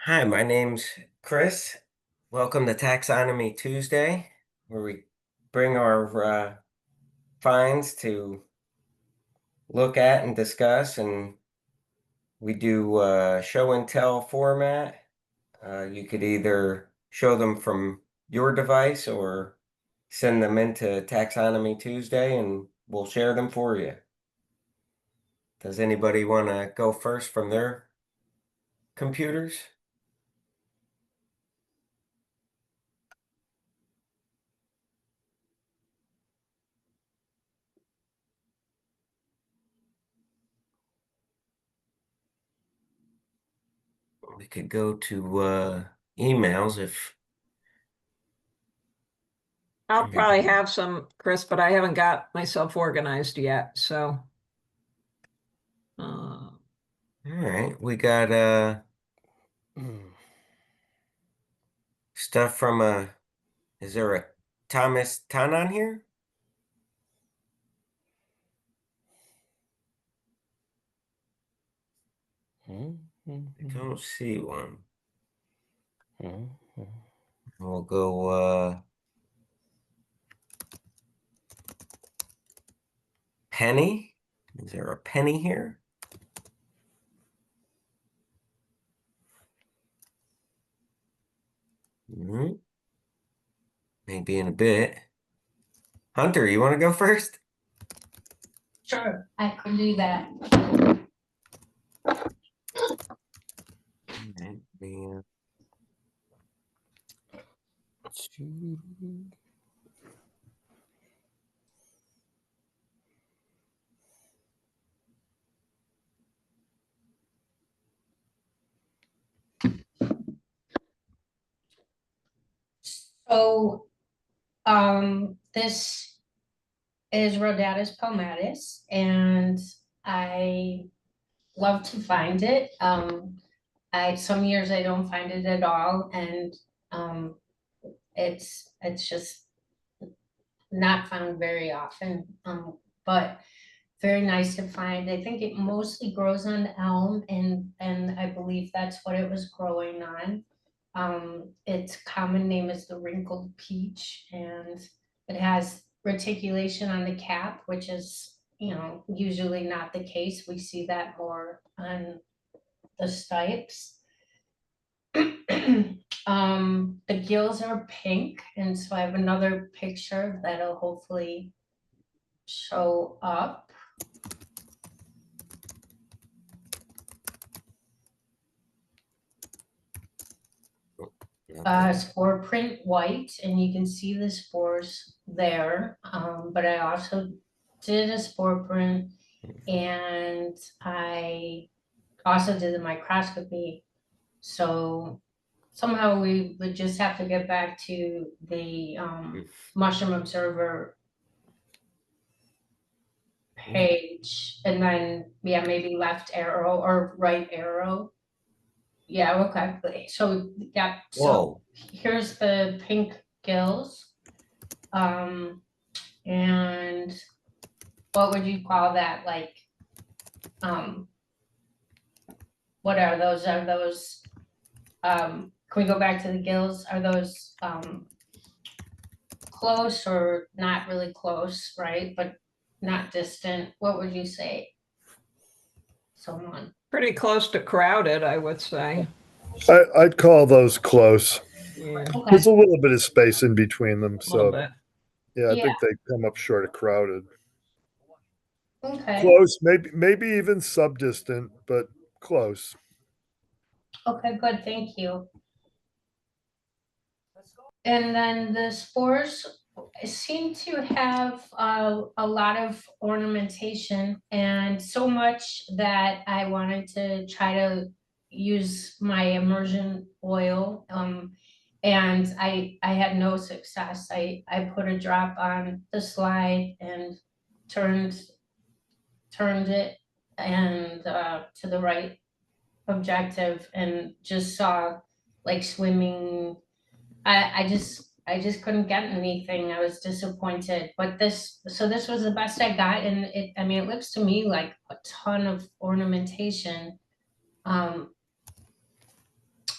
Hi, my name's Chris. Welcome to Taxonomy Tuesday, where we bring our finds to look at and discuss, and we do show and tell format. You could either show them from your device or send them into Taxonomy Tuesday, and we'll share them for you. Does anybody want to go first from their computers? We could go to emails if I'll probably have some, Chris, but I haven't got myself organized yet, so. All right, we got stuff from is there a Thomas Tan on here? I don't see one. We'll go Penny. Is there a Penny here? Maybe in a bit. Hunter, you want to go first? Sure, I can do that. Yeah. So, this is Rhodotus palmatus, and I love to find it. Some years I don't find it at all, and it's just not found very often. But very nice to find. I think it mostly grows on elm, and I believe that's what it was growing on. Its common name is the wrinkled peach, and it has reticulation on the cap, which is, usually not the case. We see that more on the stipes. The gills are pink, and so I have another picture that'll hopefully show up. Spore print white, and you can see the spores there. But I also did a spore print, and I also did the microscopy. So somehow we would just have to get back to the mushroom observer page, and then maybe left arrow or right arrow. Yeah, okay. So yeah, so Whoa. here's the pink gills. And what would you call that? Like, what are those? Are those, can we go back to the gills? Are those close or not really close, right? But not distant. What would you say? Someone. Pretty close to crowded, I would say. I'd call those close. Yeah, Okay. There's a little bit of space in between them, a little so bit. yeah, I Yeah. think they come up short of crowded. Okay. Close, maybe even subdistant, but close. Okay, good, thank you. And then the spores seem to have a lot of ornamentation, and so much that I wanted to try to use my immersion oil. And I had no success. I put a drop on the slide and turned it and to the right objective, and just saw like swimming. I just couldn't get anything. I was disappointed. But this was the best I got, and it looks to me like a ton of ornamentation.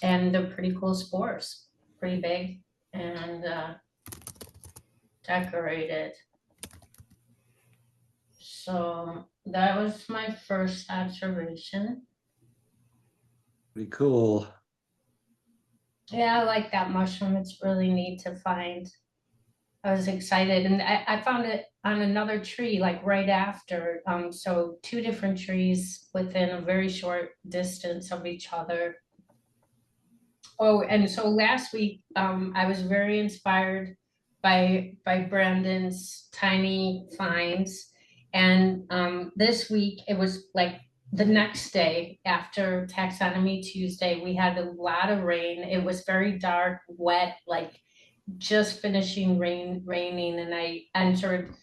and they're pretty cool spores, pretty big and decorated. So that was my first observation. Pretty cool. Yeah, I like that mushroom. It's really neat to find. I was excited, and I found it on another tree, like right after. So two different trees within a very short distance of each other. Oh, and so last week, I was very inspired by Brandon's tiny finds. And this week it was like the next day after Taxonomy Tuesday, we had a lot of rain. It was very dark, wet, like just finishing raining, and I entered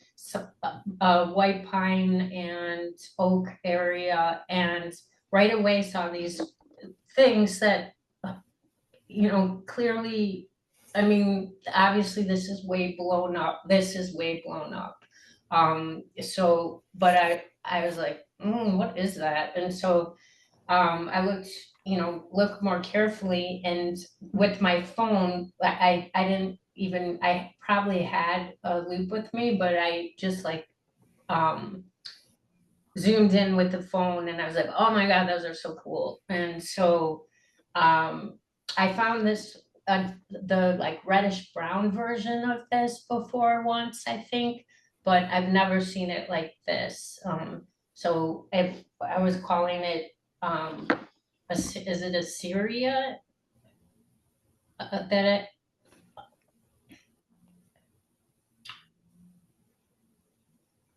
a white pine and oak area, and right away saw these things that clearly, I mean, obviously this is way blown up. This is way blown up. So, but I was like, what is that? And so I looked more carefully, and with my phone, I probably had a loop with me, but I just like zoomed in with the phone, and I was like, oh my God, those are so cool. And so I found this the like reddish brown version of this before once, I think, but I've never seen it like this. So I was calling it is it Arcyria? That it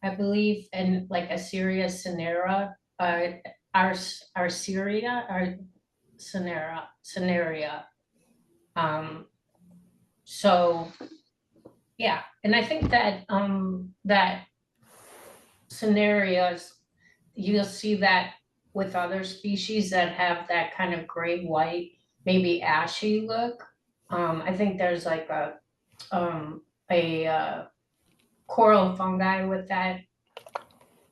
I believe, and like Arcyria cinerea, Arcyria or cinerea. So yeah, and I think that that scenarios, you'll see that with other species that have that kind of gray white, maybe ashy look. I think there's like a coral fungi with that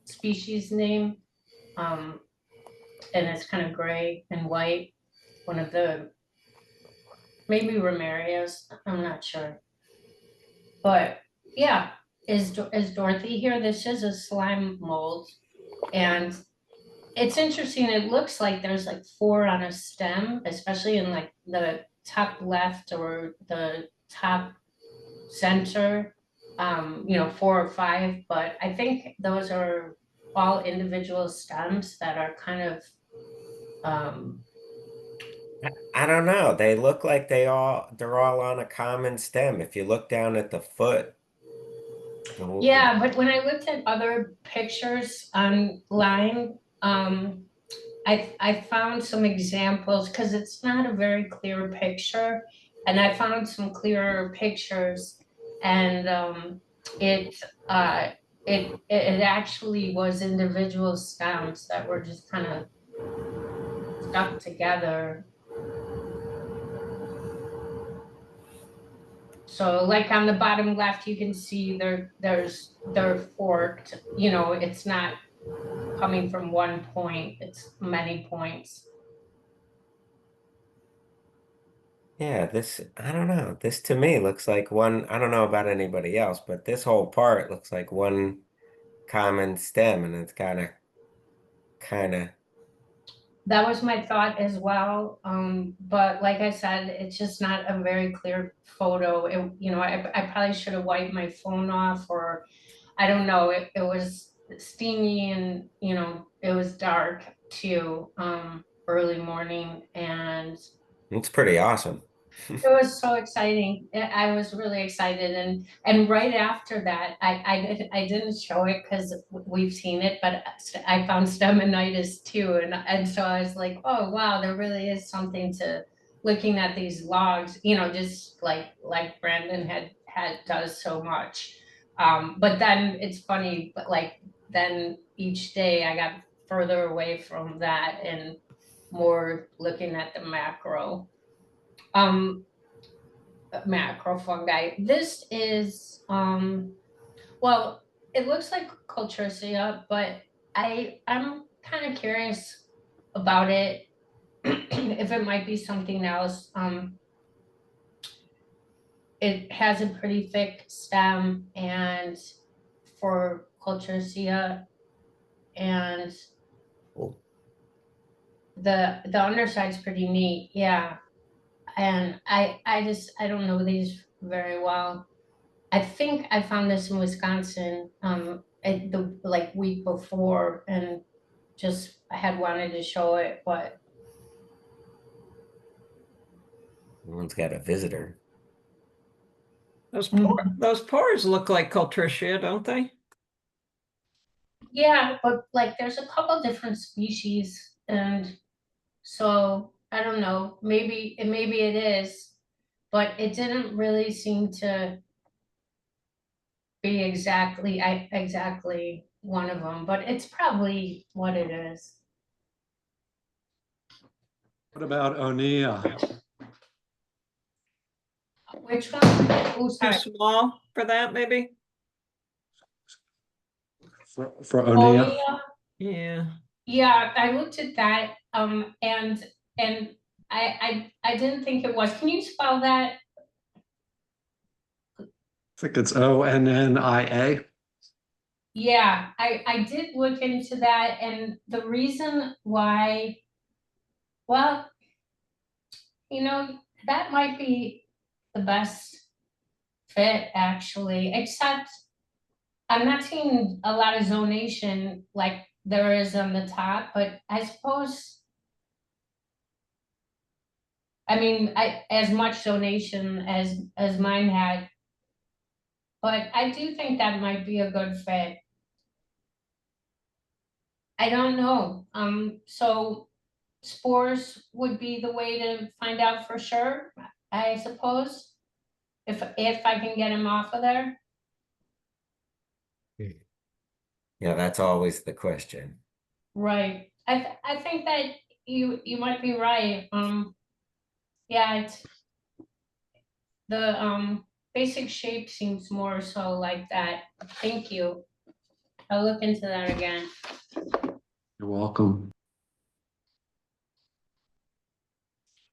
species name, and it's kind of gray and white. One of the maybe Ramarias, I'm not sure. But yeah, is Dorothy here? This is a slime mold, and it's interesting. It looks like there's like 4 on a stem, especially in like the top left or the top center, 4 or 5, but I think those are all individual stems that are kind of I don't know. They look like they're all on a common stem. If you look down at the foot. yeah, but when I looked at other pictures online, I found some examples because it's not a very clear picture, and I found some clearer pictures, and it actually was individual stems that were just kind of stuck together. So like on the bottom left, you can see they're forked, it's not coming from one point, it's many points. Yeah, I don't know. This to me looks like one, I don't know about anybody else, but this whole part looks like one common stem, and it's kind of. That was my thought as well. But like I said, it's just not a very clear photo. I probably should have wiped my phone off, or I don't know. It was steamy, and it was dark too, early morning, and It's pretty awesome. it was so exciting. I was really excited, and right after that, I didn't show it because we've seen it, but I found stomatitis too, and so I was like, oh wow, there really is something to looking at these logs, just like Brandon had does so much. But then it's funny, but like then each day I got further away from that and more looking at the macro. Macrofungi. This is well, it looks like Coltricia, but I'm kind of curious about it. if it might be something else. It has a pretty thick stem and for Coltricia, and Cool. the underside's pretty neat, yeah. And I don't know these very well. I think I found this in Wisconsin, the like week before, and just I had wanted to show it, but Everyone's got a visitor. Those pores look like Coltricia, don't they? yeah, but like there's a couple different species, and so I don't know, maybe it is, but it didn't really seem to be exactly one of them, but it's probably what it is. What about Onia? Which one? Oh, Too sorry. small for that, maybe? For Onia? Oh, Yeah. yeah, I looked at that, and I didn't think it was. Can you spell that? I think it's Onnia. Yeah, I did look into that, and the reason why, well, that might be the best fit actually, except I'm not seeing a lot of zonation like there is on the top, but I suppose, I mean, as much zonation as mine had, but I do think that might be a good fit. I don't know. So spores would be the way to find out for sure, I suppose, if I can get them off of there. Yeah, that's always the question. Right. I think that you might be right. Yeah, it's the basic shape seems more so like that. Thank you. I'll look into that again. You're welcome.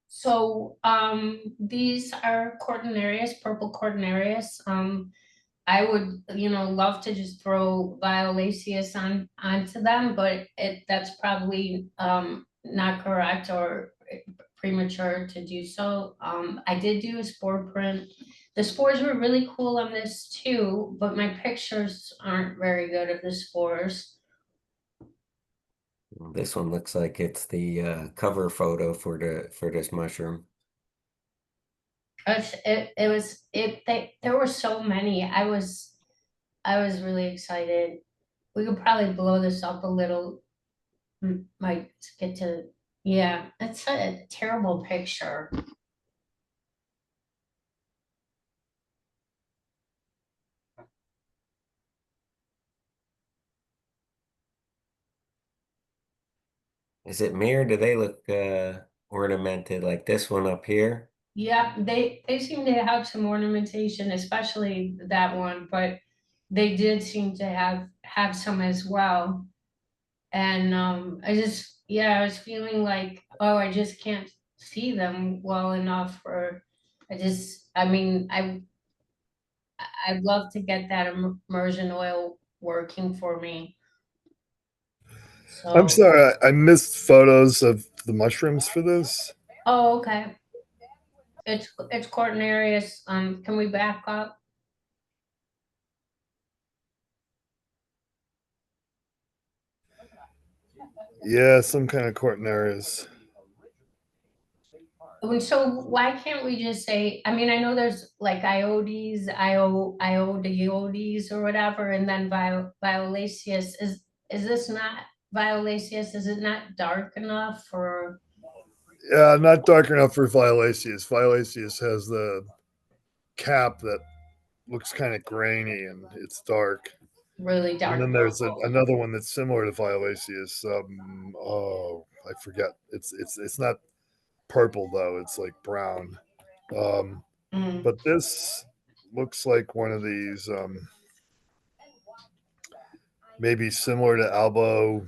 So these are Cortinarius, purple Cortinarius. I would, love to just throw Violaceus onto them, but that's probably not correct or premature to do so. I did do a spore print. The spores were really cool on this too, but my pictures aren't very good of the spores. This one looks like it's the cover photo for this mushroom. There were so many. I was really excited. We could probably blow this up a little. Might get to, yeah, it's a terrible picture. Is it me or do they look ornamented like this one up here? Yeah, they seem to have some ornamentation, especially that one, but they did seem to have some as well. And I was feeling like, oh, I just can't see them well enough, or I mean, I'd love to get that immersion oil working for me. I'm So, sorry, I missed photos of the mushrooms for this. oh, okay. It's Cortinarius. Can we back up? Yeah, some kind of Cortinarius. So why can't we just say, I mean, I know there's like Iodes or whatever, and then Violaceus. Is this not Violaceus? Is it not dark enough for Yeah, not dark enough for Violaceus. Violaceus has the cap that looks kind of grainy and it's dark. really dark? And then there's purple? another one that's similar to Violaceus. Oh, I forget. It's not purple though. It's like brown. Mm. But this looks like one of these, maybe similar to Albo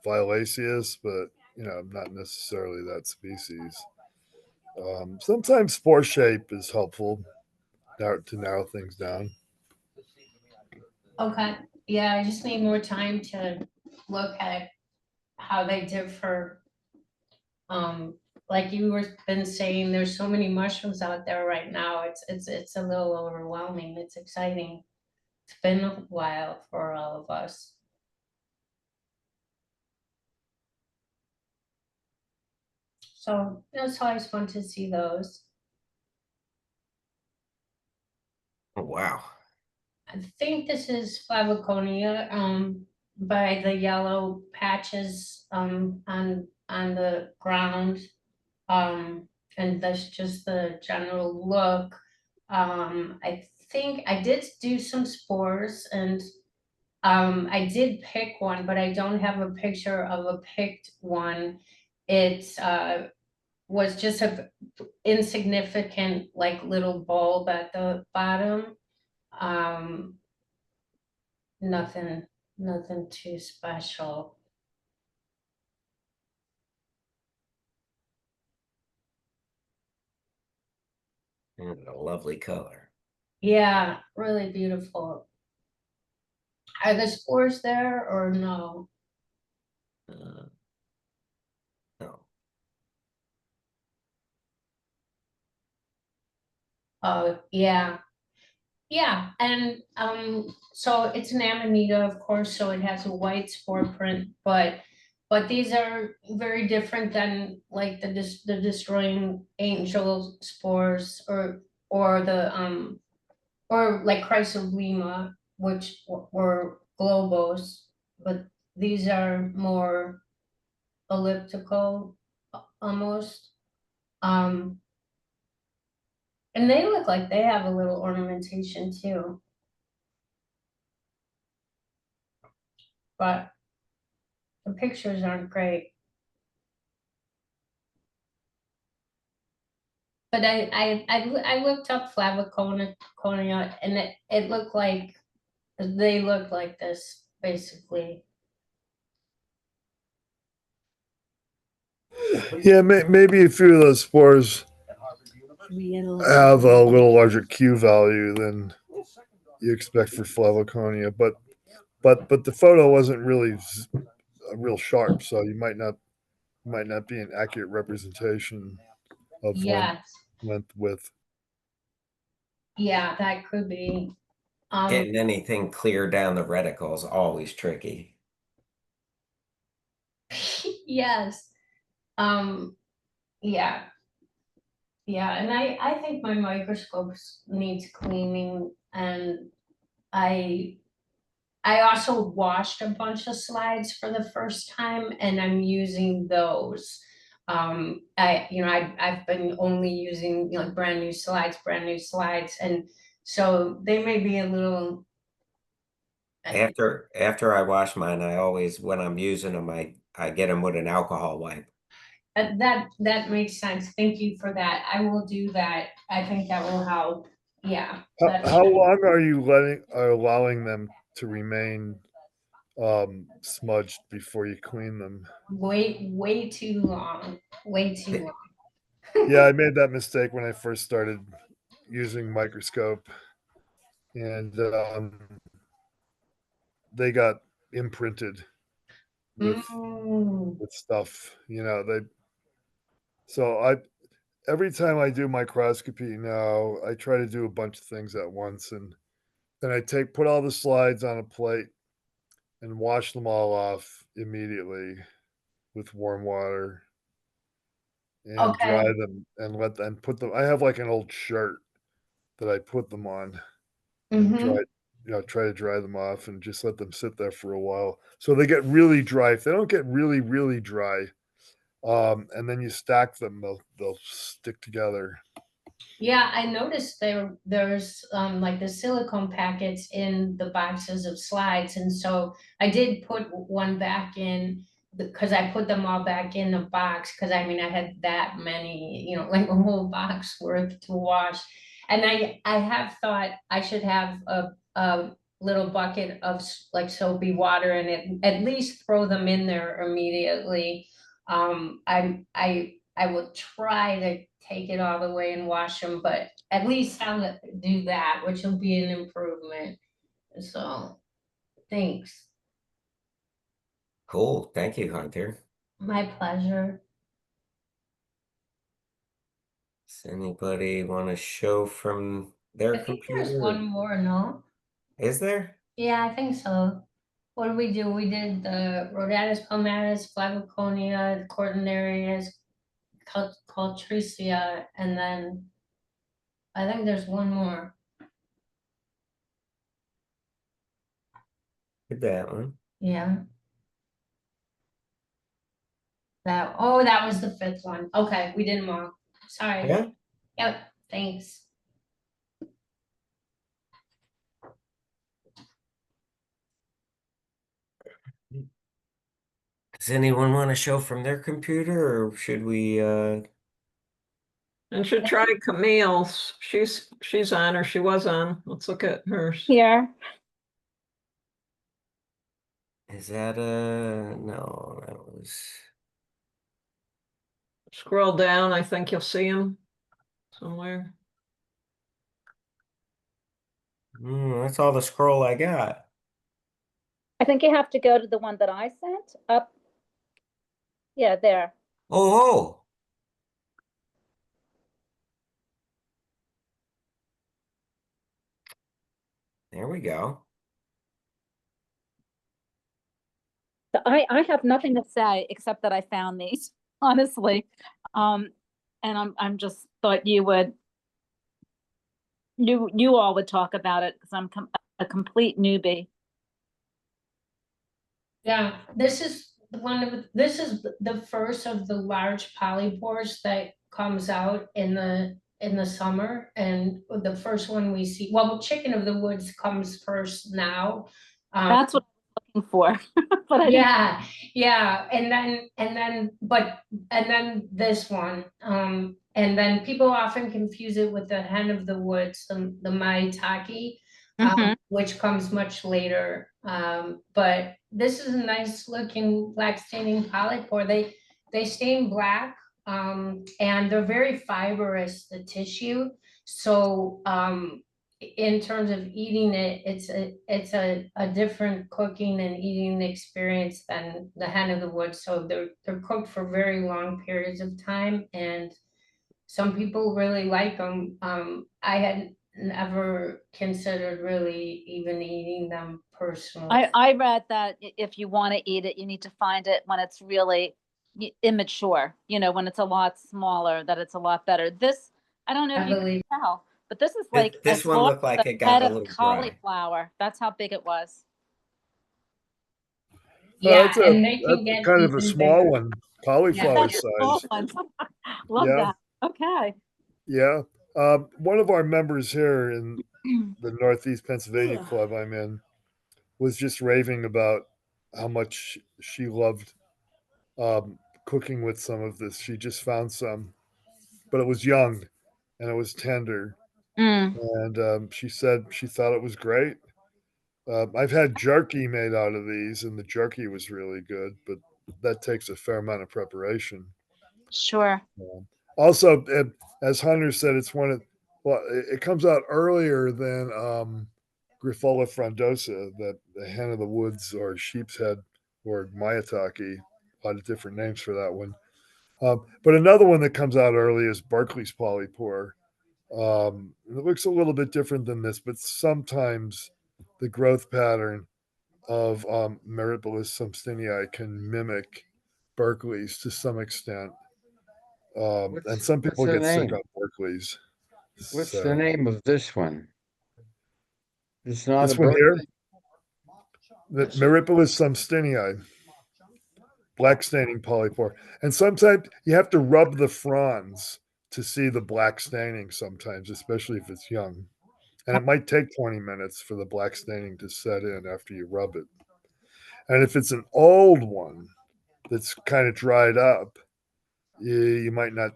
Violaceus, but not necessarily that species. Sometimes spore shape is helpful to narrow things down. Okay, yeah, I just need more time to look at how they differ. Like you were been saying, there's so many mushrooms out there right now. It's a little overwhelming. It's exciting. It's been a while for all of us. So it's always fun to see those. Oh, wow. I think this is flavoconia, by the yellow patches, on the ground. And that's just the general look. I think I did do some spores, and I did pick one, but I don't have a picture of a picked one. It was just a insignificant, like, little bulb at the bottom. Nothing too special. And a lovely color. Yeah, really beautiful. Are the spores there or no? No. Oh, yeah. Yeah, and so it's an Amanita, of course, so it has a white spore print, but these are very different than like the destroying angel spores, or the or like chrysoblema, which were globose, but these are more elliptical, almost. And they look like they have a little ornamentation too. But the pictures aren't great. But I looked up flavoconia, and it looked like they look like this basically. Yeah, maybe a few of those spores have a little larger Q value than you expect for flavoconia, but the photo wasn't really real sharp, so you might not be an accurate representation of Yes, length width. yeah, that could be. Getting anything clear down the reticle is always tricky. Yes. Yeah. Yeah, and I think my microscopes needs cleaning, and I also washed a bunch of slides for the first time, and I'm using those. I've been only using, brand new slides, and so they may be a little. After I wash mine, I always, when I'm using them, I get them with an alcohol wipe. That makes sense. Thank you for that. I will do that. I think that will help. Yeah. How long are you allowing them to remain smudged before you clean them? Way too long. Way too long. Yeah, I made that mistake when I first started using microscope, and they got imprinted with stuff. Every time I do microscopy now, I try to do a bunch of things at once, and then I put all the slides on a plate and wash them all off immediately with warm water and dry Okay. them and put them. I have like an old shirt that I put them on and try to dry them off and just let them sit there for a while. So they get really dry. If they don't get really, really dry, and then you stack them, they'll stick together. Yeah, I noticed there's like the silicone packets in the boxes of slides, and so I did put one back in, because I put them all back in the box, because I had that many, like a whole box worth to wash. And I have thought I should have a little bucket of like soapy water, and at least throw them in there immediately. I will try to take it all the way and wash them, but at least I'll do that, which will be an improvement. So, thanks. Cool. Thank you, Hunter. My pleasure. Does anybody want to show from their I think there's computer? one more, no? Is there? Yeah, I think so. What did we do? We did the Rhodotus, palmatus, flavoconia, Cortinarius, Coltricia, and then I think there's one more. Did that one. Yeah. That was the fifth one. Okay, we did them all. Sorry. Yeah. Yep, thanks. Does anyone want to show from their computer, or should we And should try Camille's. She's on, or she was on. Let's look at hers. Here. is that no, that was Scroll down, I think you'll see him somewhere. that's all the scroll I got. I think you have to go to the one that I sent up. Yeah, there. Oh, there we go. So I have nothing to say except that I found these, honestly. And I'm just thought you would, you all would talk about it because I'm a complete newbie. Yeah, this is this is the first of the large polypores that comes out in the summer, and the first one we see, well, chicken of the woods comes first now. That's what I'm looking for. But I yeah, and then this one, and then people often confuse it with the hen of the woods, the maitake, which comes much later. But this is a nice looking black staining polypore. They stain black, and they're very fibrous, the tissue. So in terms of eating it, it's a different cooking and eating experience than the hen of the woods. So they're cooked for very long periods of time, and some people really like them. I had never considered really even eating them personally. I read that if you want to eat it, you need to find it when it's really immature, when it's a lot smaller, that it's a lot better. This, I don't know if you can tell, but this is like This as one large looked like as it a got head a of little dry. cauliflower. That's how big it was. Yeah, and they that's can get kind of a even small bigger. one, cauliflower That's a small size. one. Love Yeah. that. Okay. Yeah. One of our members here in the Northeast Pennsylvania club I'm in was just raving about how much she loved cooking with some of this. She just found some, but it was young and it was tender. And she said she thought it was great. I've had jerky made out of these, and the jerky was really good, but that takes a fair amount of preparation. Sure. Also, as Hunter said, it's it comes out earlier than Grifola frondosa, that the hen of the woods or sheep's head or maitake. A lot of different names for that one. But another one that comes out early is Barclay's polypore. It looks a little bit different than this, but sometimes the growth pattern of Meripilus sumstinei can mimic Berkeley's to some extent. And some people get sick on Berkeley's. What's the name of this one? It's not This a one here? Berkeley? The Meripilus sumstinei, black staining polypore. And sometimes you have to rub the fronds to see the black staining sometimes, especially if it's young. And it might take 20 minutes for the black staining to set in after you rub it. And if it's an old one that's kind of dried up, you might not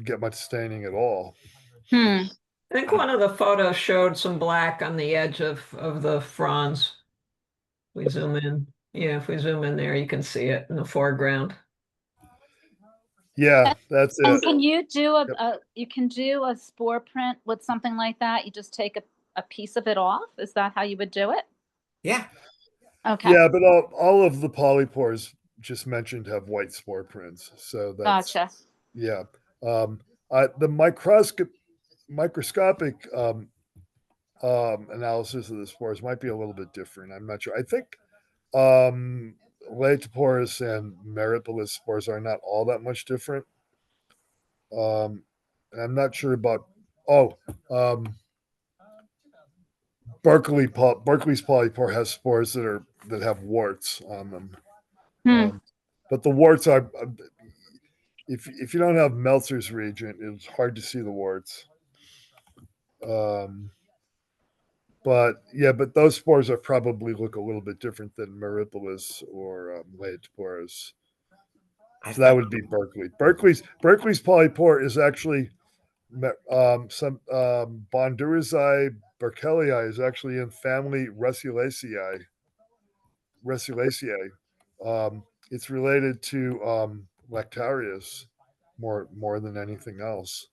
get much staining at all. I think one of the photos showed some black on the edge of the fronds. We zoom in. Yeah, if we zoom in there, you can see it in the foreground. Yeah, that's And it. can you do Yep. you can do a spore print with something like that? You just take a piece of it off? Is that how you would do it? Yeah. Okay, Yeah, but all of the polypores just mentioned have white spore prints. So that's, gotcha. yeah. The microscopic analysis of the spores might be a little bit different. I'm not sure. I think Lactarius and Meripilus spores are not all that much different. And I'm not sure about Berkeley's polypore has spores that have warts on them. Hmm. But the warts are if you don't have Meltzer's reagent, it's hard to see the warts. But those spores are probably look a little bit different than Meripilus or Laetoporus. I So that found, would be Berkeley. Berkeley's polypore is actually some Bondurisiae berkelii is actually in family Russulaceae. It's related to Lactarius more than anything else.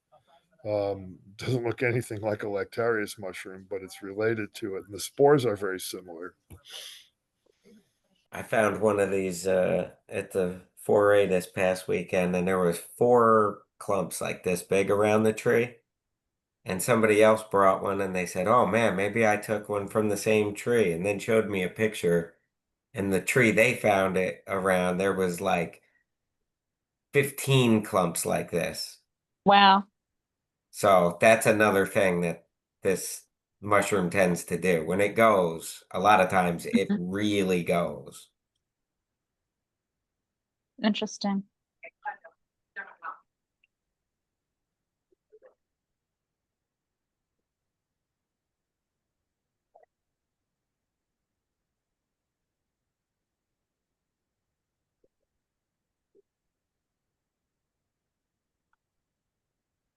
Doesn't look anything like a Lactarius mushroom, but it's related to it. And the spores are very similar. I found one of these at the foray this past weekend, and there was 4 clumps like this big around the tree. And somebody else brought one, and they said, "Oh man, maybe I took one from the same tree," and then showed me a picture. And the tree they found it around, there was like 15 clumps like this. Wow. So that's another thing that this mushroom tends to do. When it goes, a lot of times it really goes. Interesting.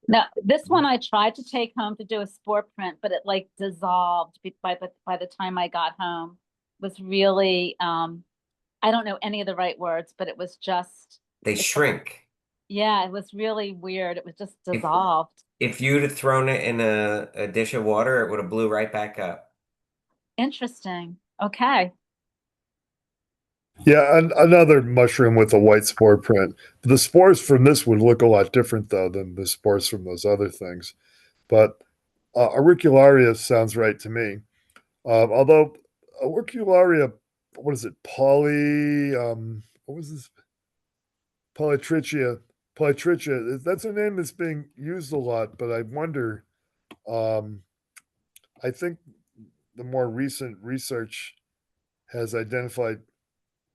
Now, this one I tried to take home to do a spore print, but it like dissolved by the time I got home. It was really I don't know any of the right words, but it was just They it's shrink. yeah, it was really weird. It was just If dissolved. if you'd have thrown it in a dish of water, it would have blew right back up. Interesting. Okay. Yeah, another mushroom with a white spore print. The spores from this would look a lot different though than the spores from those other things. But Auricularia sounds right to me. Although Auricularia, what is it? What was this? Polytrichia. Polytrichia. That's a name that's being used a lot, but I wonder. Um, I think the more recent research has identified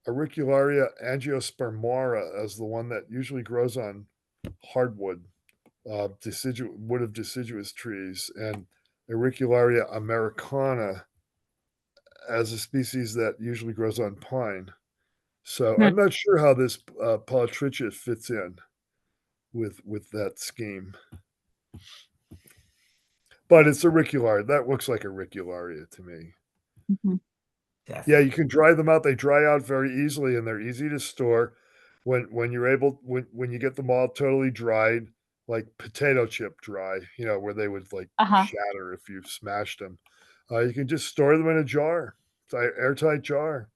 Auricularia angiospermora as the one that usually grows on hardwood, wood of deciduous trees, and Auricularia americana as a species that usually grows on pine. So Hmm. I'm not sure how this Polytrichia fits in with that scheme, but it's auricularia. That looks like auricularia to me. Mhm. Yeah, Definitely. you can dry them out. They dry out very easily, and they're easy to store. When you're able when you get them all totally dried, like potato chip dry, where they would like Uh-huh. shatter if you smashed them. You can just store them in a jar, airtight jar.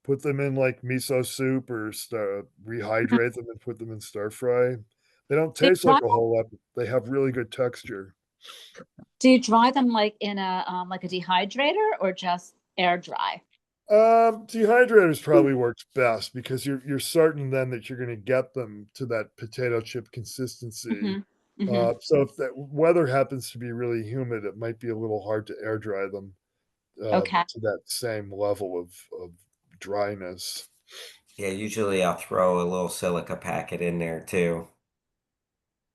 Put them in like miso soup or Mhm. rehydrate them and put them in stir fry. They don't Do you taste dry, like a whole lot. But they have really good texture. do you dry them like in a like a dehydrator or just air dry? Dehydrators probably works best because you're certain then that you're going to get them to that potato chip consistency. Hmm. Hmm. So if that weather happens to be really humid, it might be a little hard to air dry them Okay. to that same level of dryness. Yeah, usually I'll throw a little silica packet in there too.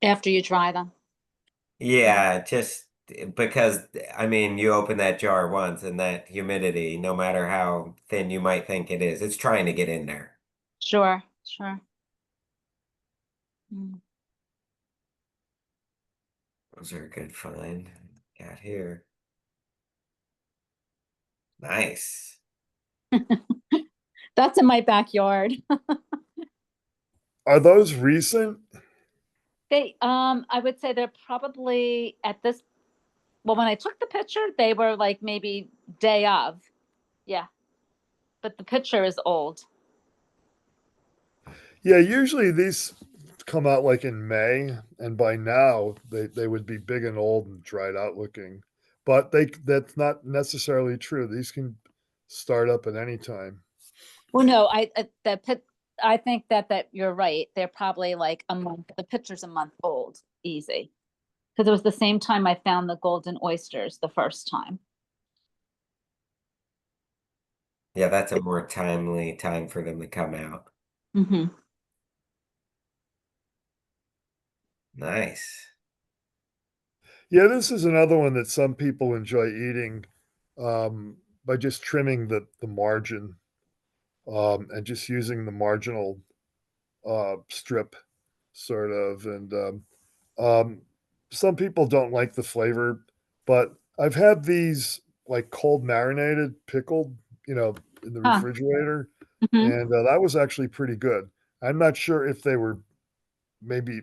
After you dry them. Yeah, just because I mean, you open that jar once and that humidity, no matter how thin you might think it is, it's trying to get in there. Sure, sure. Mm. Those are a good find. Got here. Nice. That's in my backyard. Are those recent? I would say they're probably at this, well, when I took the picture, they were like maybe day of. Yeah. But the picture is old. Yeah, usually these come out like in May, and by now they would be big and old and dried out looking. But that's not necessarily true. These can start up at any time. Well, no, I think that you're right. They're probably like a month, the picture's a month old, easy. Because it was the same time I found the golden oysters the first time. Yeah, that's a more timely time for them to come out. Mm-hmm. Nice. Yeah, this is another one that some people enjoy eating by just trimming the margin and just using the marginal strip, sort of. And some people don't like the flavor, but I've had these like cold marinated, pickled, in the Huh. refrigerator, Mhm. and that was actually pretty good. I'm not sure if they were maybe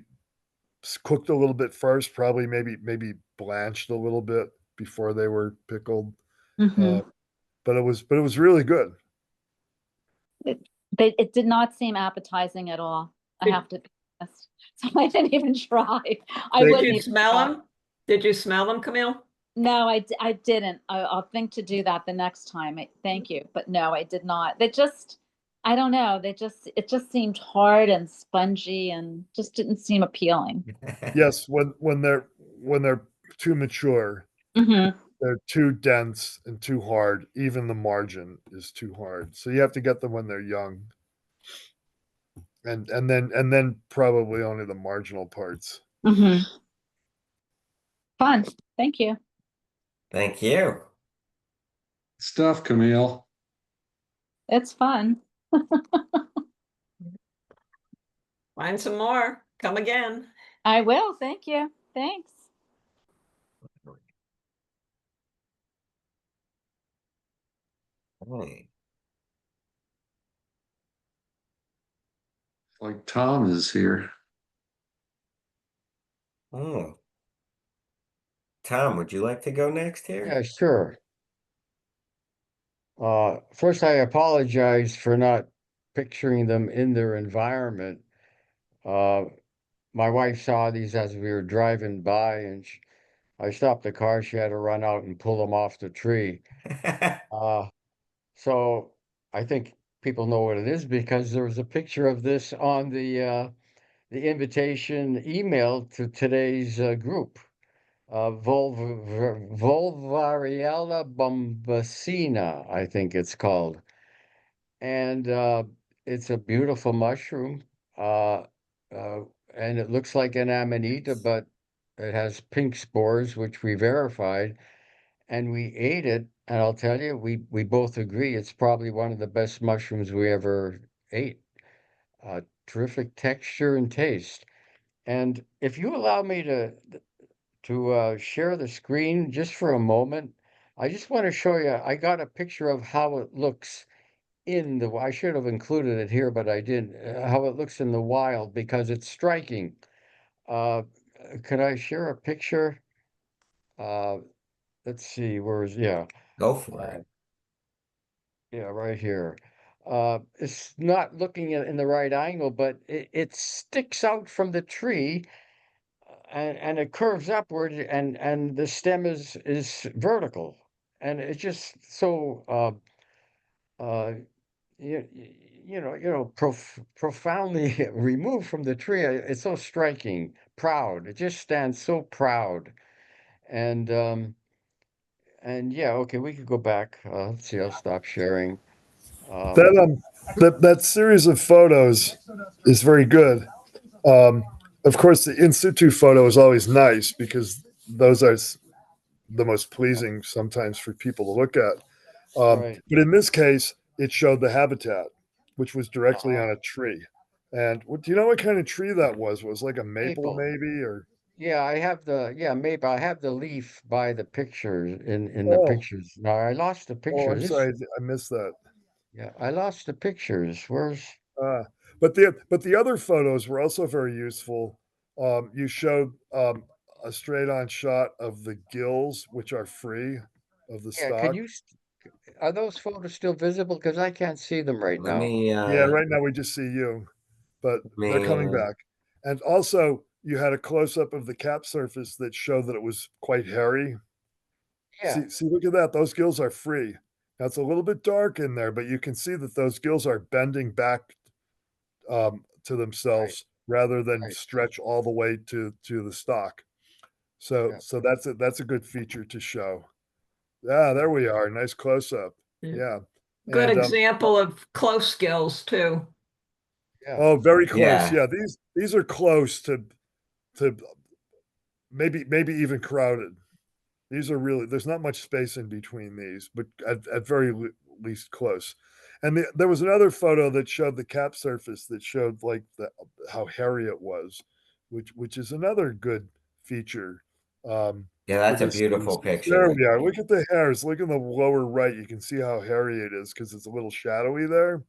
cooked a little bit first, probably maybe blanched a little bit before they were pickled. Mhm. But it was really good. It did not seem appetizing at all. I Did- have to be honest. So I didn't even try. I Did Did wouldn't you even smell try. them? Did you smell them, Camille? No, I didn't. I'll think to do that the next time. Thank you. But no, I did not. I don't know. It just seemed hard and spongy and just didn't seem appealing. Yes, when they're too mature, Mm-hmm. they're too dense and too hard. Even the margin is too hard. So you have to get them when they're young. And then probably only the marginal parts. Mm-hmm. Fun. Thank you. Thank you. Stuff, Camille. It's fun. Find some more. Come again. I will. Thank you. Thanks. Hey. Like Tom is here. Oh. Tom, would you like to go next here? Yeah, sure. First, I apologize for not picturing them in their environment. Uh, my wife saw these as we were driving by, and I stopped the car. She had to run out and pull them off the tree. Uh, so I think people know what it is because there was a picture of this on the invitation email to today's group. Volvariella bombycina, I think it's called. And it's a beautiful mushroom. Uh, uh, and it looks like an Amanita, but it has pink spores, which we verified. And we ate it. And I'll tell you, we both agree it's probably one of the best mushrooms we ever ate. Terrific texture and taste. And if you allow me to share the screen just for a moment. I just want to show you, I got a picture of how it looks I should have included it here, but I didn't, how it looks in the wild because it's striking. Uh, could I share a picture? Uh, let's see, yeah, Go for uh, it. yeah, right here. It's not looking in the right angle, but it sticks out from the tree and it curves upward and the stem is vertical and it's just so you, profoundly removed from the tree. It's so striking, proud. It just stands so proud. And yeah, okay, we could go back. Let's see, I'll stop sharing. Um, That series of photos is very good. Of course, the in situ photo is always nice because those are the most pleasing sometimes for people to look at. right. But in this case, it showed the habitat, which was directly Uh-huh. on a tree. And do you know what kind of tree that was? Was it like a maple, Maple. maybe, or Yeah, maybe I have the leaf by the pictures in the oh, pictures. Now I lost the oh, I'm pictures. sorry, I missed that. Yeah, I lost the pictures. Where's Uh, but the other photos were also very useful. you showed a straight on shot of the gills, which are free of the Yeah, stock. are those photos still visible? Because I can't see them right Let now. me, Yeah, right now we just see you, but they're coming man. back. And also, you had a close up of the cap surface that showed that it was quite hairy. Yeah, See, look at that. Those gills are free. Now it's a little bit dark in there, but you can see that those gills are bending back to themselves rather than right. stretch all the way to the stock. So Yeah. so that's a good feature to show. Yeah, there we are. Nice close up. Yeah. Yeah. Good And example of close skills too. Yeah. oh, very close. Yeah. Yeah, these are close to maybe even crowded. These are really there's not much space in between these, but at very least close. And there was another photo that showed the cap surface that showed like how hairy it was, which is another good feature. Yeah, For that's a this beautiful species. There picture. we are. Look at the hairs. Look in the lower right. You can see how hairy it is because it's a little shadowy there.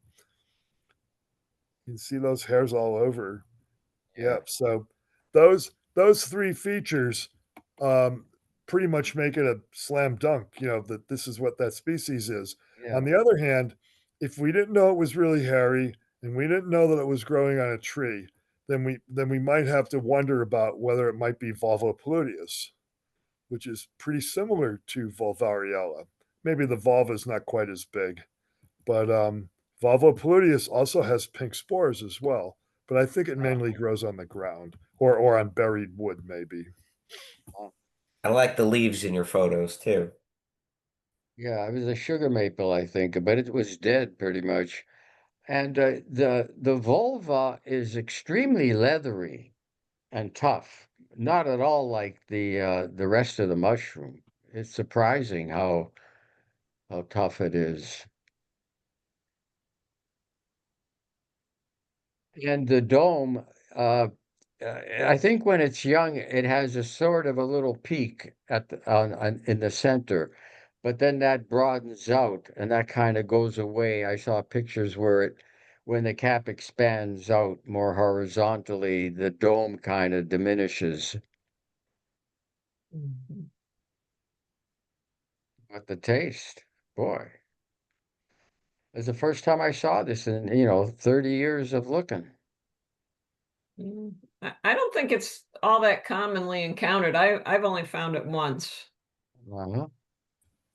You can see those hairs all over. Yeah. Yep. So those three features pretty much make it a slam dunk, that this is what that species is. Yeah. On the other hand, if we didn't know it was really hairy and we didn't know that it was growing on a tree, then we might have to wonder about whether it might be Volvopluteus, which is pretty similar to Volvariella. Maybe the vulva is not quite as big, but Volvopluteus also has pink spores as well. But I think it mainly grows on the ground or on buried wood, maybe. I like the leaves in your photos too. Yeah, it was a sugar maple, I think, but it was dead pretty much. And the vulva is extremely leathery and tough. Not at all like the rest of the mushroom. It's surprising how tough it is. And the dome, I think when it's young, it has a sort of a little peak in the center, but then that broadens out and that kind of goes away. I saw pictures when the cap expands out more horizontally, the dome kind of diminishes. Mhm. But the taste, boy, it's the first time I saw this in, 30 years of looking. I don't think it's all that commonly encountered. I've only found it once, Uh-huh.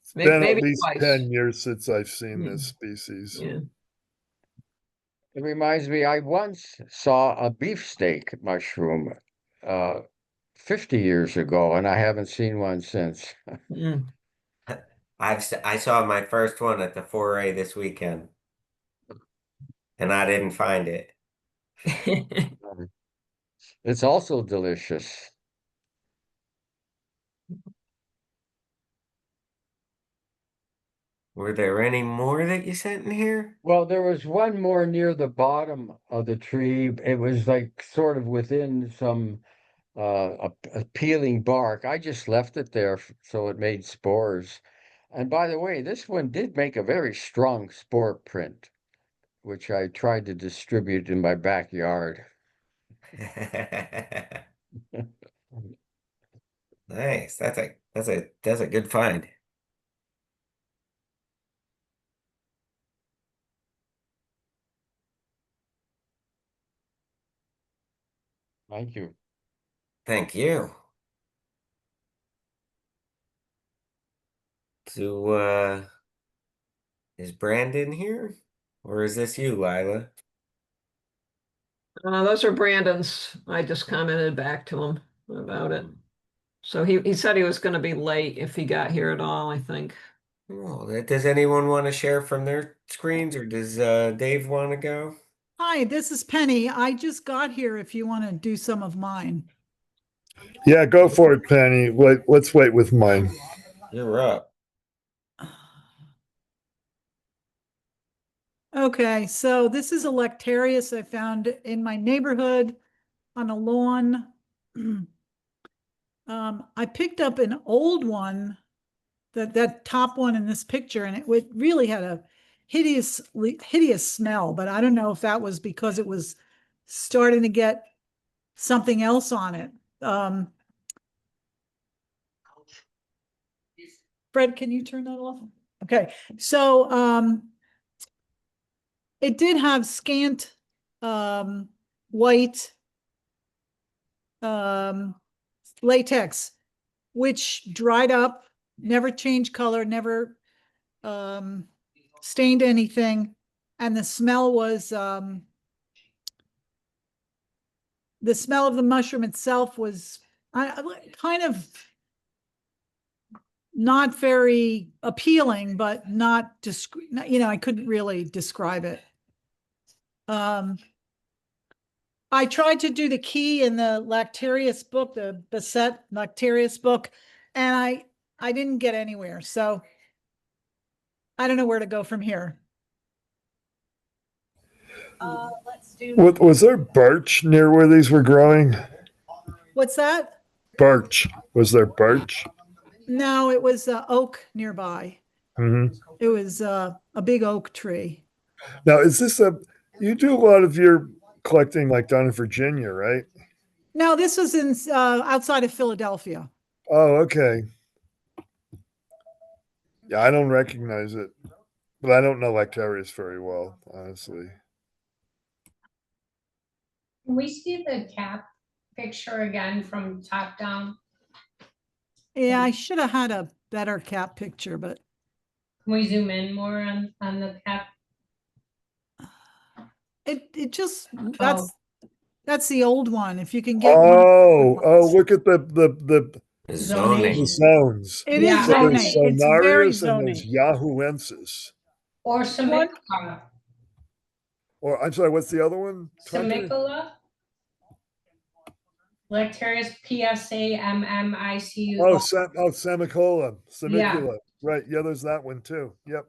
It's been at maybe least twice. 10 years since I've seen Mm. this species. Yeah. It reminds me, I once saw a beefsteak mushroom 50 years ago, and I haven't seen one since. Mm. I saw my first one at the 4A this weekend, and I didn't find it. It's also delicious. Were there any more that you sent in here? Well, there was one more near the bottom of the tree. It was like sort of within some a peeling bark. I just left it there so it made spores. And by the way, this one did make a very strong spore print, which I tried to distribute in my backyard. Nice. That's a good find. Thank you. Thank you. So is Brandon here? Or is this you, Lila? Those are Brandon's. I just commented back to him about it. So he said he was going to be late if he got here at all, I think. Oh, does anyone want to share from their screens, or does Dave want to go? Hi, this is Penny. I just got here if you want to do some of mine. Yeah, go for it, Penny. Let's wait with mine. You're up. Okay, so this is a Lactarius I found in my neighborhood on a lawn. I picked up an old one, that top one in this picture, and it really had a hideous smell, but I don't know if that was because it was starting to get something else on it. Fred, can you turn that off? Okay, so it did have scant white latex, which dried up, never changed color, never stained anything, and the smell was the smell of the mushroom itself was kind of not very appealing, but not I couldn't really describe it. I tried to do the key in the Lactarius book, the Basset Lactarius book, and I didn't get anywhere. So I don't know where to go from here. Let's do. Was there birch near where these were growing? What's that? Birch. Was there birch? No, it was oak nearby. Mm-hmm. It was a big oak tree. Now, is this you do a lot of your collecting like down in Virginia, right? No, this was in outside of Philadelphia. Oh, okay. Yeah, I don't recognize it, but I don't know Lactarius very well, honestly. Can we see the cap picture again from top down? Yeah, I should have had a better cap picture, but Can we zoom in more on the cap? it just Oh. that's the old one. If you can get Oh, look at the Zoning. zones. It Yeah. is So zoning. there's It's very Sonarius and there's zoning. Yahuensis. Or Summicola. Or I'm sorry, what's the other one? Summicola? Lactarius PSAMMICU. Semicola. Yeah. Semicula. Right. Yeah, there's that one too. Yep.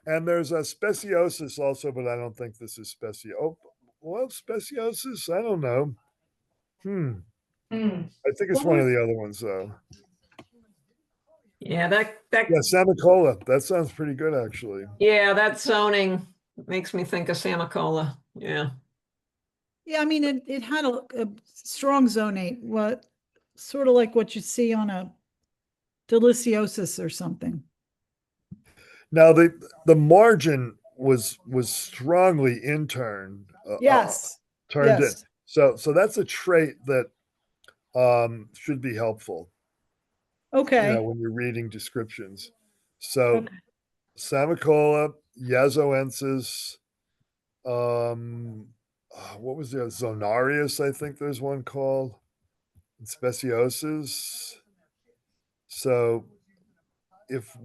And there's a speciosus also, but I don't think this is speciosus. I don't know. I think it's one of the other ones though. Yeah, that Yeah, Semicola. That sounds pretty good actually. yeah, that zoning makes me think of summicola. Yeah. Yeah, I mean it had a strong zonate, what sort of like what you see on a deliciosus or something. Now the margin was strongly interned. Yes. Turned Yes. in. So that's a trait that should be helpful. Okay. When you're reading descriptions. So Okay. Samicola, Yazoensis, what was the other? Zonarius, I think there's one called, and Speciosus. So if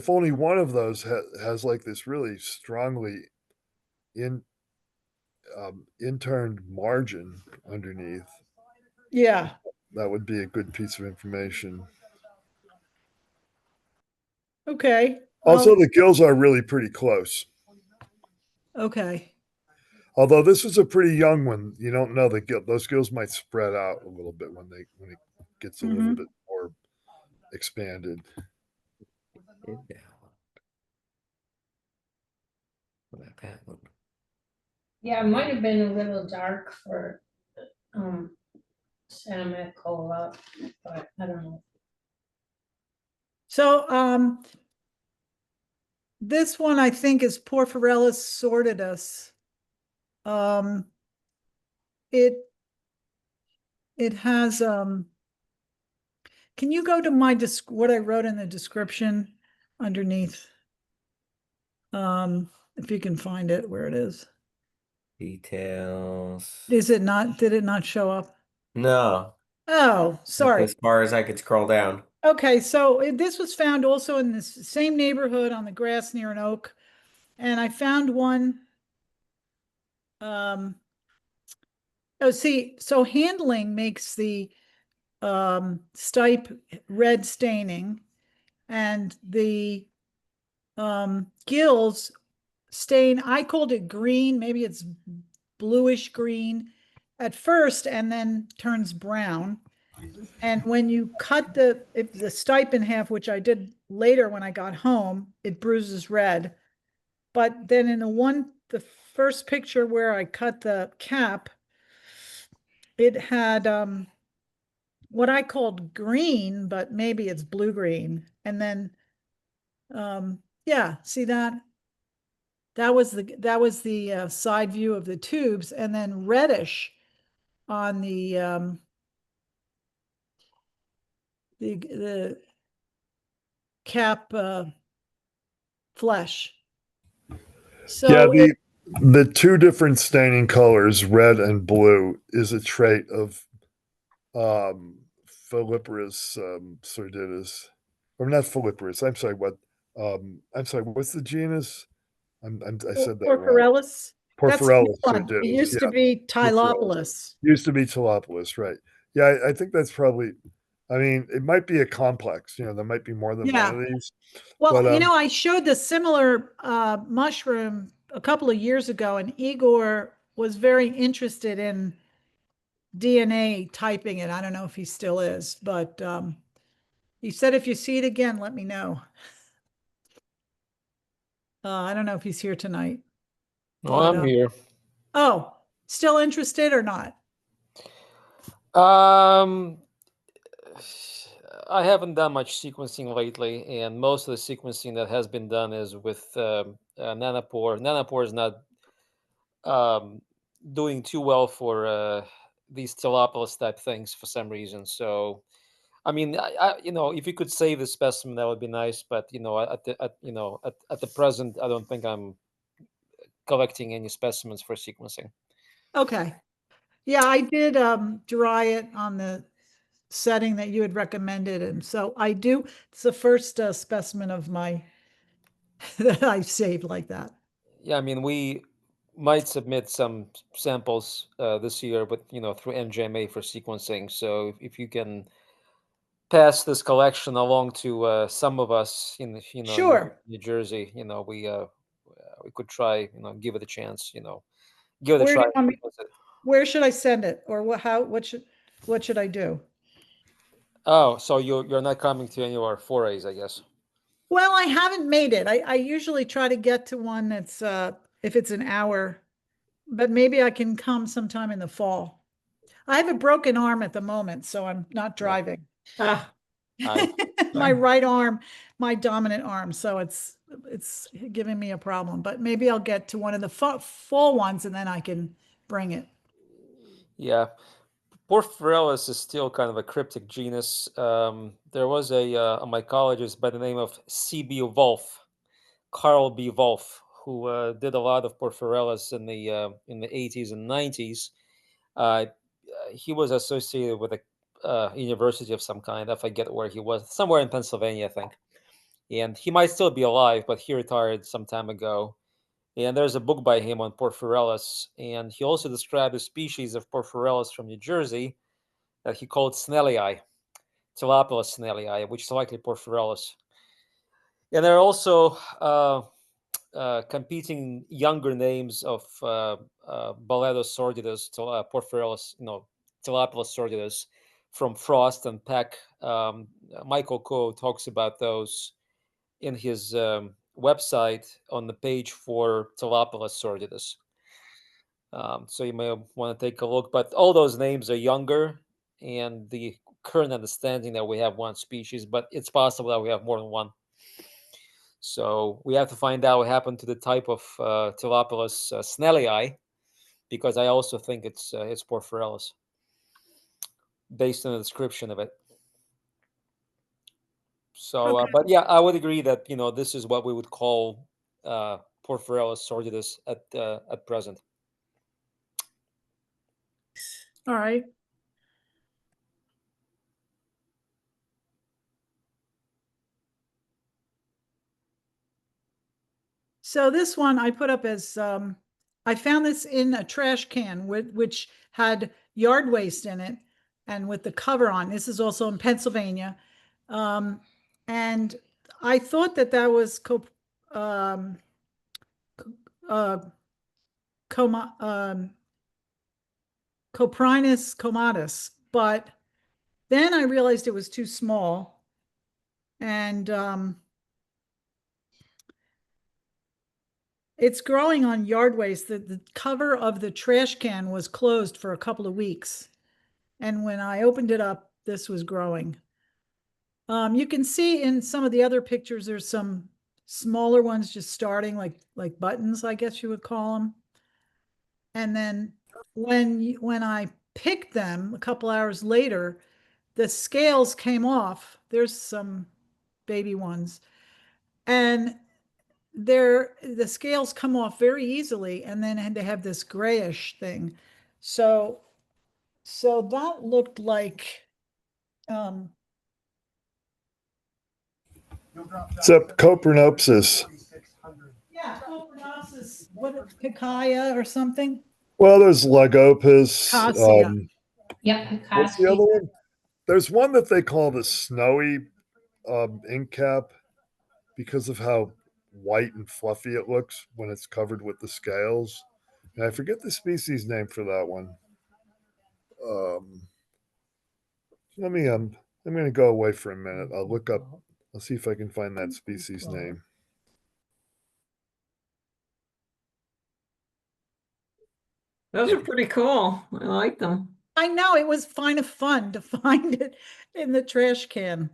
only one of those has like this really strongly interned margin underneath, Yeah. that would be a good piece of information. Okay. Also, the gills are really pretty close. Okay. Although this is a pretty young one, you don't know the gill. Those gills might spread out a little bit when it gets a little bit more expanded. Yeah, it might have been a little dark for Summicola, but I don't know. So this one I think is Porphyrellus sordidus. It has can you go to my what I wrote in the description underneath? If you can find it where it is. Details. Is it not, did it not show up? No. Oh, sorry. As far as I could scroll down. Okay, so this was found also in this same neighborhood on the grass near an oak. And I found one. Oh, see, so handling makes the stipe red staining, and the gills stain, I called it green, maybe it's bluish green at first and then turns brown. And when you cut the stipe in half, which I did later when I got home, it bruises red. But then in the first picture where I cut the cap, it had what I called green, but maybe it's blue-green. And then yeah, see that? That was the side view of the tubes, and then reddish on the cap flesh. So Yeah, the two different staining colors, red and blue, is a trait of Philipperus sordidus, or not Philipperus. I'm sorry. I'm sorry. What's the genus? I said that wrong. Porphyrellus. That's a new Porphyrellus one. It sordidus. used to Yeah, be Porphyrellus. Typlopilus. Used to be Typlopilus, right? Yeah, I think that's probably. I mean, it might be a complex. You know, there might be more than Yeah. one of these. Well, But, you know, I showed the similar mushroom a couple of years ago, and Igor was very interested in DNA typing it. I don't know if he still is, but he said if you see it again, let me know. I don't know if he's here tonight. Oh, I'm here. Oh, still interested or not? I haven't done much sequencing lately, and most of the sequencing that has been done is with nanopore. Nanopore is not doing too well for these Tilopilus type things for some reason. So, I mean, you know, if you could save the specimen, that would be nice. But you know, at the present, I don't think I'm collecting any specimens for sequencing. Okay. Yeah, I did dry it on the setting that you had recommended, and so I do. It's the first specimen of my that I've saved like that. Yeah, I mean, we might submit some samples this year, but you know, through MGMA for sequencing. So if you can pass this collection along to some of us in Sure. New Jersey, you know, we could try, you know, give it a chance, you know, give it a Where do try. you want me- Where should I send it, or what should I do? Oh, so you're not coming to any of our forays, I guess. Well, I haven't made it. I usually try to get to one that's if it's an hour, but maybe I can come sometime in the fall. I have a broken arm at the moment, so I'm not driving. Ah, My right arm, my dominant arm, so it's giving me a problem. But maybe I'll get to one of the fall ones, and then I can bring it. Yeah. Porphyrellus is still kind of a cryptic genus. There was a mycologist by the name of C.B. Wolf, Carl B. Wolf, who did a lot of Porphyrellus in the 80s and 90s. He was associated with a university of some kind. I forget where he was, somewhere in Pennsylvania, I think. And he might still be alive, but he retired some time ago. And there's a book by him on Porphyrellus. And he also described a species of Porphyrellus from New Jersey that he called Snellii, Tilopilus snellii, which is likely Porphyrellus. And there are also competing younger names of Boletus sordidus, Porphyrellus, Tilopilus sordidus from Frost and Peck. Michael Coe talks about those in his website on the page for Tilopilus sordidus. So you may want to take a look, but all those names are younger, and the current understanding that we have one species, but it's possible that we have more than one. So we have to find out what happened to the type of Tilopilus snellii, because I also think it's Porphyrellus, based on the description of it. So, Okay. but yeah, I would agree that this is what we would call Porphyrellus sordidus at present. All right. So this one I put up as I found this in a trash can which had yard waste in it, and with the cover on. This is also in Pennsylvania, and I thought that was Coprinus comatus, but then I realized it was too small, and it's growing on yard waste. The cover of the trash can was closed for a couple of weeks. And when I opened it up, this was growing. You can see in some of the other pictures, there's some smaller ones just starting, like buttons, I guess you would call them. And then when I picked them a couple hours later, the scales came off. There's some baby ones, and the scales come off very easily, and then they have this grayish thing. So that looked like It's a Corpinopsis. yeah, Corpinopsis, what, Picaya or something? Well, there's Legopus. Cassia. Yep. What's the other one? There's one that they call the snowy ink cap because of how white and fluffy it looks when it's covered with the scales. And I forget the species name for that one. I'm going to go away for a minute. I'll look up. I'll see if I can find that species name. Those are pretty cool. I like them. I know, it was kind of fun to find it in the trash can.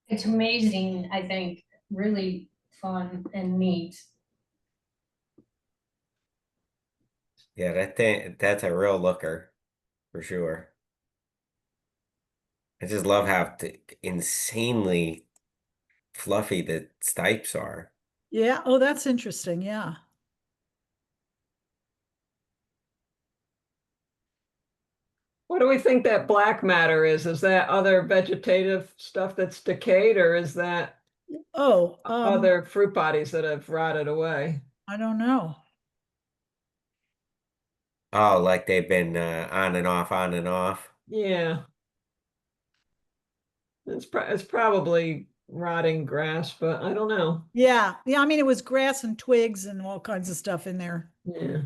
It's amazing, I think, really fun and neat. Yeah, that's a real looker for sure. I just love how insanely fluffy the stipes are. Yeah, oh, that's interesting, yeah. What do we think that black matter is? Is that other vegetative stuff that's decayed, or is that Oh, other fruit bodies that have rotted away? I don't know. Oh, like they've been on and off, on and off. Yeah. It's probably rotting grass, but I don't know. Yeah, yeah, I mean, it was grass and twigs and all kinds of stuff in there. Yeah.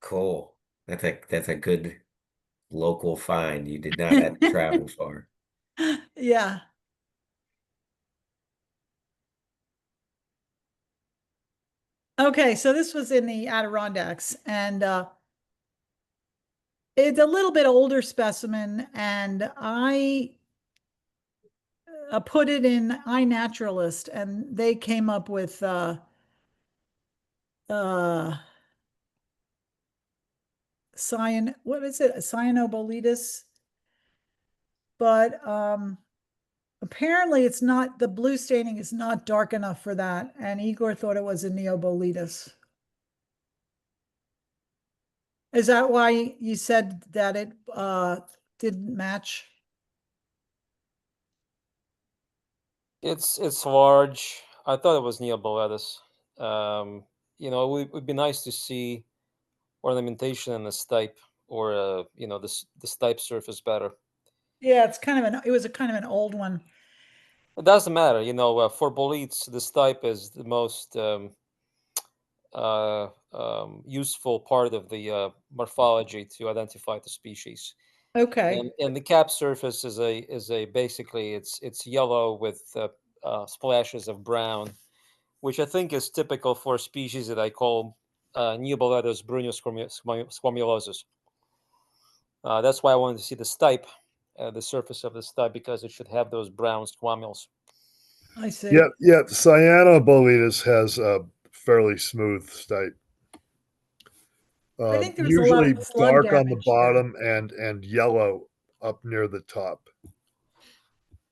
Cool. That's a good local find. You did not have to travel far. Yeah. Okay, so this was in the Adirondacks, and it's a little bit older specimen, and I put it in iNaturalist, and they came up with what is it? Cyanoboletus. But apparently it's not, the blue staining is not dark enough for that, and Igor thought it was a Neoboletus. Is that why you said that it didn't match? It's large. I thought it was Neoboletus. It would be nice to see ornamentation in the stipe, or the stipe surface better. Yeah, it's kind of it was a kind of an old one. It doesn't matter, for boletes, the stipe is the most useful part of the morphology to identify the species. Okay. And the cap surface is a basically it's yellow with splashes of brown, which I think is typical for a species that I call Neoboletus brunnosquamulosus. That's why I wanted to see the stipe, the surface of the stipe, because it should have those brown squamules. I see. Yeah, Cyanoboletus has a fairly smooth stipe. I think there's a lot Usually of slug dark on the damage there. bottom and yellow up near the top.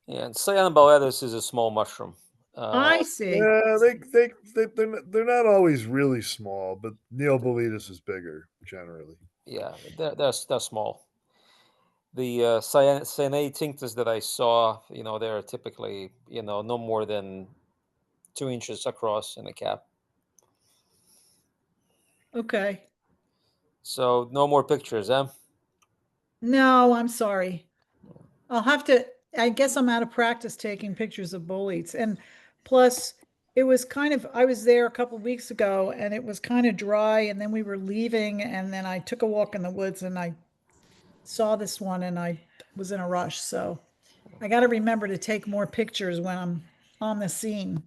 Yeah, and Cyanoboletus is a small mushroom. I see. Yeah, they're not always really small, but Neoboletus is bigger generally. Yeah, they're small. The cinerea tinctus that I saw, they're typically, no more than 2 inches across in the cap. Okay. So no more pictures, huh? No, I'm sorry. I'll have to, I guess I'm out of practice taking pictures of boletes. And plus, it was I was there a couple of weeks ago, and it was kind of dry, and then we were leaving, and then I took a walk in the woods, and I saw this one, and I was in a rush. So I got to remember to take more pictures when I'm on the scene.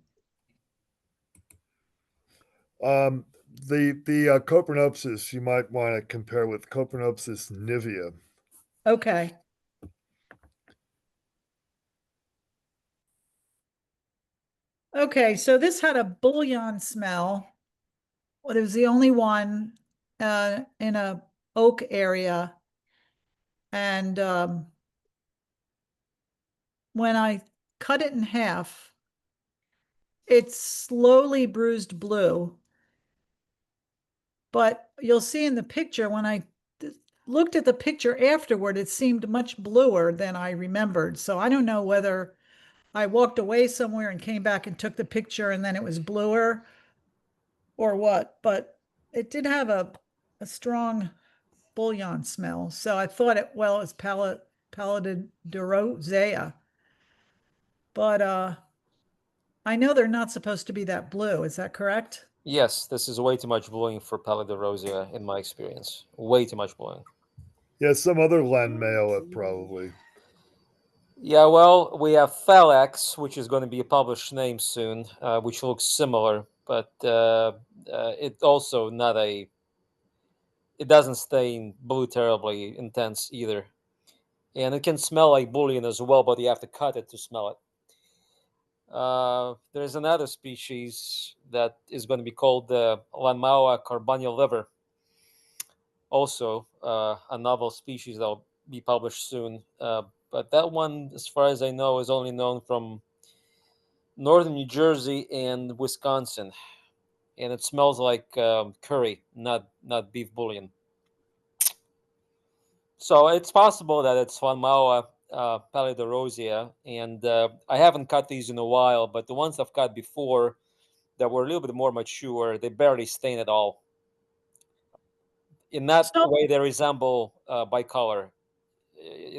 The Corpinopsis you might want to compare with Corpinopsis nivea. Okay. Okay, so this had a bouillon smell. Well, it was the only one in a oak area. And when I cut it in half, it's slowly bruised blue. But you'll see in the picture, when I looked at the picture afterward, it seemed much bluer than I remembered. So I don't know whether I walked away somewhere and came back and took the picture and then it was bluer or what, but it did have a strong bouillon smell. So I thought it, well, it's pallidorosea. But I know they're not supposed to be that blue. Is that correct? Yes, this is way too much bluing for pallidorosea in my experience. Way too much bluing. Yeah, some other Lanmaoa probably. Yeah, well, we have Phalax, which is going to be a published name soon, which looks similar, but it also not a. It doesn't stain blue terribly intense either, and it can smell like bouillon as well, but you have to cut it to smell it. There's another species that is going to be called the Lanmaoa carbonial liver. Also, a novel species that will be published soon. But that one, as far as I know, is only known from northern New Jersey and Wisconsin, and it smells like curry, not beef bouillon. So it's possible that it's Lanmaoa pallidorosea, and I haven't cut these in a while, but the ones I've cut before that were a little bit more mature, they barely stain at all. In that way, they resemble bicolor.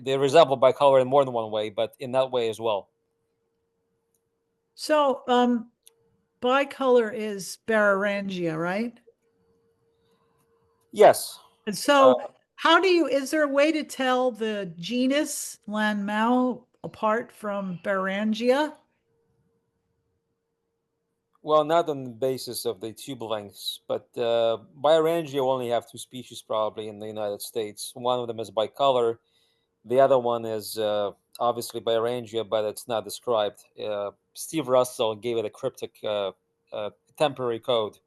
They resemble bicolor in more than one way, but in that way as well. So bicolor is Beringia, right? Yes. And so how do you, is there a way to tell the genus Lanmaoa apart from Beringia? Well, not on the basis of the tube lengths, but Beringia only have two species probably in the United States. One of them is bicolor. The other one is obviously Beringia, but it's not described. Steve Russell gave it a cryptic temporary code.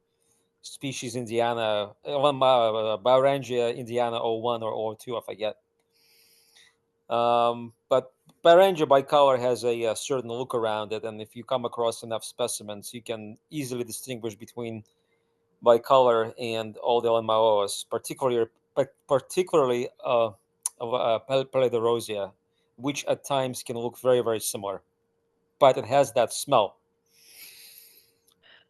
Species Indiana, Beringia Indiana 01 or 02, I forget. But Beringia bicolor has a certain look around it, and if you come across enough specimens, you can easily distinguish between bicolor and all the Lanmaoas, particularly pallidorosea, which at times can look very, very similar, but it has that smell,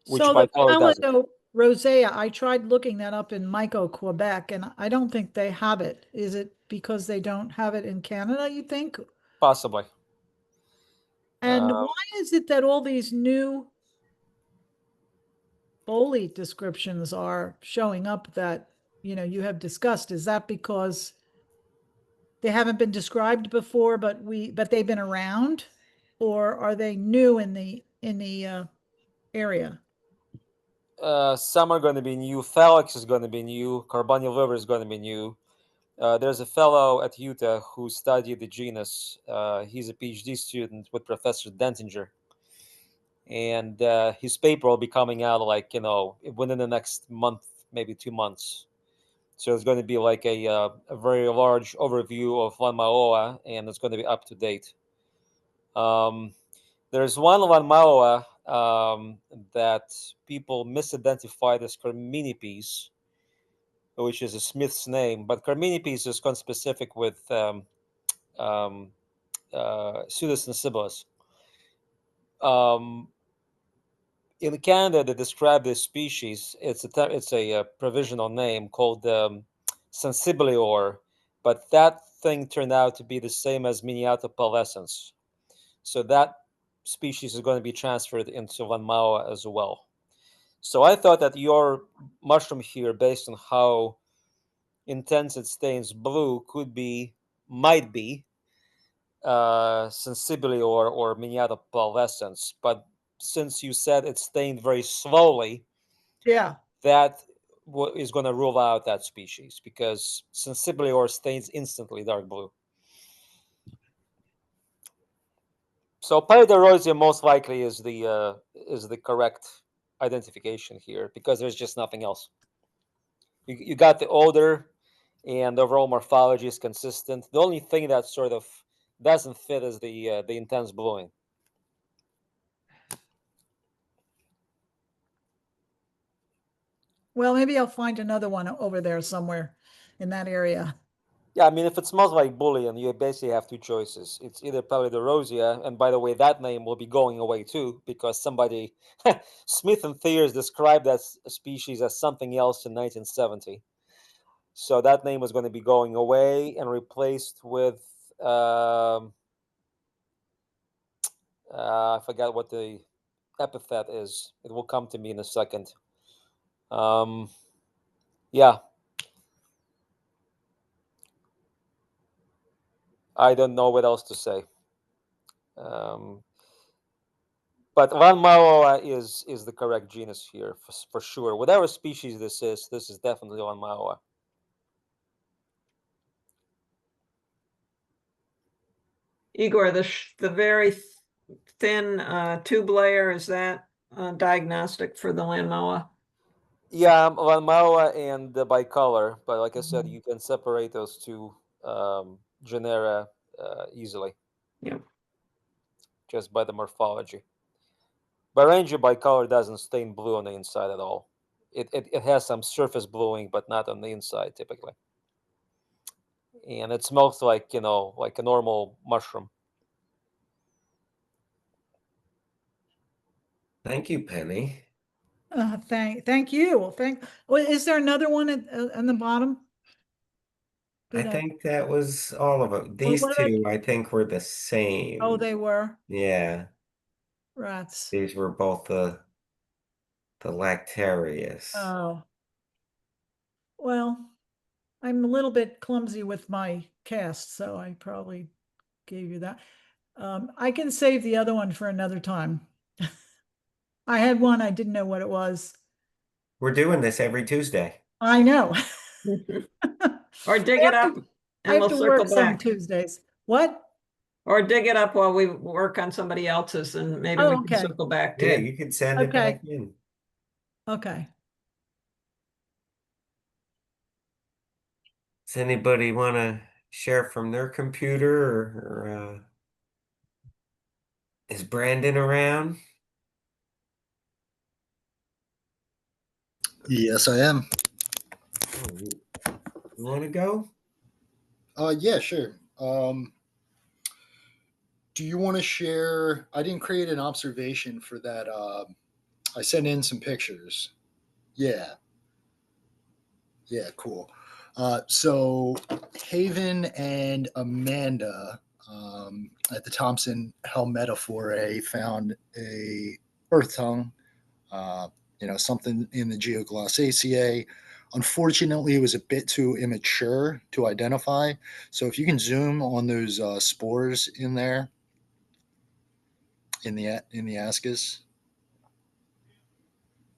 which So the bicolor doesn't. Rosea, I tried looking that up in Mico, Quebec, and I don't think they have it. Is it because they don't have it in Canada, you think? Possibly. And why is it that all these new bolete descriptions are showing up that, you know, you have discussed? Is that because they haven't been described before, but they've been around? Or are they new in the area? Some are going to be new. Phalax is going to be new. Carbonial liver is going to be new. There's a fellow at Utah who studied the genus. He's a PhD student with Professor Dentinger. And his paper will be coming out like, within the next month, maybe 2 months. So it's going to be like a very large overview of Lanmaoa, and it's going to be up to date. There's one Lanmaoa that people misidentified as Carminipes, which is a Smith's name, but Carminipes is conspecific with Pseudus sensibilis. In Canada, they describe this species. It's a provisional name called sensibilior, but that thing turned out to be the same as Miniata pallescens. So that species is going to be transferred into Lanmaoa as well. So I thought that your mushroom here, based on how intense it stains blue, might be sensibilior or Miniata pallescens. But since you said it stained very slowly, yeah, that is going to rule out that species because sensibly stains instantly dark blue. So pallidorosea most likely is the correct identification here because there's just nothing else. You got the odor, and the overall morphology is consistent. The only thing that sort of doesn't fit is the intense bluing. Well, maybe I'll find another one over there somewhere in that area. Yeah, I mean, if it smells like bouillon, you basically have two choices. It's either pallidorosea, and by the way, that name will be going away too, because somebody, Smith and Thiers, described that species as something else in 1970. So that name was going to be going away and replaced with, I forgot what the epithet is. It will come to me in a second. Yeah. I don't know what else to say. But Lanmaoa is the correct genus here for sure. Whatever species this is definitely Lanmaoa. Igor, the very thin tube layer, is that diagnostic for the Lanmaoa? Yeah, Lanmaoa and the bicolor, but like I said, you can separate those two genera easily. Yeah. Just by the morphology. But Ranger bicolor doesn't stain blue on the inside at all. It has some surface bluing, but not on the inside typically. And it smells like, like a normal mushroom. Thank you, Penny. Thank you. Well, is there another one on the bottom? I think that was all of them. These what about- two, I think, were the same. Oh, they were Yeah, rats. these were both the Lactarius. Oh. Well, I'm a little bit clumsy with my cast, so I probably gave you that. I can save the other one for another time. I had one, I didn't know what it was. We're doing this every Tuesday. I know. Or dig it up I and have we'll to work circle some back. Tuesdays. What? Or dig it up while we work on somebody else's and maybe we can Okay. circle back to Yeah, it. you can send it Okay. back in. Okay. Does anybody want to share from their computer or is Brandon around? Yes, I am. Oh, you want to go? Yeah, sure. Do you want to share? I didn't create an observation for that. I sent in some pictures. Yeah. Yeah, cool. So Haven and Amanda at the Thompson Helmetophore found a earth tongue, something in the Geoglossaceae. Unfortunately, it was a bit too immature to identify. So if you can zoom on those spores in there, in the ascus.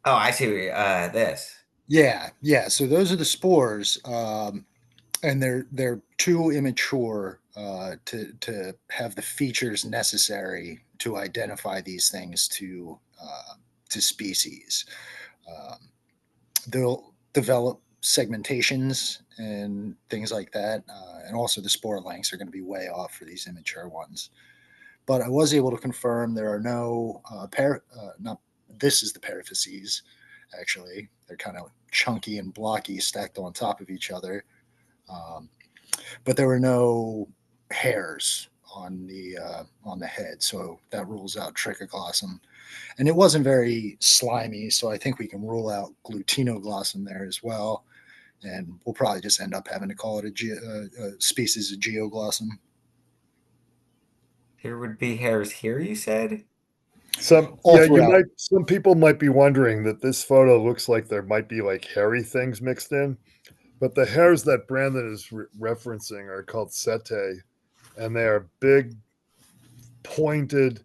Oh, I see. This. Yeah. So those are the spores, and they're too immature to have the features necessary to identify these things to species. They'll develop segmentations and things like that, and also the spore lengths are going to be way off for these immature ones. But I was able to confirm there are no not. This is the paraphyses. Actually, they're kind of chunky and blocky, stacked on top of each other. But there were no hairs on the head, so that rules out Trichoglossum. And it wasn't very slimy, so I think we can rule out Glutinoglossum there as well. And we'll probably just end up having to call it a species of Geoglossum. There would be hairs here, you said? Some Throughout. some people might be wondering that this photo looks like there might be like hairy things mixed in, but the hairs that Brandon is referencing are called setae, and they are big, pointed,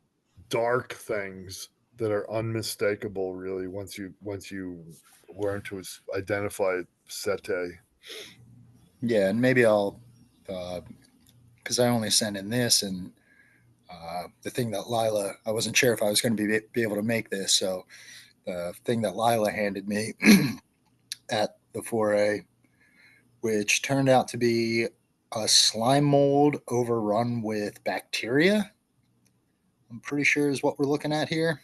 dark things that are unmistakable. Really, once you learn to identify setae. Yeah, and maybe I'll, because I only sent in this and the thing that Lila, I wasn't sure if I was going to be able to make this. So the thing that Lila handed me at the foray, which turned out to be a slime mold overrun with bacteria, I'm pretty sure is what we're looking at here.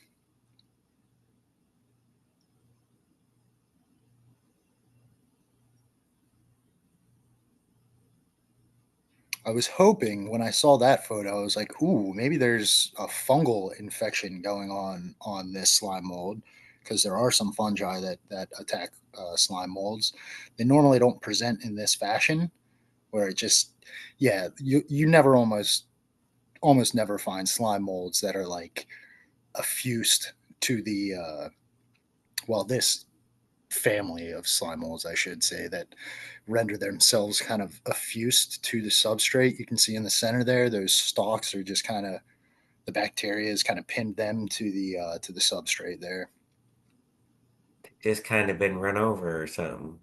I was hoping when I saw that photo, I was like, ooh, maybe there's a fungal infection going on this slime mold, because there are some fungi that attack slime molds. They normally don't present in this fashion, where it just, yeah, you never almost never find slime molds that are like effused to the this family of slime molds, I should say, that render themselves kind of effused to the substrate. You can see in the center there, those stalks are just kind of, the bacteria has kind of pinned them to the substrate there. Just kind of been run over or something.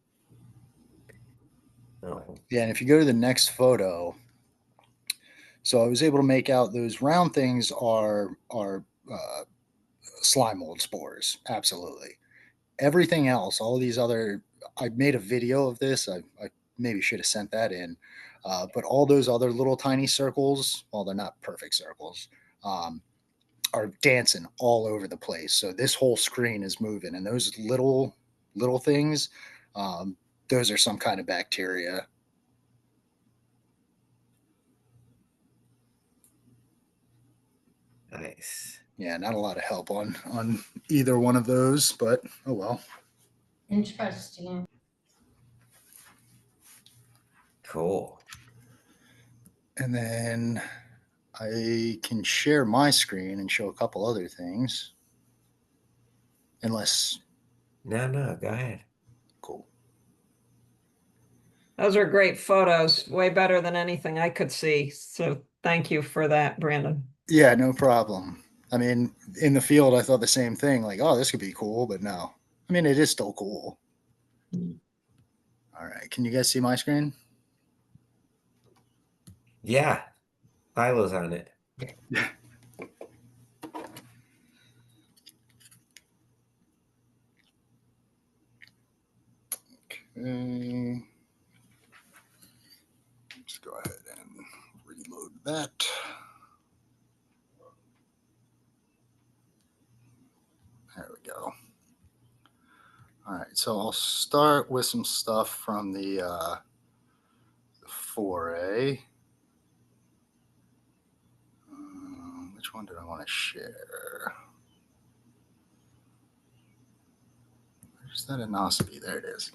Oh. Yeah, and if you go to the next photo, so I was able to make out those round things are slime mold spores, absolutely. Everything else, all these other, I made a video of this. I maybe should have sent that in. But all those other little tiny circles, well, they're not perfect circles, are dancing all over the place. So this whole screen is moving, and those little things, those are some kind of bacteria. Nice. Yeah, not a lot of help on either one of those, but oh well. Interesting. Cool. And then I can share my screen and show a couple other things. Unless. No, go ahead. Cool. Those are great photos, way better than anything I could see. So thank you for that, Brandon. Yeah, no problem. I mean, in the field, I thought the same thing, like, oh, this could be cool, but no. I mean, it is still cool. All right. Can you guys see my screen? Yeah. Lila's on it. Okay. Let's go ahead and reload that. There we go. All right, so I'll start with some stuff from the foray. Which one did I want to share? Where's that Inocybe? There it is.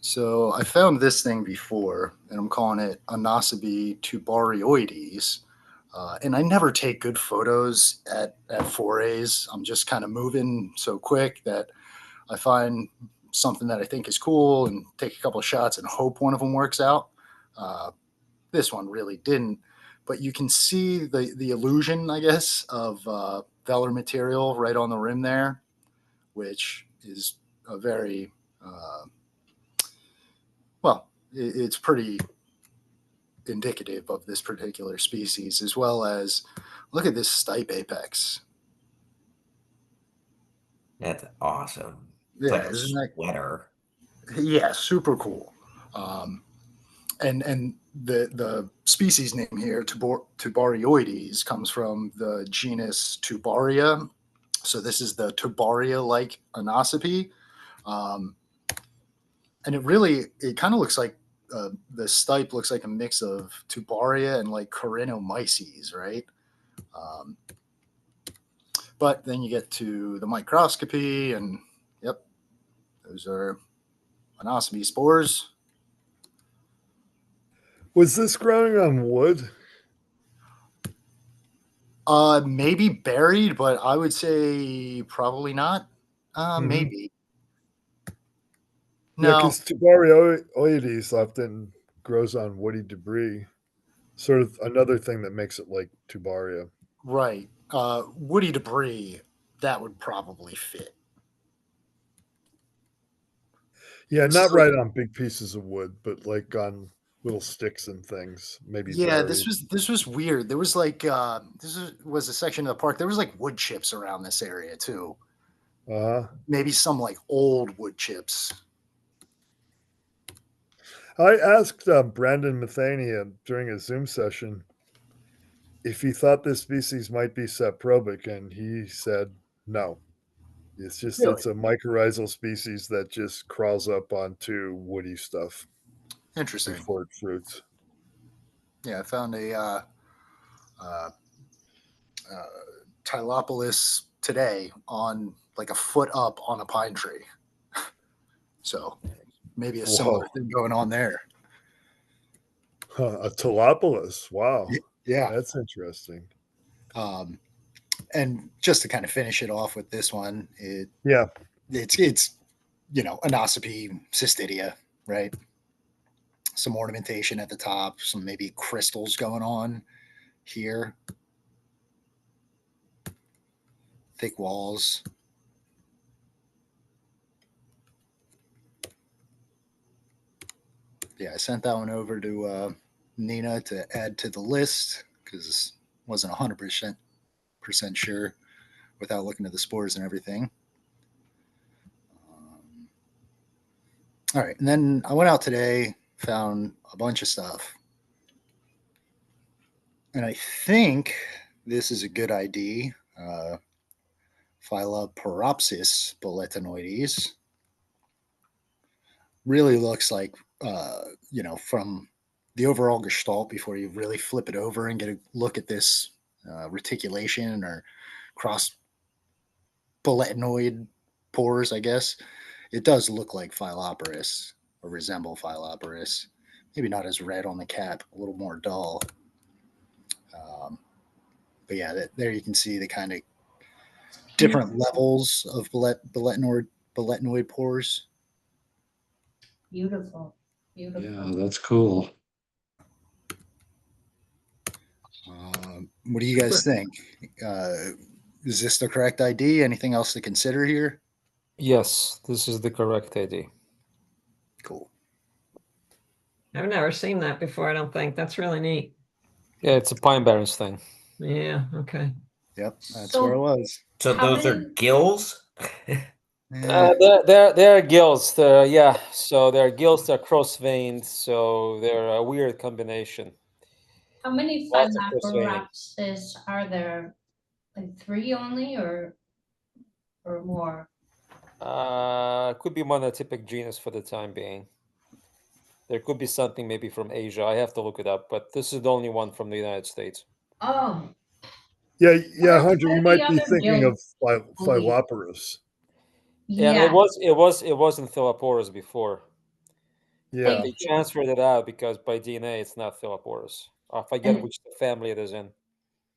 So I found this thing before, and I'm calling it Inocybe tubariodes. And I never take good photos at forays. I'm just kind of moving so quick that I find something that I think is cool and take a couple of shots and hope one of them works out. This one really didn't, but you can see the illusion, I guess, of velar material right on the rim there, which is a very it's pretty indicative of this particular species, as well as look at this stipe apex. That's awesome. It's Yeah, like a isn't that sweater. Yeah, super cool. And the species name here, tubarioides, comes from the genus Tubaria. So this is the Tubaria-like Inocybe. And it kind of looks like the stipe looks like a mix of Tubaria and like Corynnomyces, right? But then you get to the microscopy, and yep, those are Inocybe spores. Was this growing on wood? Maybe buried, but I would say probably not. Maybe. Yeah, No, because tubarioides often grows on woody debris. Sort of another thing that makes it like tubaria. right. Woody debris that would probably fit. Yeah, This not is right on big pieces of wood, but like on little sticks and things, maybe Yeah, buried. this was weird. There was like was a section of the park. There was like wood chips around this area too. Maybe some like old wood chips. I asked Brandon Mathania during a Zoom session if he thought this species might be saprobic, and he said no. It's just Really? it's a mycorrhizal species that just crawls up onto woody stuff Interesting. before it fruits. Yeah, I found a Typlopilus today on like a foot up on a pine tree. So maybe a similar Whoa. thing going on there. A Typlopilus. Wow. Yeah. That's interesting. And just to kind of finish it off with this one, it's Inocybe cystidia, right? Some ornamentation at the top, some maybe crystals going on here. Thick walls. Yeah, I sent that one over to Nina to add to the list because wasn't 100% sure without looking at the spores and everything. All right, and then I went out today, found a bunch of stuff, and I think this is a good ID. Philoporopsis boletinoides really looks like, from the overall gestalt before you really flip it over and get a look at this reticulation or cross boletinoid pores, I guess. It does look like Philoporus or resemble Philoporus. Maybe not as red on the cap, a little more dull. But yeah, there you can see the kind of different levels of boletinoid pores. Beautiful. Yeah, that's cool. What do you guys think? Is this the correct ID? Anything else to consider here? Yes, this is the correct ID. Cool. I've never seen that before, I don't think. That's really neat. Yeah, it's a Pine Barrens thing. Yeah, okay. Yep, that's where it was. So How those are many- gills? They're gills. So their gills, they're cross-veined, so they're a weird combination. How many Lots of cross-veining. Philoporopsis are there? Like 3 only or more? Could be monotypic genus for the time being. There could be something maybe from Asia. I have to look it up, but this is the only one from the United States. Oh, Yeah, What Hunter, are you the might be other thinking of gills? Philoporus. And yeah. it wasn't Philoporus before. Yeah. They transferred it out because by DNA it's not Philoporus. I forget And- which family it is in.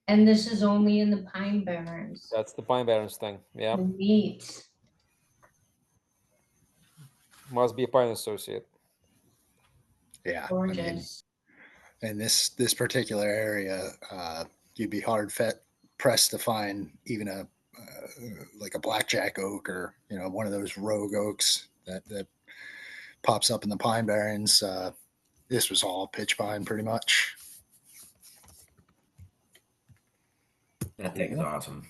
And this is only in the Pine Barrens. That's the Pine Barrens thing. Yeah, Neat. must be a pine associate. Yeah. Gorgeous. In this particular area, you'd be hard pressed to find even a like a blackjack oak or one of those rogue oaks that pops up in the Pine Barrens. This was all pitch pine pretty much. That thing's awesome.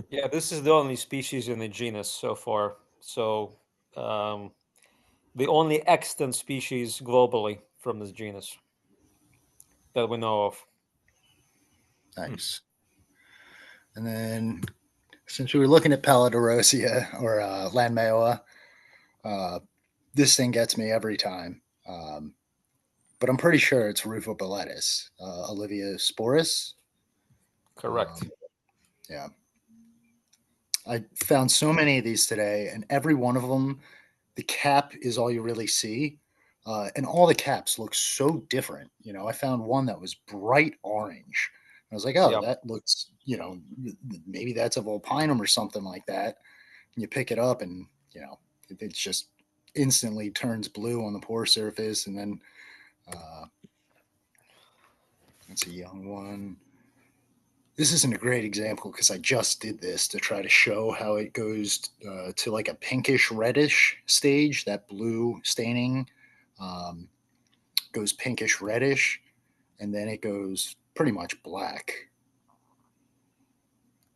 Yeah, this is the only species in the genus so far. So, the only extant species globally from this genus that we know of. Nice. And then, since we were looking at pallidorosea or Lanmaoa, this thing gets me every time. But I'm pretty sure it's Rufobeletus, Oliviosporus. Correct. Yeah. I found so many of these today, and every one of them, the cap is all you really see. And all the caps look so different. I found one that was bright orange. I was like, oh, Yeah. that looks, maybe that's a Vulpinum or something like that. And you pick it up and, it just instantly turns blue on the pore surface. And then that's a young one. This isn't a great example because I just did this to try to show how it goes to like a pinkish reddish stage. That blue staining goes pinkish reddish, and then it goes pretty much black.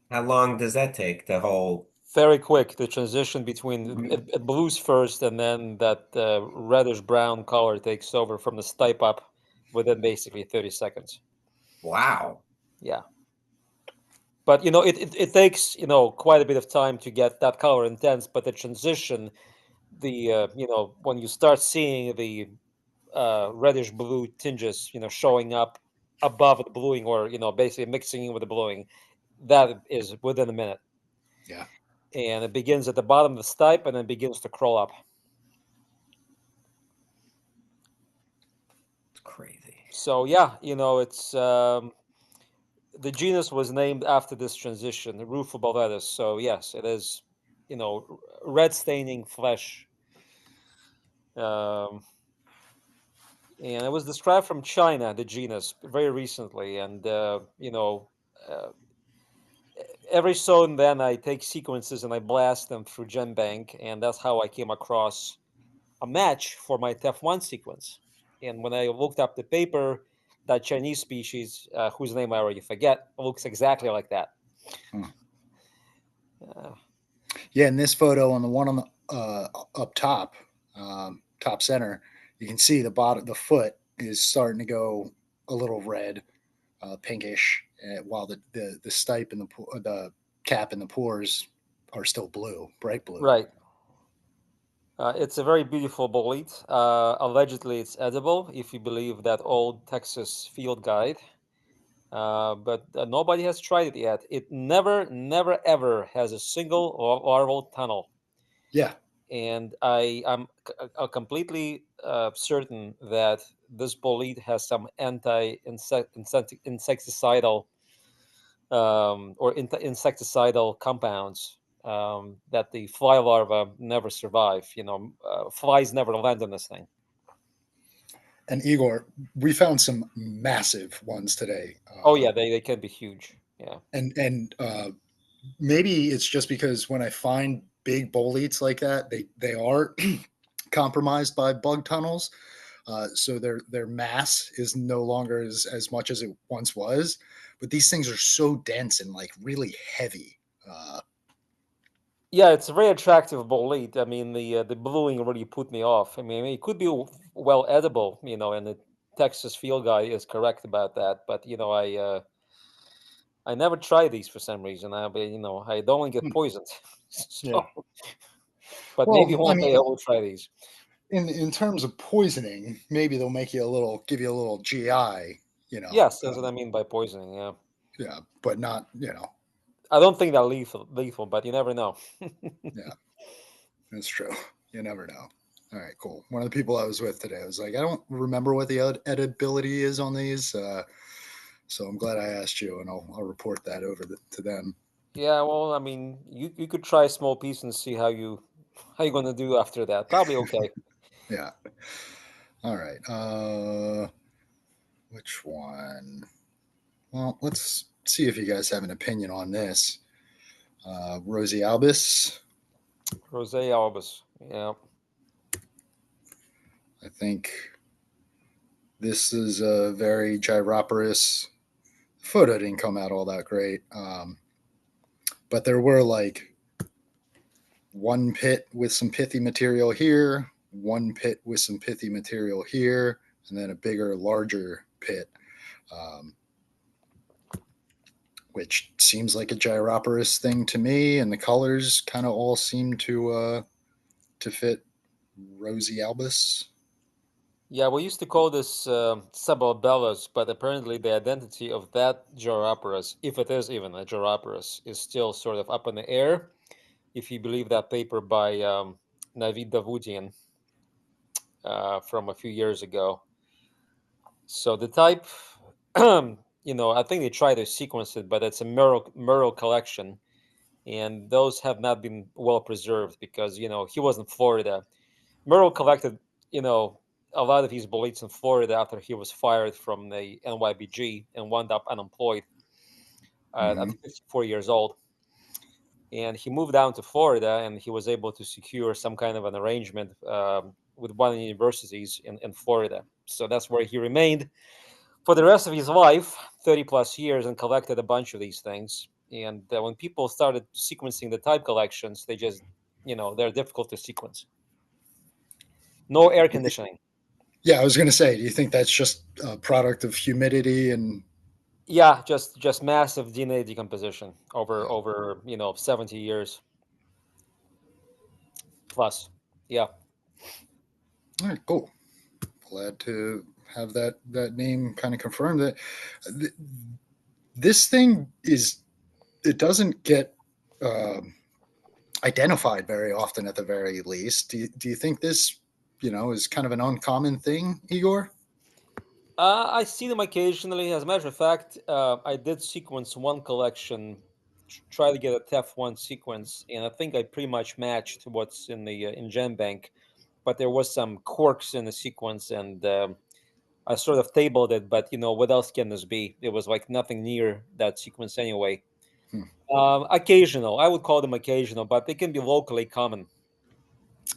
How long does that take? The whole Very quick, the transition between it blues first, and then that reddish brown color takes over from the stipe up within basically 30 seconds. wow. Yeah. But it takes quite a bit of time to get that color intense, but the transition, the when you start seeing the reddish blue tinges showing up above the bluing, or basically mixing in with the bluing, that is within a minute. Yeah. And it begins at the bottom of the stipe and then begins to crawl up. It's crazy. So yeah, it's the genus was named after this transition, the Volvariella. So yes, it is, red staining flesh. And it was described from China, the genus, very recently. And every so and then I take sequences and I blast them through GenBank, and that's how I came across a match for my TEF1 sequence. And when I looked up the paper, that Chinese species, whose name I already forget, looks exactly like that. Yeah, in this photo, on the one on the up top, top center, you can see the foot is starting to go a little red, pinkish, while the stipe and the cap and the pores are still blue, bright blue. Right. It's a very beautiful bolete. Allegedly, it's edible if you believe that old Texas field guide. But nobody has tried it yet. It never, ever has a single larval tunnel. Yeah. And I'm completely certain that this bolete has some insecticidal or insecticidal compounds that the fly larvae never survive. Flies never land on this thing. And Igor, we found some massive ones today. Oh yeah, they can be huge. Yeah. And maybe it's just because when I find big boletes like that, they are compromised by bug tunnels. So their mass is no longer as much as it once was. But these things are so dense and like really heavy. Yeah, it's a very attractive bolete. I mean, the bluing really put me off. I mean, it could be well edible, and the Texas field guy is correct about that. But I never try these for some reason. I don't want to get poisoned. So, Yeah. but Well, maybe one day I will try these. In terms of poisoning, maybe they'll give you a little GI. Yes, that's what I mean by poisoning. Yeah. Yeah, but not I don't think they're lethal, but you never know. Yeah, that's true. You never know. All right, cool. One of the people I was with today, I was like, I don't remember what the edibility is on these, so I'm glad I asked you, and I'll report that over to them. Yeah, well, I mean, you could try a small piece and see how you're going to do after that. Probably okay. Yeah. All right. Which one? Well, let's see if you guys have an opinion on this. Rosie albus. Rosé albus. Yeah. I think this is a very gyroporous. The photo didn't come out all that great, but there were like one pit with some pithy material here, one pit with some pithy material here, and then a bigger, larger pit, which seems like a gyroporous thing to me. And the colors kind of all seem to fit Rosie albus. Yeah, we used to call this Sabellus, but apparently the identity of that Gyroporus, if it is even a Gyroporus, is still sort of up in the air, if you believe that paper by Navid Davudian from a few years ago. So the type, I think they tried to sequence it, but it's a Merle collection, and those have not been well preserved because, he was in Florida. Merle collected, a lot of his boletes in Florida after he was fired from the NYBG and wound up unemployed. at 54 years old. And he moved down to Florida, and he was able to secure some kind of an arrangement with one of the universities in Florida. So that's where he remained for the rest of his life, 30 plus years, and collected a bunch of these things. And when people started sequencing the type collections, they just, they're difficult to sequence. No air conditioning. Yeah, I was going to say, do you think that's just a product of humidity and? Yeah, just massive DNA decomposition over 70 years plus. Yeah. All right, cool. Glad to have that name kind of confirmed. That this thing it doesn't get identified very often, at the very least. Do you think this is kind of an uncommon thing, Igor? I see them occasionally. As a matter of fact, I did sequence one collection, try to get a TEF1 sequence, and I think I pretty much matched what's in the in GenBank, but there was some quirks in the sequence, and I sort of tabled it. But what else can this be? It was like nothing near that sequence anyway. Occasional, I would call them occasional, but they can be locally common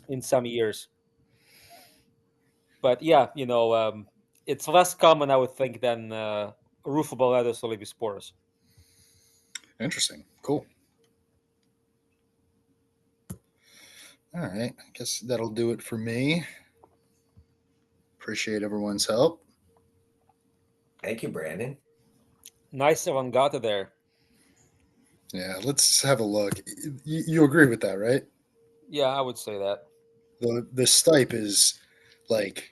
in some years. But yeah, it's less common, I would think, than Rufobalatus olivisporus. Interesting. Cool. All right. I guess that'll do it for me. Appreciate everyone's help. Thank you, Brandon. Nice Avangata there. Yeah, let's have a look. You agree with that, right? Yeah, I would say that. The stipe is like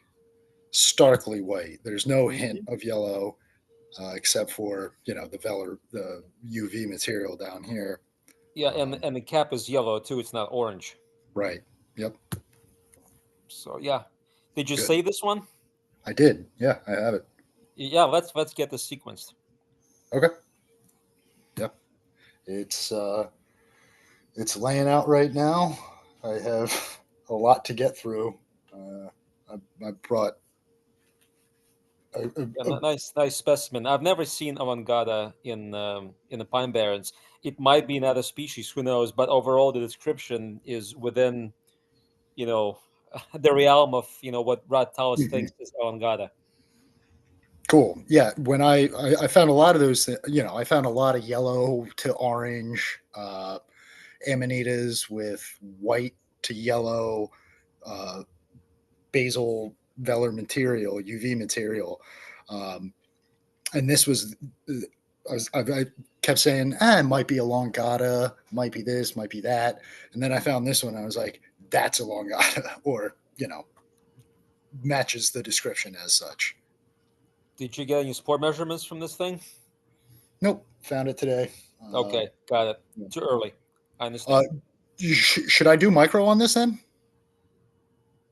starkly white. There's no hint of yellow, except for the UV material down here. Yeah, and the cap is yellow too. It's not orange. Right. Yep. So yeah, did you Good. save this one? I did. Yeah, I have it. Yeah, let's get this sequenced. Okay. Yep. It's laying out right now. I have a lot to get through. I brought Nice specimen. I've never seen Avangata in the Pine Barrens. It might be another species, who knows? But overall, the description is within, the realm of what Rhodotus thinks is Avangata. Cool. Yeah. When I found a lot of those, I found a lot of yellow to orange amanitas with white to yellow basal velar material, UV material. And this was, I kept saying, it might be a longata, might be this, might be that. And then I found this one. I was like, that's a longata, or, matches the description as such. Did you get any spore measurements from this thing? Nope. Found it today. Okay, got it. Yeah. Too early. I understand. Should I do micro on this then?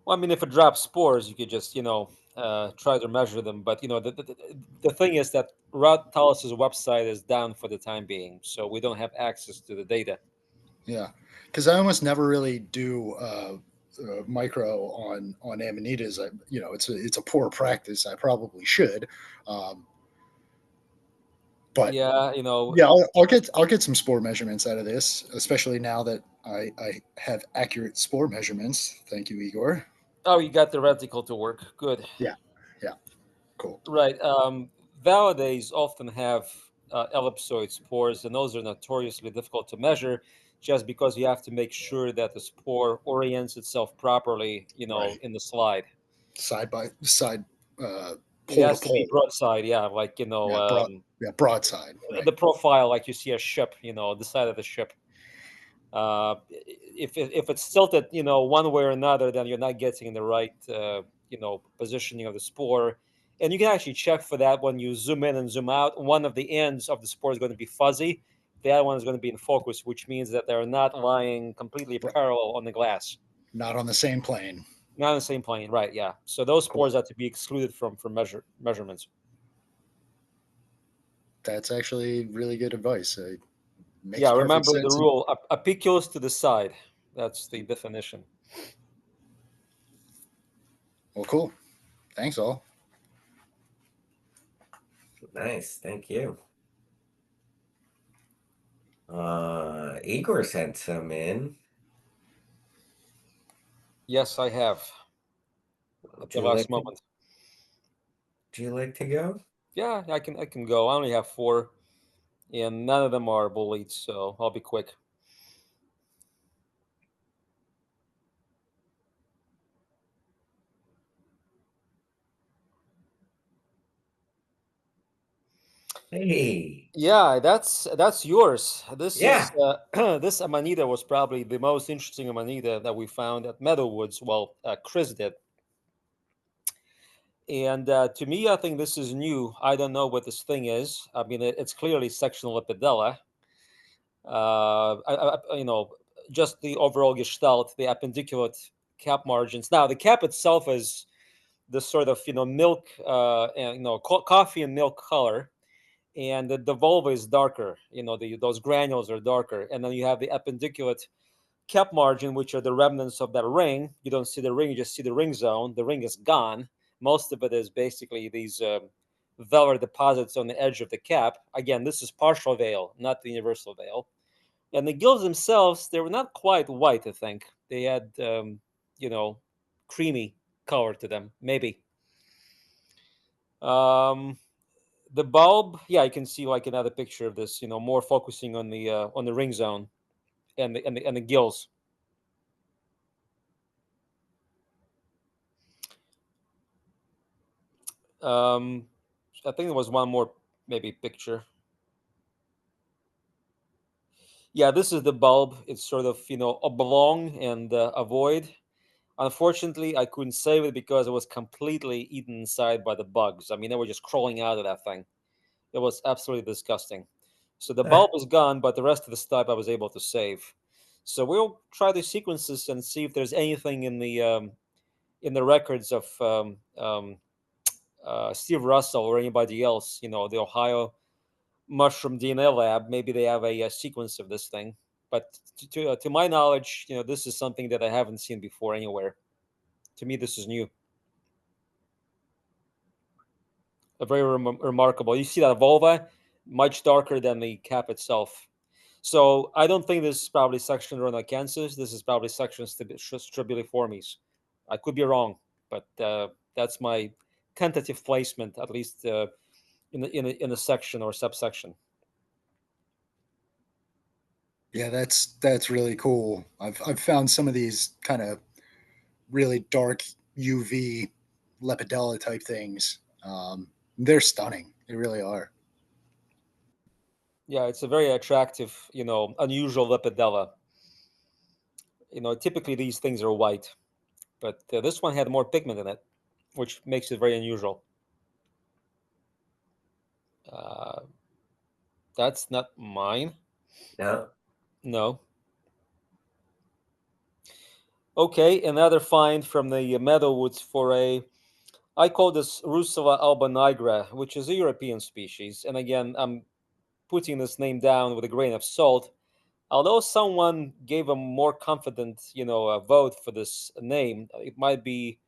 Well, I mean, if it drops spores, you could just, try to measure them. But, the thing is that Rhodotus's website is down for the time being, so we don't have access to the data. Yeah, because I almost never really do micro on amanitas. It's a poor practice. I probably should. But yeah, yeah, I'll get some spore measurements out of this, especially now that I have accurate spore measurements. Thank you, Igor. Oh, you got the reticle to work. Good. Yeah, cool. Right. Validates often have ellipsoid spores, and those are notoriously difficult to measure, just because you have to make sure that the spore orients itself properly, Right. in the slide. Side by side. It has to be broadside, yeah, like broadside. Right. The profile, like you see a ship, the side of the ship. If it's tilted, one way or another, then you're not getting the right, positioning of the spore. And you can actually check for that when you zoom in and zoom out. One of the ends of the spore is going to be fuzzy. The other one is going to be in focus, which means that they're not lying completely parallel on the glass. Not on the same plane. Not on the same plane, right? Yeah. So those spores have to be excluded from measurements. That's actually really good advice. Yeah, remember the rule: apiculus to the side. That's the definition. Well, cool. Thanks, all. Nice. Thank you. Igor sent some in. Yes, I have. At Would the you like last to, moment. would you like to go? Yeah, I can go. I only have 4, and none of them are bullied, so I'll be quick. Hey. Yeah, that's yours. This Yeah. is this Amanita was probably the most interesting Amanita that we found at Meadowwoods. Well, Chris did. And to me, I think this is new. I don't know what this thing is. I mean, it's clearly sectional lepidella. Just the overall gestalt, the appendiculate cap margins. Now, the cap itself is this sort of milk, and coffee and milk color, and the vulva is darker. Those granules are darker, and then you have the appendiculate cap margin, which are the remnants of that ring. You don't see the ring; you just see the ring zone. The ring is gone. Most of it is basically these velvet deposits on the edge of the cap. Again, this is partial veil, not the universal veil. And the gills themselves, they were not quite white, I think. They had, creamy color to them, maybe. The bulb, yeah, you can see like another picture of this, more focusing on the ring zone and the gills. I think there was one more maybe picture. Yeah, this is the bulb. It's sort of, oblong and ovoid. Unfortunately, I couldn't save it because it was completely eaten inside by the bugs. I mean, they were just crawling out of that thing. It was absolutely disgusting. So the bulb is gone, but the rest of the stuff I was able to save. So we'll try the sequences and see if there's anything in the records of Steve Russell or anybody else. The Ohio Mushroom DNA Lab. Maybe they have a sequence of this thing. But to my knowledge, this is something that I haven't seen before anywhere. To me, this is new. Very remarkable. You see that vulva, much darker than the cap itself. So I don't think this is probably section rhodocensis. This is probably section strabiliformis. I could be wrong, but that's my tentative placement, at least in a section or subsection. Yeah, that's really cool. I've found some of these kind of really dark UV lepidella type things. They're stunning. They really are. Yeah, it's a very attractive, unusual lepidella. Typically these things are white, but this one had more pigment in it, which makes it very unusual. That's not mine. No. No. Okay, another find from the Meadowwoods for I call this Russula alba nigra, which is a European species. And again, I'm putting this name down with a grain of salt. Although someone gave a more confident, vote for this name, it might be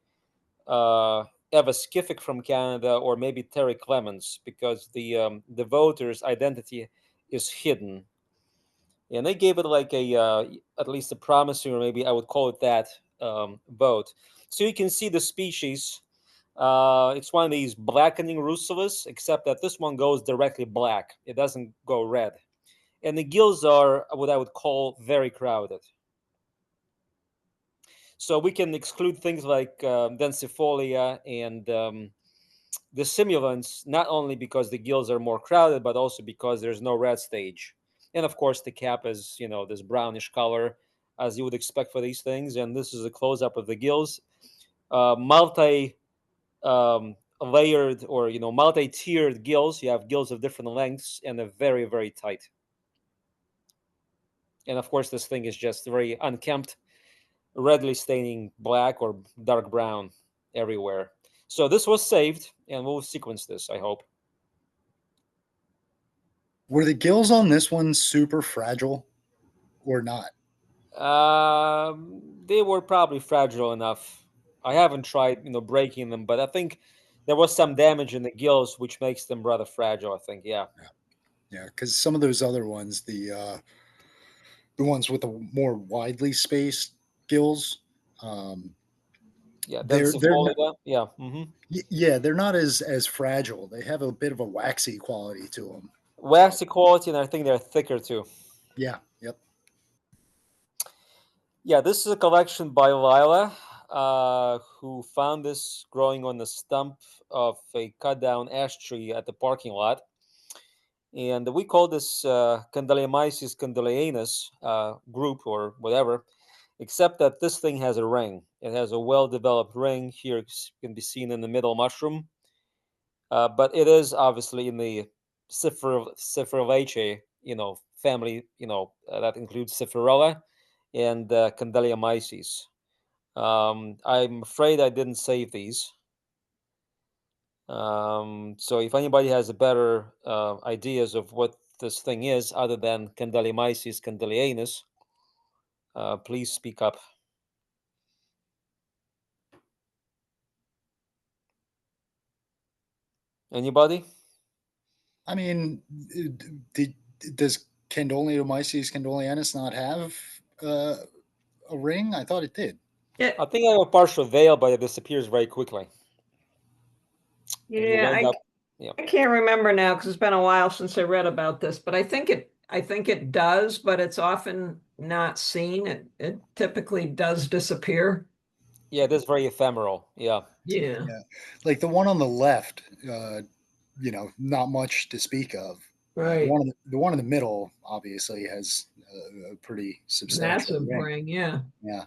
Eva Skiffick from Canada or maybe Terry Clemens, because the voter's identity is hidden. And they gave it like at least a promising, or maybe I would call it that, vote. So you can see the species. It's one of these blackening russulas, except that this one goes directly black. It doesn't go red. And the gills are what I would call very crowded. So we can exclude things like densifolia and the simulants, not only because the gills are more crowded, but also because there's no red stage. And of course, the cap is, this brownish color, as you would expect for these things. And this is a close-up of the gills. Multi layered or multi-tiered gills. You have gills of different lengths and they're very, very tight. And of course, this thing is just very unkempt, redly staining black or dark brown everywhere. So this was saved, and we'll sequence this, I hope. Were the gills on this one super fragile or not? They were probably fragile enough. I haven't tried, breaking them, but I think there was some damage in the gills, which makes them rather fragile, I think, yeah. Yeah, because some of those other ones, the ones with the more widely spaced gills, Yeah, they're not, densifolida. Yeah. yeah, they're not as fragile. They have a bit of a waxy quality to them. Waxy quality, and I think they're thicker too. Yeah, yep. Yeah, this is a collection by Lila, who found this growing on the stump of a cut down ash tree at the parking lot. And we call this Candeliamyces candelianus group or whatever, except that this thing has a ring. It has a well-developed ring. Here it can be seen in the middle mushroom. But it is obviously in the Cypherillaceae, family, that includes Cypherella and Candeliamyces. I'm afraid I didn't save these. So if anybody has a better ideas of what this thing is other than Candeliamyces candelianus, please speak up. Anybody? I mean, does Candeliamyces candelianus not have a ring? I thought it did. Yeah, I think I have a partial veil, but it disappears very quickly. yeah, I can't remember now because it's been a while since I read about this, but I think it does, but it's often not seen. It typically does disappear. Yeah, it is very ephemeral. Yeah. Yeah. Yeah, like the one on the left, not much to speak of. Right. The one in the middle obviously has a pretty substantial Massive ring, yeah. Yeah.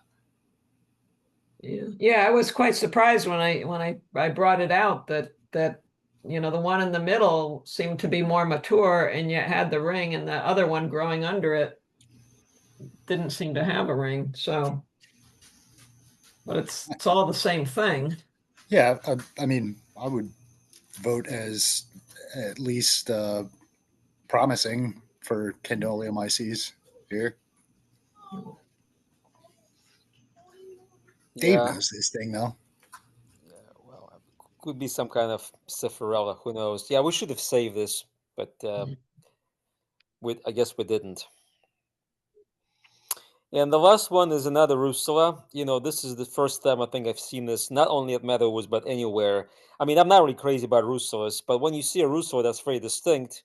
Yeah, I was quite surprised when I brought it out that the one in the middle seemed to be more mature and yet had the ring, and the other one growing under it didn't seem to have a ring. So, but it's all the same thing. Yeah, I mean, I would vote as at least promising for Candeliamyces here. Dave Yeah. knows this thing though. Yeah, well, could be some kind of Cypherella. Who knows? Yeah, we should have saved this, but I guess we didn't. And the last one is another Russula. This is the first time I think I've seen this, not only at Meadows, but anywhere. I mean, I'm not really crazy about Russulas, but when you see a Russula that's very distinct,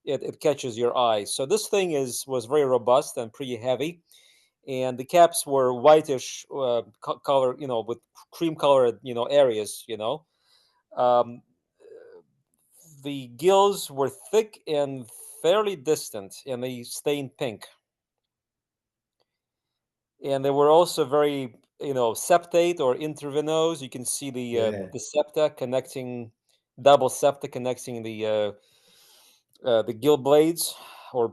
it catches your eye. So this thing was very robust and pretty heavy. And the caps were whitish color, with cream colored, areas, Um, the gills were thick and fairly distant, and they stained pink. And they were also very, septate or intervenose. You can see the septa connecting, double septa connecting the gill blades, or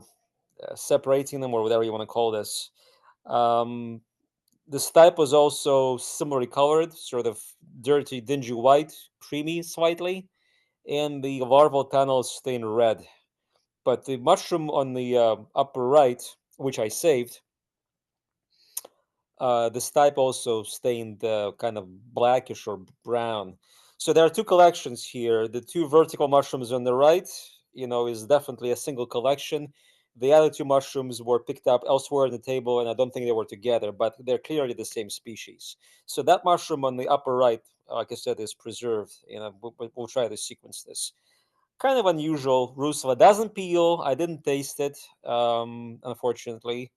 separating them, or whatever you want to call this. The stipe was also similarly colored, sort of dirty, dingy white, creamy slightly, and the larval tunnels stained red. But the mushroom on the upper right, which I saved, the stipe also stained kind of blackish or brown. So there are two collections here. The two vertical mushrooms on the right, is definitely a single collection. The other two mushrooms were picked up elsewhere in the table, and I don't think they were together, but they're clearly the same species. So that mushroom on the upper right, like I said, is preserved. We'll try to sequence this. Kind of unusual. Russula doesn't peel. I didn't taste it, unfortunately.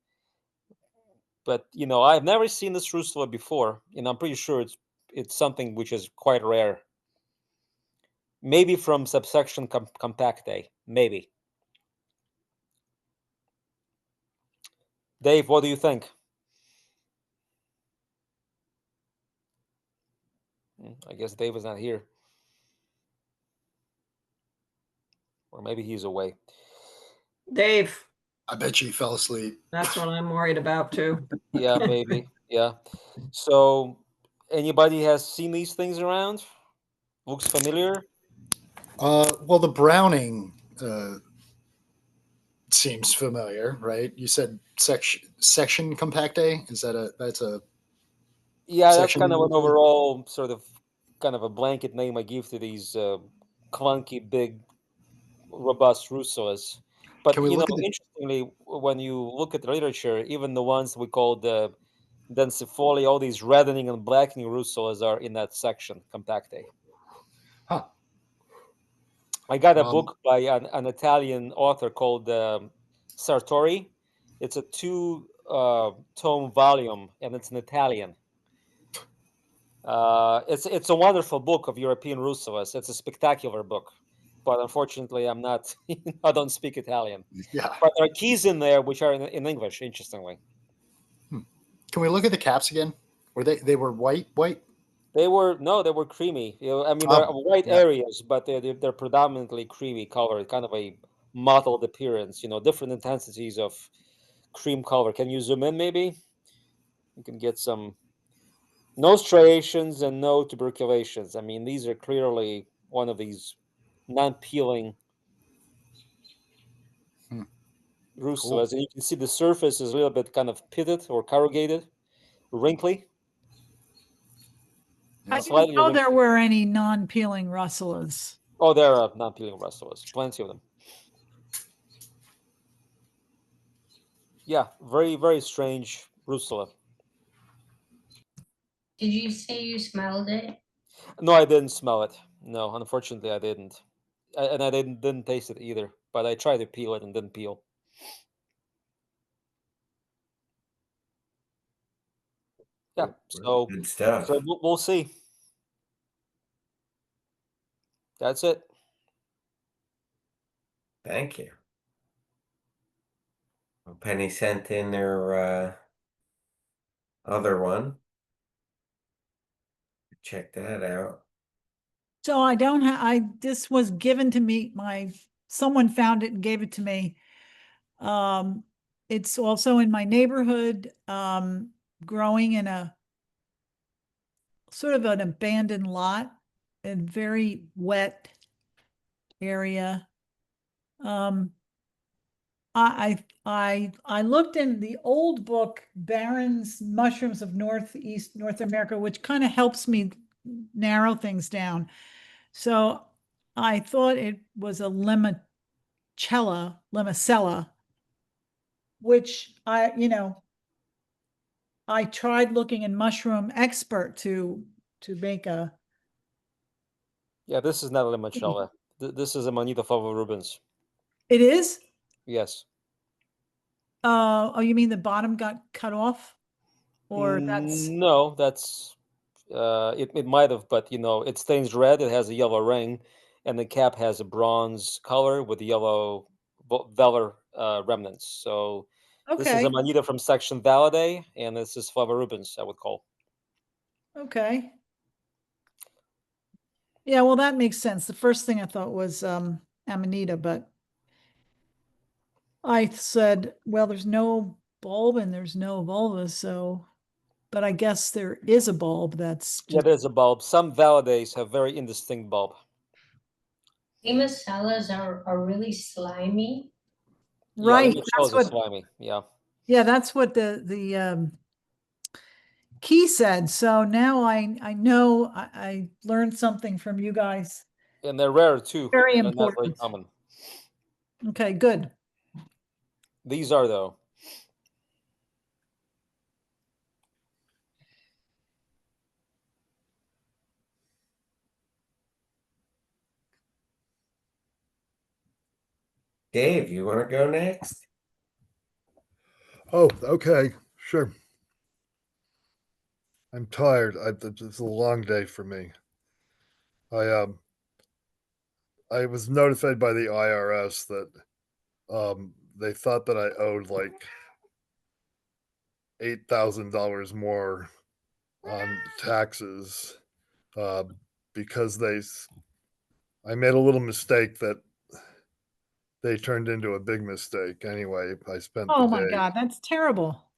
But I've never seen this Russula before, and I'm pretty sure it's something which is quite rare. Maybe from subsection compactae, maybe. Dave, what do you think? I guess Dave is not here. Or maybe he's away. Dave. I bet you fell asleep. That's what I'm worried about too. Yeah, maybe. Yeah. So, anybody has seen these things around? Looks familiar? Well, the browning seems familiar, right? You said section compactae. That's a Yeah, that's section kind of an overall sort of kind of a blanket name I give to these clunky, big, robust Russulas. But Can we you know, look at the? interestingly, when you look at the literature, even the ones we call the densifolia, all these reddening and blackening russulas are in that section, compactae. Huh. I got a book by an Italian author called Sartori. It's a 2-tome volume, and it's in Italian. It's a wonderful book of European russulas. It's a spectacular book, but unfortunately, I'm not. I don't speak Italian. Yeah. But there are keys in there which are in English. Interestingly, Can we look at the caps again? Were they were white? they were creamy. You know, I mean, Oh, there are white yeah. areas, but they're predominantly creamy colored, kind of a mottled appearance. You know, different intensities of cream color. Can you zoom in? Maybe you can get some. No striations and no tuberculations. I mean, these are clearly one of these non-peeling russulas. And you can see the surface is a little bit kind of pitted or corrugated, wrinkly. I Slightly didn't know there wrinkly. were any non-peeling russulas. Oh, there are non-peeling russulas. Plenty of them. Yeah, very, very strange russula. Did you say you smelled it? No, I didn't smell it. No, unfortunately, I didn't. And I didn't taste it either. But I tried to peel it and didn't peel. Yeah, so Good stuff. so we'll see. That's it. Thank you. Well, Penny sent in her other one. Check that out. So I don't have, this was given to me, someone found it and gave it to me. It's also in my neighborhood, growing in a sort of an abandoned lot, a very wet area. I looked in the old book, Barron's Mushrooms of Northeast North America, which kind of helps me narrow things down. So I thought it was a limicella, which I tried looking in Mushroom Expert to make a. Yeah, this is not a limoncello. This is Amanita flavorubens. It is? Yes. Oh, you mean the bottom got cut off? Or that's. No, that's it might have, but you know, it stains red, it has a yellow ring, and the cap has a bronze color with yellow velar remnants. So this is Okay. Amanita from section Validae, and this is flavorubens, I would call. Okay. Yeah, well, that makes sense. The first thing I thought was Amanita, but I said, well, there's no bulb and there's no vulva, so, but I guess there is a bulb that's Yeah, just. there's a bulb. Some Validaes have very indistinct bulb. Limacellas are really slimy. Right. Yeah, That's limoncellos are what, slimy. Yeah. yeah, that's what the key said. So now I know I learned something from you guys. And they're rare too. Very They're not very important. common. Okay, good. These are though. Dave, you want to go next? Oh, okay, sure. I'm tired. It's a long day for me. I was notified by the IRS that they thought that I owed like $8,000 more on taxes because I made a little mistake that they turned into a big mistake. Anyway, I spent Oh the my day. God, that's terrible.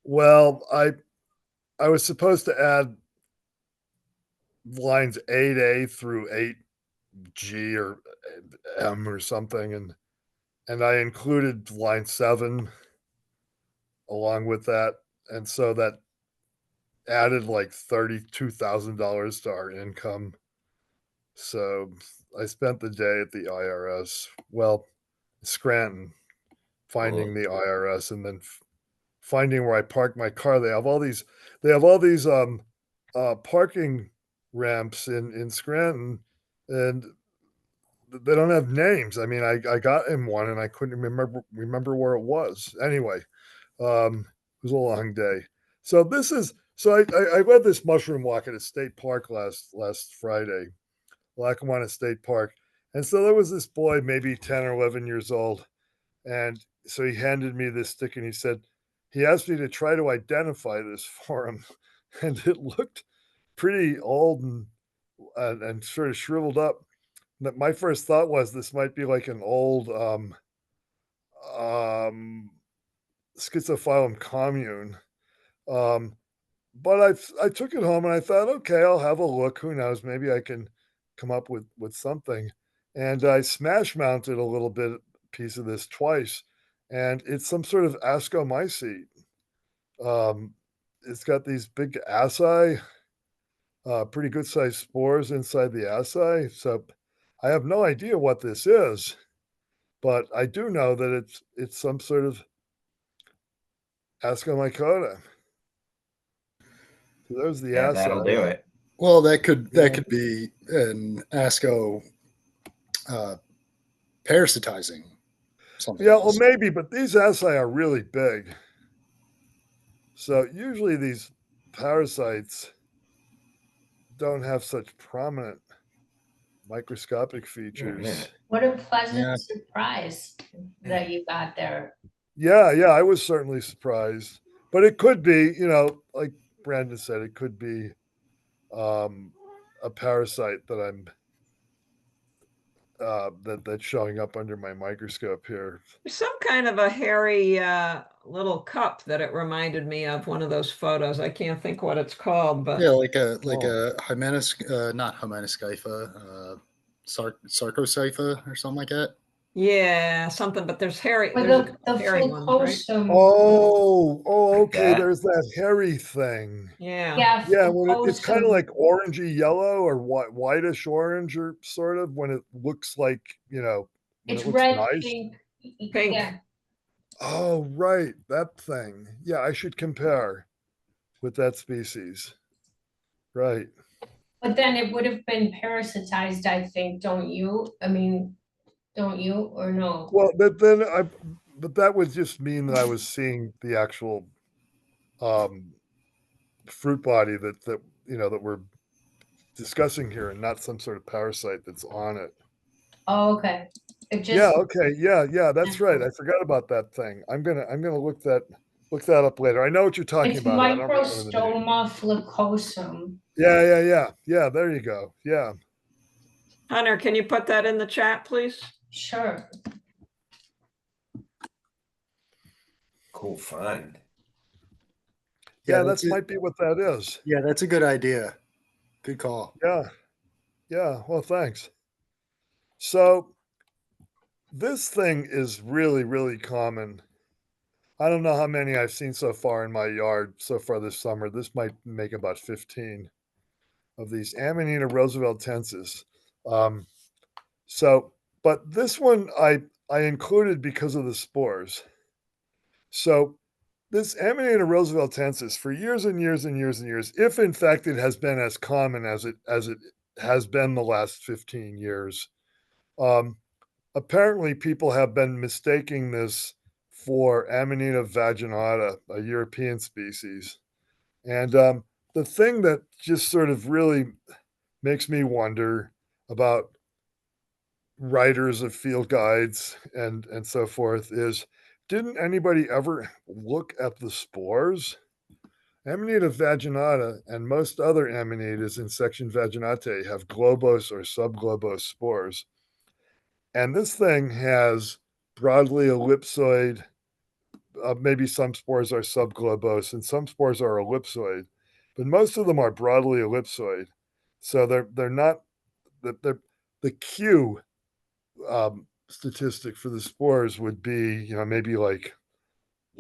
Well, I was supposed to add lines 8A through 8G or M or something, and I included line 7 along with that, and so that added like $32,000 to our income. So I spent the day at the IRS. Well, Scranton, finding the IRS, and then finding where I parked my car. They have all these parking ramps in Scranton, and they don't have names. I mean, I got in one and I couldn't remember where it was. Anyway, it was a long day. So I led this mushroom walk at a state park last Friday, Lackawanna State Park. And so there was this boy, maybe 10 or 11 years old. And so he handed me this stick and he asked me to try to identify this for him. And it looked pretty old and sort of shriveled up. My first thought was this might be like an old Schizophyllum commune. But I took it home and I thought, okay, I'll have a look. Who knows? Maybe I can come up with something. And I smash mounted a little piece of this twice, and it's some sort of ascomycete. It's got these big asci, pretty good sized spores inside the asci. So I have no idea what this is, but I do know that it's some sort of ascomycota. So there's the Yeah, asci. that'll do it. Well, that could be an asco parasitizing something. Yeah, well, else. maybe, but these asci are really big. So usually these parasites don't have such prominent microscopic features. What a pleasant Yeah. surprise that you got there. Yeah, I was certainly surprised. But it could be, like Brandon said, it could be a parasite that I'm that's showing up under my microscope here. Some kind of a hairy little cup that it reminded me of, one of those photos. I can't think what it's called, but Yeah, like a Hymenos, not Hymenoscypha, Sarcocypha or something like that. yeah, something. But there's hairy. With There's the a hairy one, right? flavoconia. Oh, okay. that. There's that hairy thing. Yeah. Yeah, when it's kind of flavoconia. like orangey yellow or whitish orange, or sort of when it looks like, when It's it looks red, nice. Pink. Yeah. Oh, right, that thing. Yeah, I should compare with that species. Right. But then it would have been parasitized, I think, don't you? I mean, don't you, or no? Well, but that would just mean that I was seeing the actual fruit body that we're discussing here, and not some sort of parasite that's on it. Oh, okay. It just, Yeah, okay. Yeah, that's right. I forgot about that thing. I'm gonna look that up later. I know what you're talking it's about. I don't remember the name. Microstoma flacosum. Yeah, there you go. Yeah. Hunter, can you put that in the chat, please? Sure. Cool find. Yeah, that's that might be what that is. Yeah, that's a good idea. Good call. Yeah, well, thanks. So this thing is really, really common. I don't know how many I've seen so far in my yard so far this summer. This might make about 15 of these Amanita rooseveltensis. But this one I included because of the spores. So this Amanita rooseveltensis, for years and years and years and years, if in fact it has been as common as it has been the last 15 years, apparently people have been mistaking this for Amanita vaginata, a European species. And the thing that just sort of really makes me wonder about writers of field guides and so forth is, didn't anybody ever look at the spores? Amanita vaginata and most other Amanitas in section vaginatae have globose or subglobose spores. And this thing has broadly ellipsoid, maybe some spores are subglobose and some spores are ellipsoid, but most of them are broadly ellipsoid. So they're not, the Q statistic for the spores would be, maybe like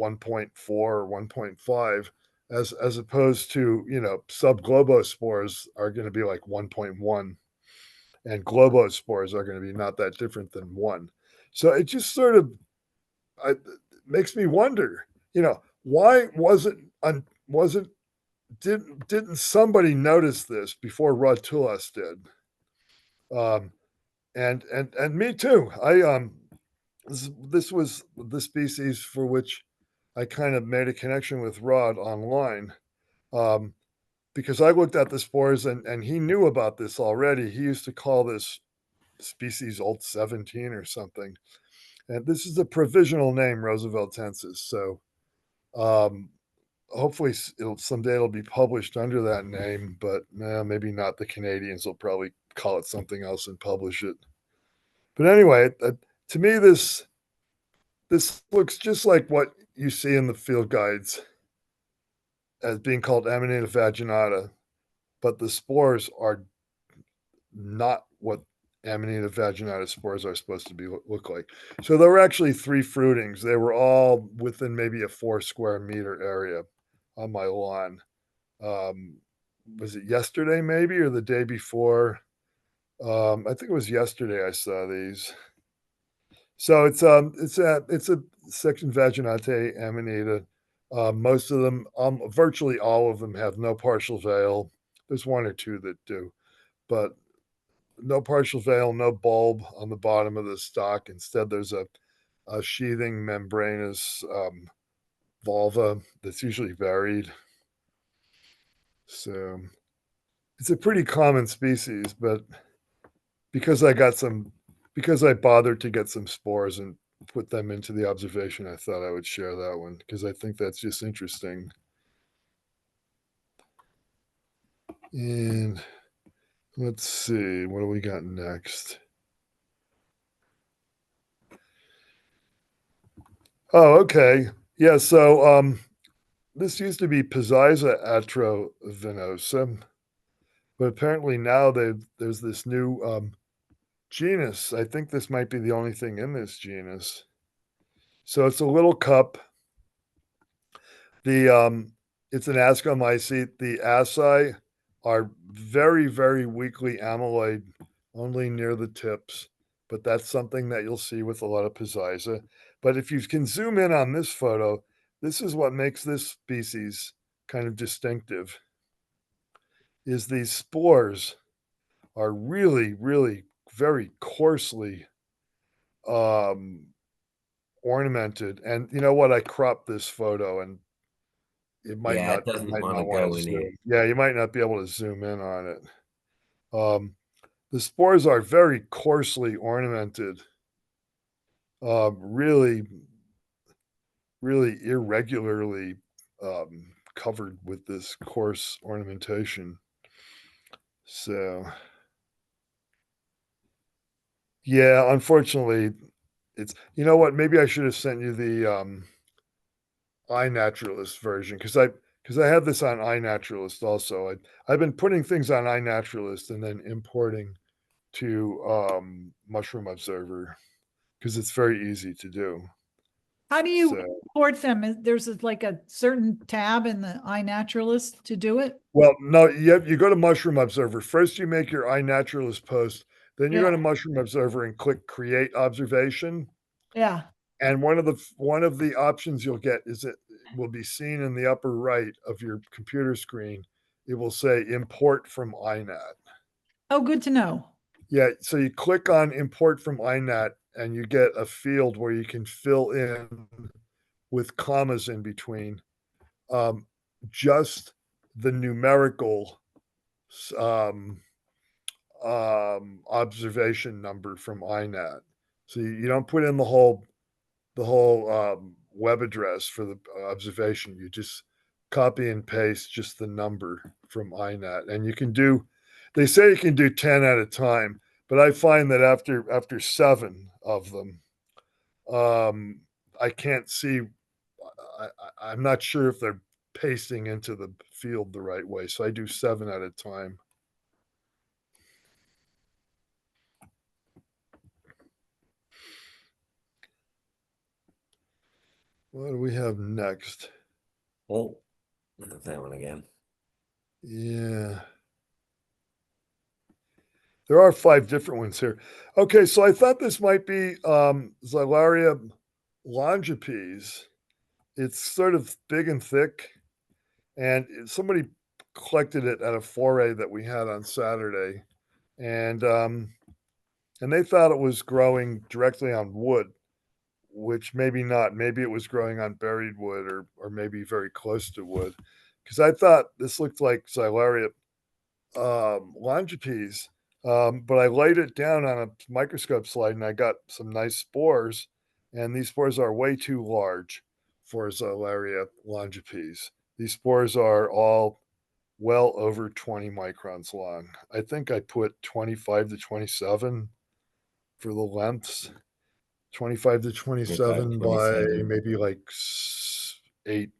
1.4 or 1.5, as opposed to, subglobose spores are going to be like 1.1, and globose spores are going to be not that different than 1. So it just sort of makes me wonder, why didn't somebody notice this before Rhodotus did? And me too. This was the species for which I kind of made a connection with Rod online, because I looked at the spores and he knew about this already. He used to call this species Old 17 or something. And this is a provisional name, Rooseveltensis. So hopefully someday it'll be published under that name, but maybe not. The Canadians will probably call it something else and publish it. But anyway, to me, this looks just like what you see in the field guides as being called Amanita vaginata, but the spores are not what Amanita vaginata spores are supposed to look like. So there were actually 3 fruitings. They were all within maybe a 4 square meter area on my lawn. Was it yesterday maybe or the day before? I think it was yesterday I saw these. So it's a section vaginate Amanita. Most of them, virtually all of them, have no partial veil. There's 1 or 2 that do, but no partial veil, no bulb on the bottom of the stalk. Instead, there's a sheathing membranous vulva that's usually varied. So it's a pretty common species, but because I bothered to get some spores and put them into the observation, I thought I would share that one because I think that's just interesting. And let's see, what do we got next? Oh, okay. Yeah, so this used to be Pisiza atrovenosa, but apparently now there's this new genus. I think this might be the only thing in this genus. So it's a little cup. It's an ascomycete. The asci are very, very weakly amyloid, only near the tips, but that's something that you'll see with a lot of Pisiza. But if you can zoom in on this photo, this is what makes this species kind of distinctive, is these spores are really, really very coarsely ornamented. And you know what? I cropped this photo and it might Yeah, not, it doesn't might want not to want go to in zoom. here. Yeah, you might not be able to zoom in on it. The spores are very coarsely ornamented, really, really irregularly covered with this coarse ornamentation. So, yeah, unfortunately, it's, you know what? Maybe I should have sent you the iNaturalist version because I have this on iNaturalist also. I've been putting things on iNaturalist and then importing to Mushroom Observer because it's very easy to do. How do you So, import them? There's like a certain tab in the iNaturalist to do it? well, no, you go to Mushroom Observer. First, you make your iNaturalist post. Then you go Yeah. to Mushroom Observer and click Create Observation. Yeah. And one of the options you'll get is it will be seen in the upper right of your computer screen. It will say Import from iNat. Oh, good to know. Yeah, so you click on Import from iNat and you get a field where you can fill in with commas in between just the numerical observation number from iNat. So you don't put in the whole web address for the observation. You just copy and paste just the number from iNat, and you can do. They say you can do 10 at a time, but I find that after 7 of them, I can't see. I'm not sure if they're pasting into the field the right way, so I do 7 at a time. What do we have next? Oh, look at that one again. Yeah. There are 5 different ones here. Okay, so I thought this might be Xylaria longipes. It's sort of big and thick, and somebody collected it at a foray that we had on Saturday, and they thought it was growing directly on wood, which maybe not. Maybe it was growing on buried wood, or maybe very close to wood, because I thought this looked like Xylaria longipes. But I laid it down on a microscope slide and I got some nice spores. And these spores are way too large for Xylaria longipes. These spores are all well over 20 microns long. I think I put 25 to 27 for the lengths. 25 to 27 by 27. maybe like 8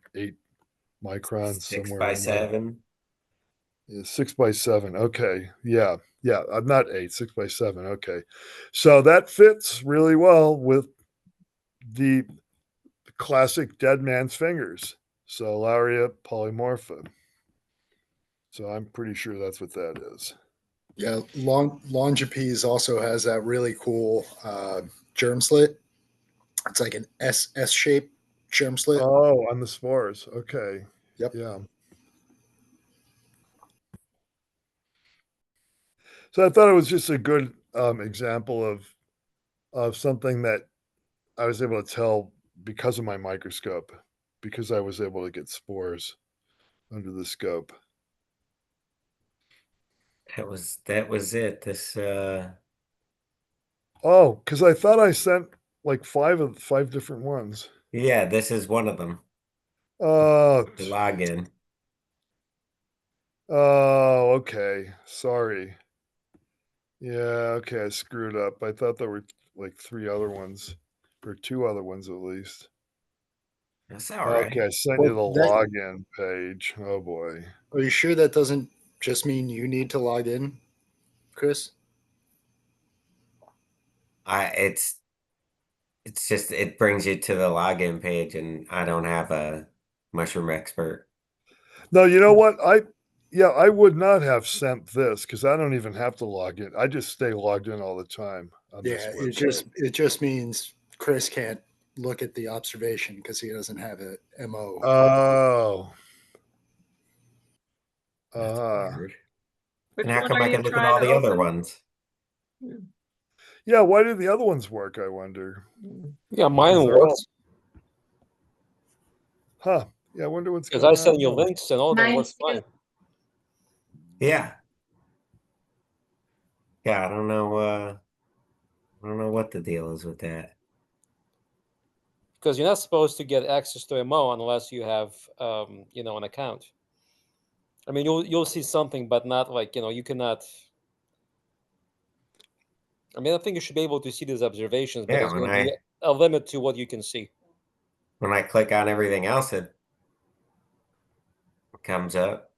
microns, 6 somewhere by in there. 7. 6 by 7. Okay. Yeah. I'm not 8, 6 by 7. Okay. So that fits really well with the classic dead man's fingers. Xylaria polymorpha. So I'm pretty sure that's what that is. Yeah, Longipes also has that really cool germ slit. It's like an S shape germ slit. Oh, on the spores. Okay. Yep. Yeah. So I thought it was just a good example of something that I was able to tell because of my microscope, because I was able to get spores under the scope. That was it. This Oh, because I thought I sent like 5 different ones. yeah, this is one of them. Oh, The login. oh, okay. Sorry. Yeah, okay, I screwed up. I thought there were like 3 other ones, or 2 other ones at least. That's all right. Okay, I sent you the Well, that- login page. Oh boy. Are you sure that doesn't just mean you need to log in, Chris? It's just it brings you to the login page, and I don't have a mushroom expert. No, you know what? I would not have sent this because I don't even have to log in. I just stay logged in all the time on this Yeah, website. it just means Chris can't look at the observation because he doesn't have a MO. Oh. That's weird. Which And how one come are I you can look at trying all to the other open? ones? Yeah, why did the other ones work, I wonder? Yeah, mine They're all- works Huh. Yeah, I wonder what's because going I on. send you there. links and all of them Mine work too. fine. Yeah. Yeah, I don't know what the deal is with that. Because you're not supposed to get access to MO unless you have, an account. I mean, you'll see something, but not like you cannot. I mean, I think you should be able to see these observations, but Yeah, there's going to be a limit to what you can see. when I click on everything else, it comes up.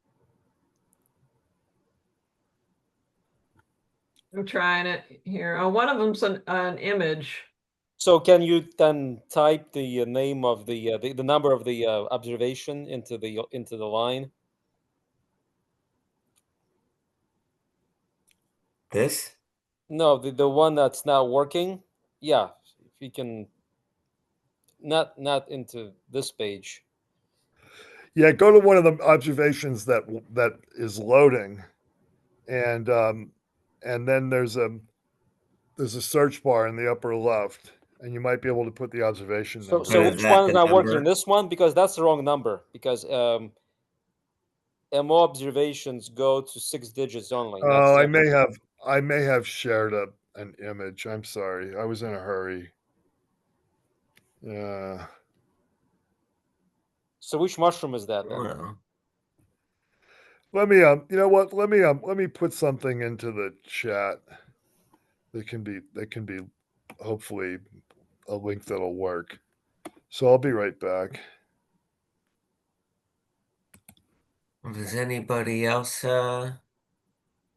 I'm trying it here. Oh, one of them's an image. So can you then type the name of the number of the observation into the line? This? No, the one that's not working. Yeah, if you can not into this page. Yeah, go to one of the observations that is loading, and then there's a search bar in the upper left, and you might be able to put the observation So number. so is which that one is the not working? number? This one, because that's the wrong number, because MO observations go to 6 digits only. Oh, I may have shared an image. I'm sorry. I was in a hurry. Yeah. So which mushroom is that then? Well, Let me you know what? Let me put something into the chat that can be hopefully a link that'll work. So I'll be right back. does anybody else have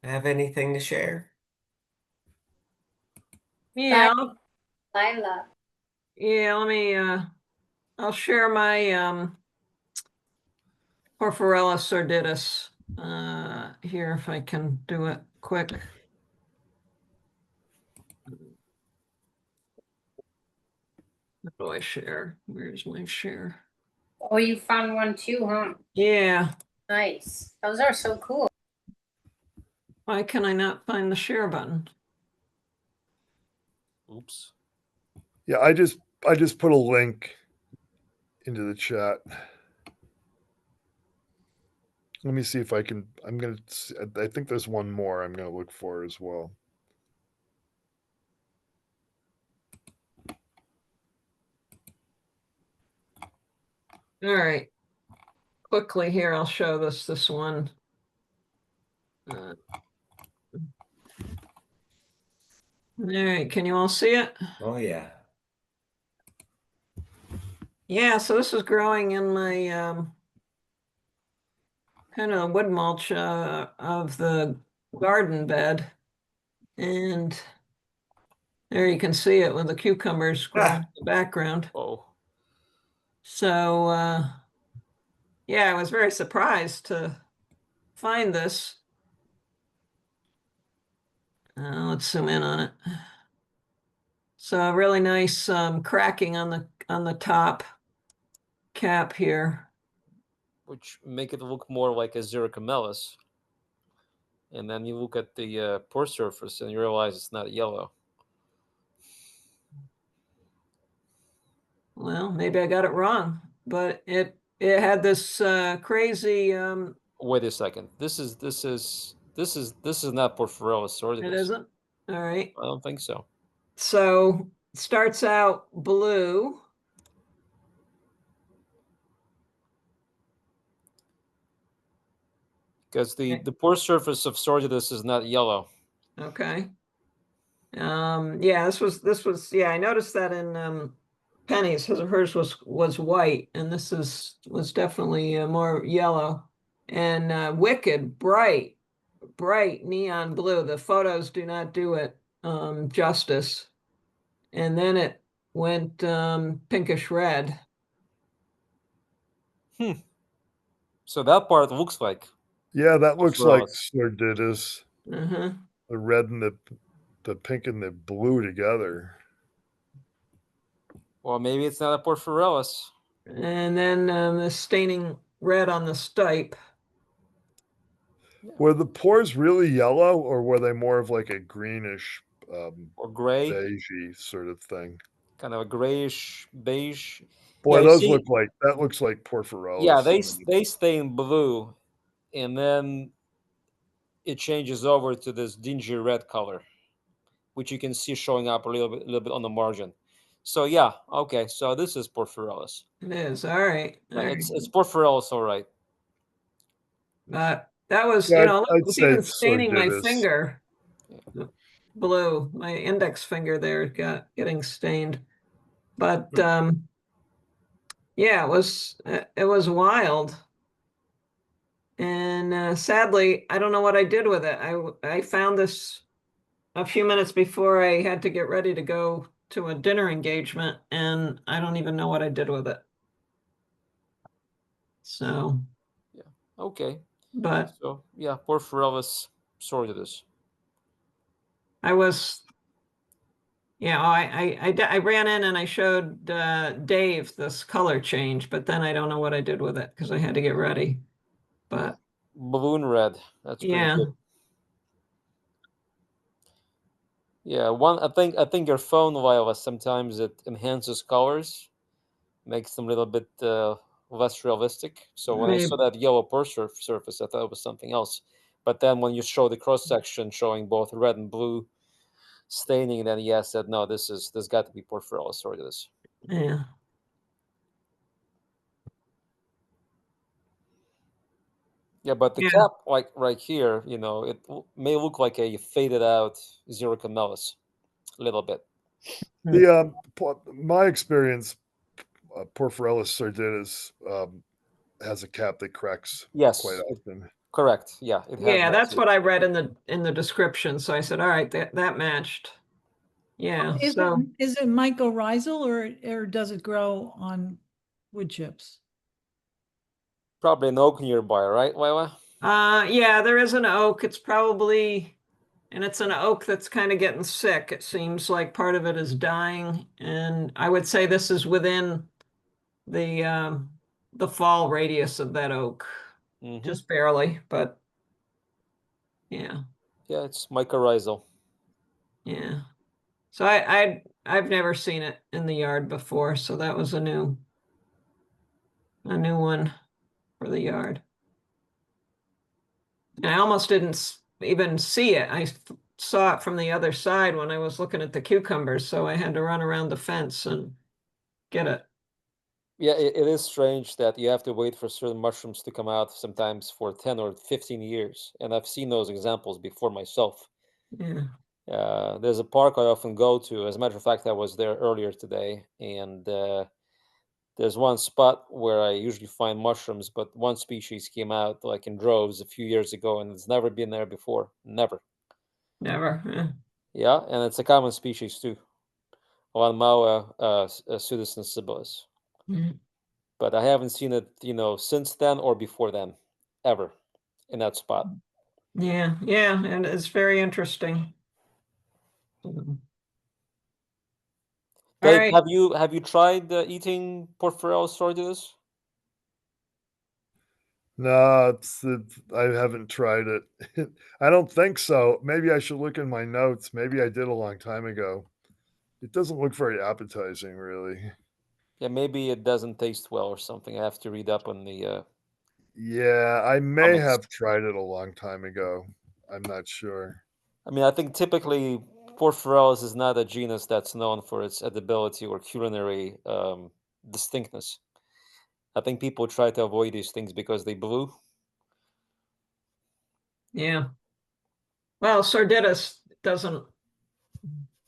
anything to share? Yeah. Lila. Yeah, let me I'll share my Porphyrellus sordidus here if I can do it quick. How do I share? Where's my share? Oh, you found one too, huh? Yeah. Nice. Those are so cool. Why can I not find the share button? Oops. Yeah, I just put a link into the chat. Let me see if I can. I think there's one more I'm gonna look for as well. All right. Quickly here, I'll show this one. All right, can you all see it? Oh, yeah. Yeah, so this is growing in my kind of wood mulch of the garden bed. And there you can see it with the cucumbers growing in the background. Oh. So yeah, I was very surprised to find this. Let's zoom in on it. So a really nice cracking on the top cap here. Which make it look more like a Xericomelus. And then you look at the pore surface and you realize it's not yellow. Well, maybe I got it wrong, but it had this crazy. Wait a second. This is not Porphyrellus sordidus. It isn't. All right. I don't think so. So starts out blue. Because the pore surface of sordidus is not yellow. Okay. Yeah, this was yeah, I noticed that in Penny's. Hers was white, and this was definitely more yellow. And wicked bright neon blue. The photos do not do it justice. And then it went pinkish red. So that part looks like. Yeah, that looks like Porphyrellus. sordidus. Uh-huh. The red and the pink and the blue together. Well, maybe it's not a Porphyrellus. And then the staining red on the stipe. Were the pores really yellow, or were they more of like a greenish, Or gray, beigey sort of thing? kind of a grayish beige. Boy, you those see- that looks like Porphyrellus. Yeah, they stain blue, and then it changes over to this dingy red color, which you can see showing up a little bit on the margin. So yeah, okay. So this is Porphyrellus. It is. All right. All right. It's Porphyrellus, all right. But that was, Yeah, look, I'd it was say even it's staining my sordidus. finger blue. My index finger there got getting stained. But yeah, it was wild. And sadly, I don't know what I did with it. I found this a few minutes before I had to get ready to go to a dinner engagement, and I don't even know what I did with it. So, Okay. but So yeah, Porphyrellus sordidus. I was, I ran in and I showed Dave this color change, but then I don't know what I did with it because I had to get ready. But Balloon red. That's pretty yeah, good. Yeah, I think your phone wireless sometimes it enhances colors, makes them a little bit less realistic. So when I saw that yellow pore surface, I thought it was something else. But then when you show the cross section showing both red and blue staining, then I said no, this got to be Porphyrellus sordidus. yeah. Yeah, but the cap, like right here, it may look like a faded out Xericomelus a little bit. My experience, Porphyrellus sordidus has a cap that cracks Yes, quite often. Correct. Yeah, it has That's what I read in the description. So I said, all right, that matched. Yeah. Is it mycorrhizal or does it grow on wood chips? Probably an oak nearby, right, Lila? Yeah, there is an oak. It's probably and it's an oak that's kind of getting sick. It seems like part of it is dying, and I would say this is within the fall radius of that oak, just barely, but yeah. Yeah, it's mycorrhizal. Yeah. So I've never seen it in the yard before, so that was a new one for the yard. And I almost didn't even see it. I saw it from the other side when I was looking at the cucumbers, so I had to run around the fence and get it. Yeah, it is strange that you have to wait for certain mushrooms to come out sometimes for 10 or 15 years. And I've seen those examples before myself. Yeah. There's a park I often go to. As a matter of fact, I was there earlier today, and there's one spot where I usually find mushrooms, but one species came out like in droves a few years ago, and it's never been there before. Never. Never. Yeah. Yeah, and it's a common species too. Lanmaoa pseudosensibilis. Mhm. But I haven't seen it, since then or before then, ever, in that spot. Yeah, and it's very interesting. All Dave, right. have you tried eating Porphyrellus sordidus? No, I haven't tried it. I don't think so. Maybe I should look in my notes. Maybe I did a long time ago. It doesn't look very appetizing, really. Yeah, maybe it doesn't taste well or something. I have to read up on the Yeah, I may comments. have tried it a long time ago. I'm not sure. I mean, I think typically Porphyrellus is not a genus that's known for its edibility or culinary distinctness. I think people try to avoid these things because they blue. Yeah. Well, sordidus doesn't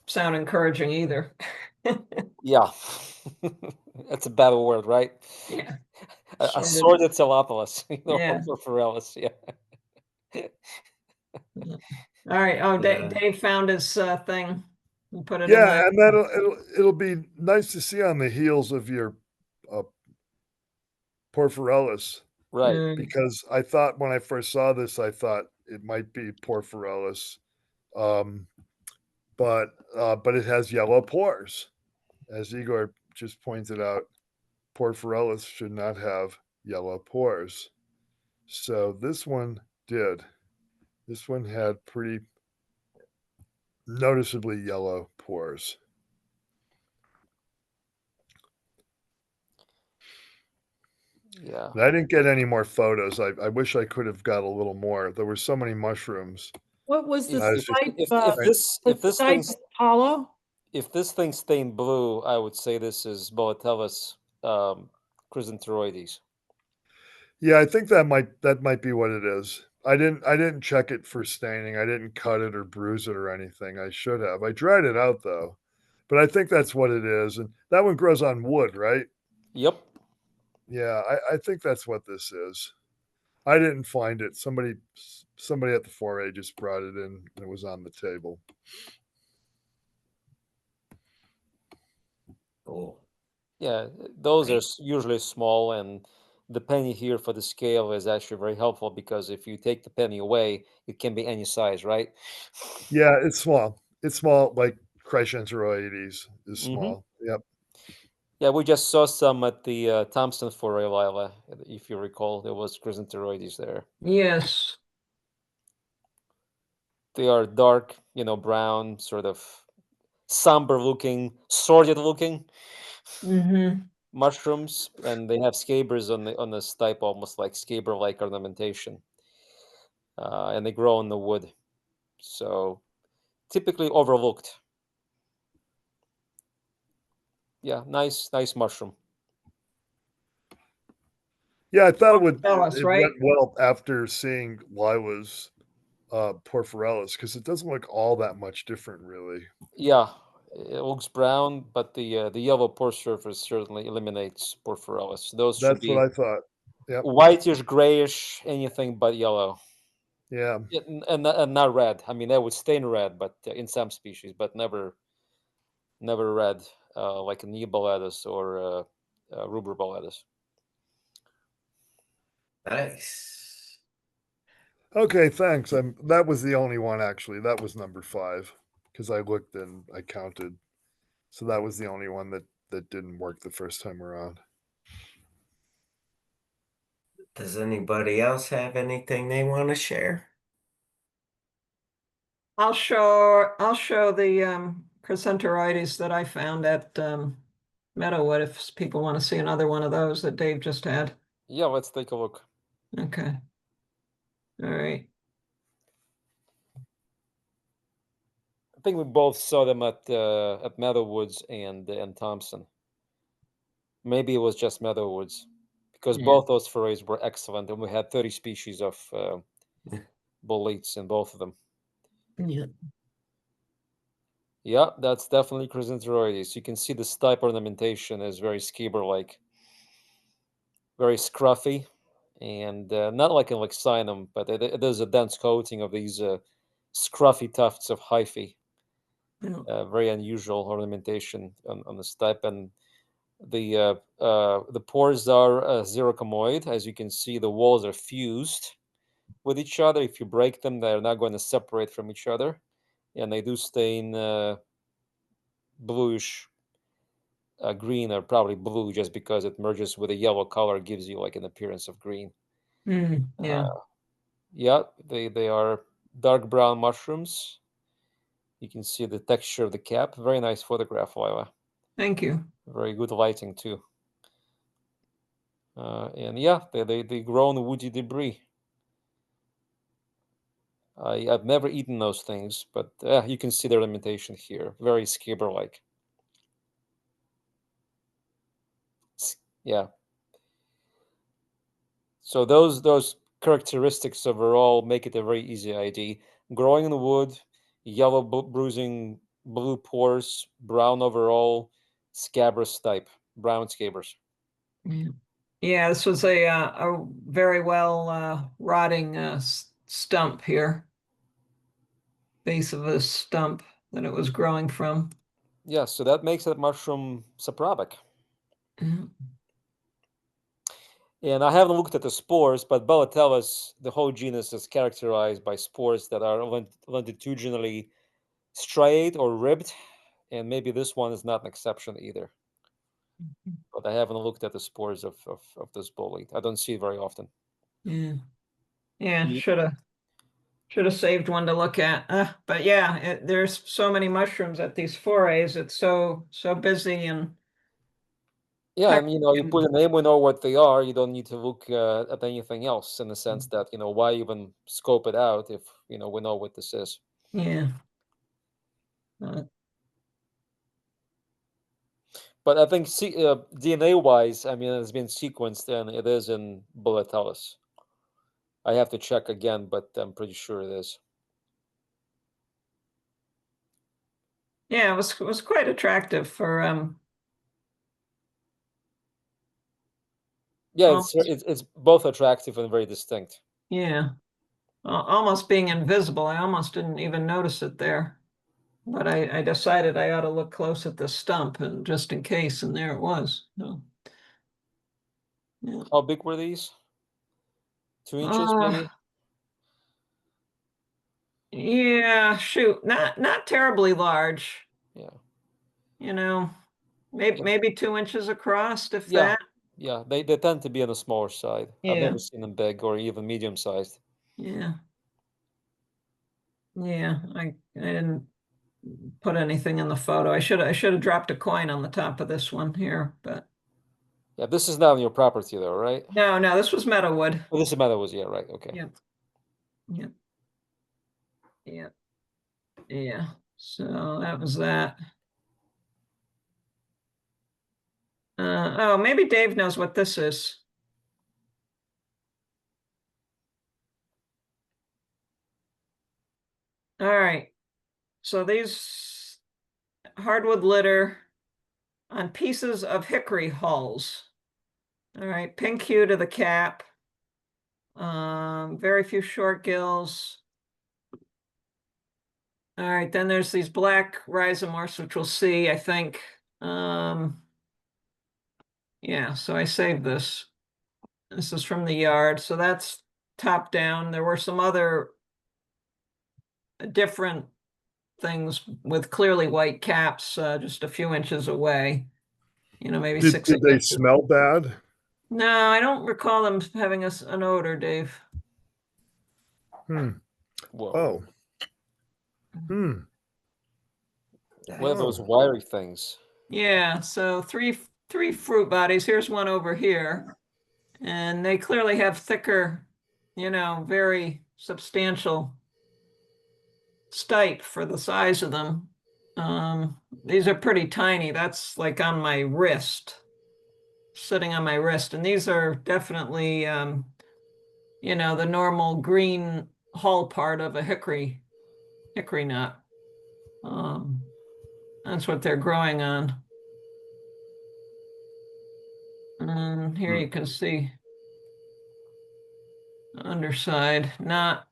sound encouraging either. Yeah, that's a better word, right? Yeah. A Sordid. sordid Tilapilus, Yeah. Porphyrellus, yeah. All right. Oh, Yeah. Dave found his thing. He put it in Yeah, the. and it'll be nice to see on the heels of your uh, Porphyrellus, Right. because I thought when I first saw this, I thought it might be Porphyrellus, um, but it has yellow pores, as Igor just pointed out. Porphyrellus should not have yellow pores, so this one did. This one had pretty noticeably yellow pores. Yeah. And I didn't get any more photos. I wish I could have got a little more. There were so many mushrooms. What was the I was just- type? If this type thing's Apollo? if this thing stained blue, I would say this is Boletellus chrysanthemum. Yeah, I think that might be what it is. I didn't check it for staining. I didn't cut it or bruise it or anything. I should have. I dried it out though. But I think that's what it is. And that one grows on wood, right? Yep. Yeah, I think that's what this is. I didn't find it. Somebody at the 4A just brought it in and it was on the table. Cool. Yeah, those are usually small, and the penny here for the scale is actually very helpful because if you take the penny away, it can be any size, right? Yeah, it's small. It's small, like Crescenteroides is small. Yep. Yeah, we just saw some at the Thompson for Lila, if you recall. There was chrysanthemum there. Yes. They are dark, brown, sort of somber looking, sordid looking Mm-hmm. mushrooms, and they have scabers on the stipe, almost like scaber-like ornamentation, and they grow in the wood, so typically overlooked. Yeah, nice mushroom. Yeah, I thought Porphyrellus, it right? went well after seeing Lila's Porphyrellus because it doesn't look all that much different, really. Yeah, it looks brown, but the yellow pore surface certainly eliminates Porphyrellus. Those should That's what be I thought. Yep. whitish, grayish, anything but yellow. Yeah. Yeah, and not red. I mean, they would stain red, but in some species, but never red, like a Neoboletus or Rubroboletus. Nice. Okay, thanks. That was the only one actually. That was number 5 because I looked and I counted. So that was the only one that didn't work the first time around. Does anybody else have anything they want to share? I'll show the Crescenteroides that I found at Meadowood if people want to see another one of those that Dave just had. Yeah, let's take a look. Okay. All right. I think we both saw them at Meadowwoods and Thompson. Maybe it was just Meadowwoods, because Yeah. both those forays were excellent, and we had 30 species of boletes in both of them. Yeah. Yeah, that's definitely Crescenteroides. You can see the stipe ornamentation is very scaber-like, very scruffy, and not like in Lexinum, but it is a dense coating of these scruffy tufts of hyphae. Yeah. Very unusual ornamentation on the stipe, and the pores are xerocomoid. As you can see, the walls are fused with each other. If you break them, they're not going to separate from each other, and they do stain bluish green, or probably blue, just because it merges with a yellow color, gives you like an appearance of green. Yeah. Yeah, they are dark brown mushrooms. You can see the texture of the cap. Very nice photograph, Lila. Thank you. Very good lighting too. And yeah, they grow in woody debris. I've never eaten those things, but you can see the ornamentation here. Very scaber-like. Yeah. So those characteristics overall make it a very easy ID. Growing in the wood, yellow bruising, blue pores, brown overall, scabrous type, brown scabrous. Yeah. Yeah, this was a very well rotting stump here. Base of a stump that it was growing from. Yeah, so that makes that mushroom saprobic. Yeah. And I haven't looked at the spores, but Bolitellus, the whole genus, is characterized by spores that are longitudinally striate or ribbed, and maybe this one is not an exception either. But I haven't looked at the spores of this bolete. I don't see it very often. Yeah. Yeah, Ye- should have saved one to look at. But yeah, there's so many mushrooms at these forays. It's so busy and Yeah, and you put a name, we know what they are. You don't need to look at anything else, in the sense that why even scope it out if we know what this is. yeah. But I think DNA wise, I mean, it's been sequenced and it is in Bolitellus. I have to check again, but I'm pretty sure it is. Yeah, it was quite attractive for Yeah, it's both attractive and very distinct. yeah. Almost being invisible. I almost didn't even notice it there. But I decided I ought to look close at the stump, and just in case, and there it was. So, yeah. How big were these? 2 inches, maybe? Yeah, shoot, not terribly large. Yeah. Maybe 2 inches across, if Yeah. that. Yeah, they tend to be on the smaller side. I've Yeah. never seen them big or even medium sized. Yeah. Yeah, I didn't put anything in the photo. I should have dropped a coin on the top of this one here, but Yeah, this is not on your property though, right? no, this was Meadowood. Oh, this is Meadows, yeah, right. Okay. Yep. Yep. Yep. Yeah. So that was that. Oh, maybe Dave knows what this is. All right. So these hardwood litter on pieces of hickory hulls. All right, pink hue to the cap. Very few short gills. All right, then there's these black rhizomorphs, which we'll see, I think. Yeah, so I saved this. This is from the yard. So that's top down. There were some other different things with clearly white caps just a few inches away. You know, maybe Did, 6 did they inches. smell bad? No, I don't recall them having an odor, Dave. Hmm. Whoa. Oh. Hmm. What are those Oh. wiry things? Yeah, so three fruit bodies. Here's one over here. And they clearly have thicker, you know, very substantial stipe for the size of them. These are pretty tiny. That's like on my wrist, sitting on my wrist. And these are definitely, you know, the normal green hull part of a hickory nut. That's what they're growing on. And here you can see the underside, not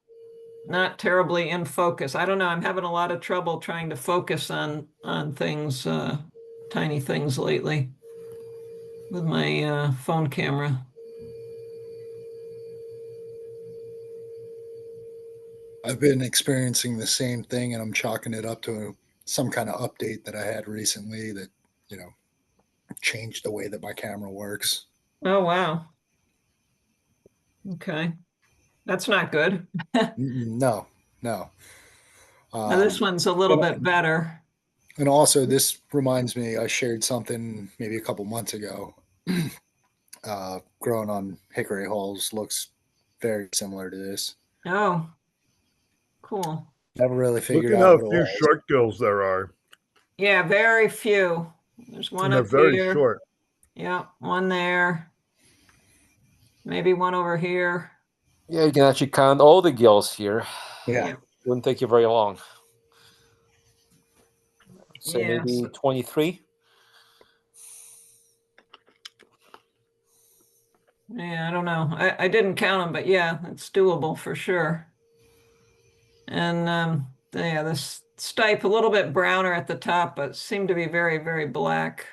terribly in focus. I don't know. I'm having a lot of trouble trying to focus on things, tiny things lately with my phone camera. I've been experiencing the same thing, and I'm chalking it up to some kind of update that I had recently that, you know, changed the way that my camera works. Oh, wow. Okay. That's not good. No, no. Now this one's a little bit better. And also, this reminds me, I shared something maybe a couple months ago. Grown on hickory hulls, looks very similar to this. Oh, cool. Never really Look figured at out how what it few was. short gills there are. Yeah, very few. There's one And they're up very here. short. Yeah, one there. Maybe one over here. Yeah, you can actually count all the gills here. Yeah. Wouldn't take you very long. So Yeah, maybe 23. Yeah, I don't know. I didn't count them, but yeah, it's doable for sure. And yeah, this stipe a little bit browner at the top, but seemed to be very, very black.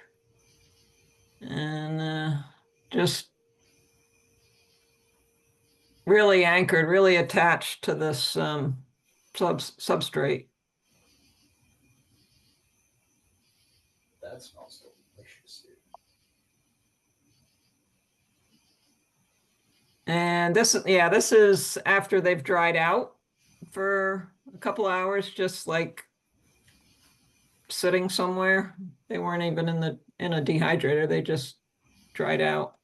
And just really anchored, really attached to this substrate. That smells delicious. And this is after they've dried out for a couple hours, just like sitting somewhere. They weren't even in a dehydrator. They just dried out.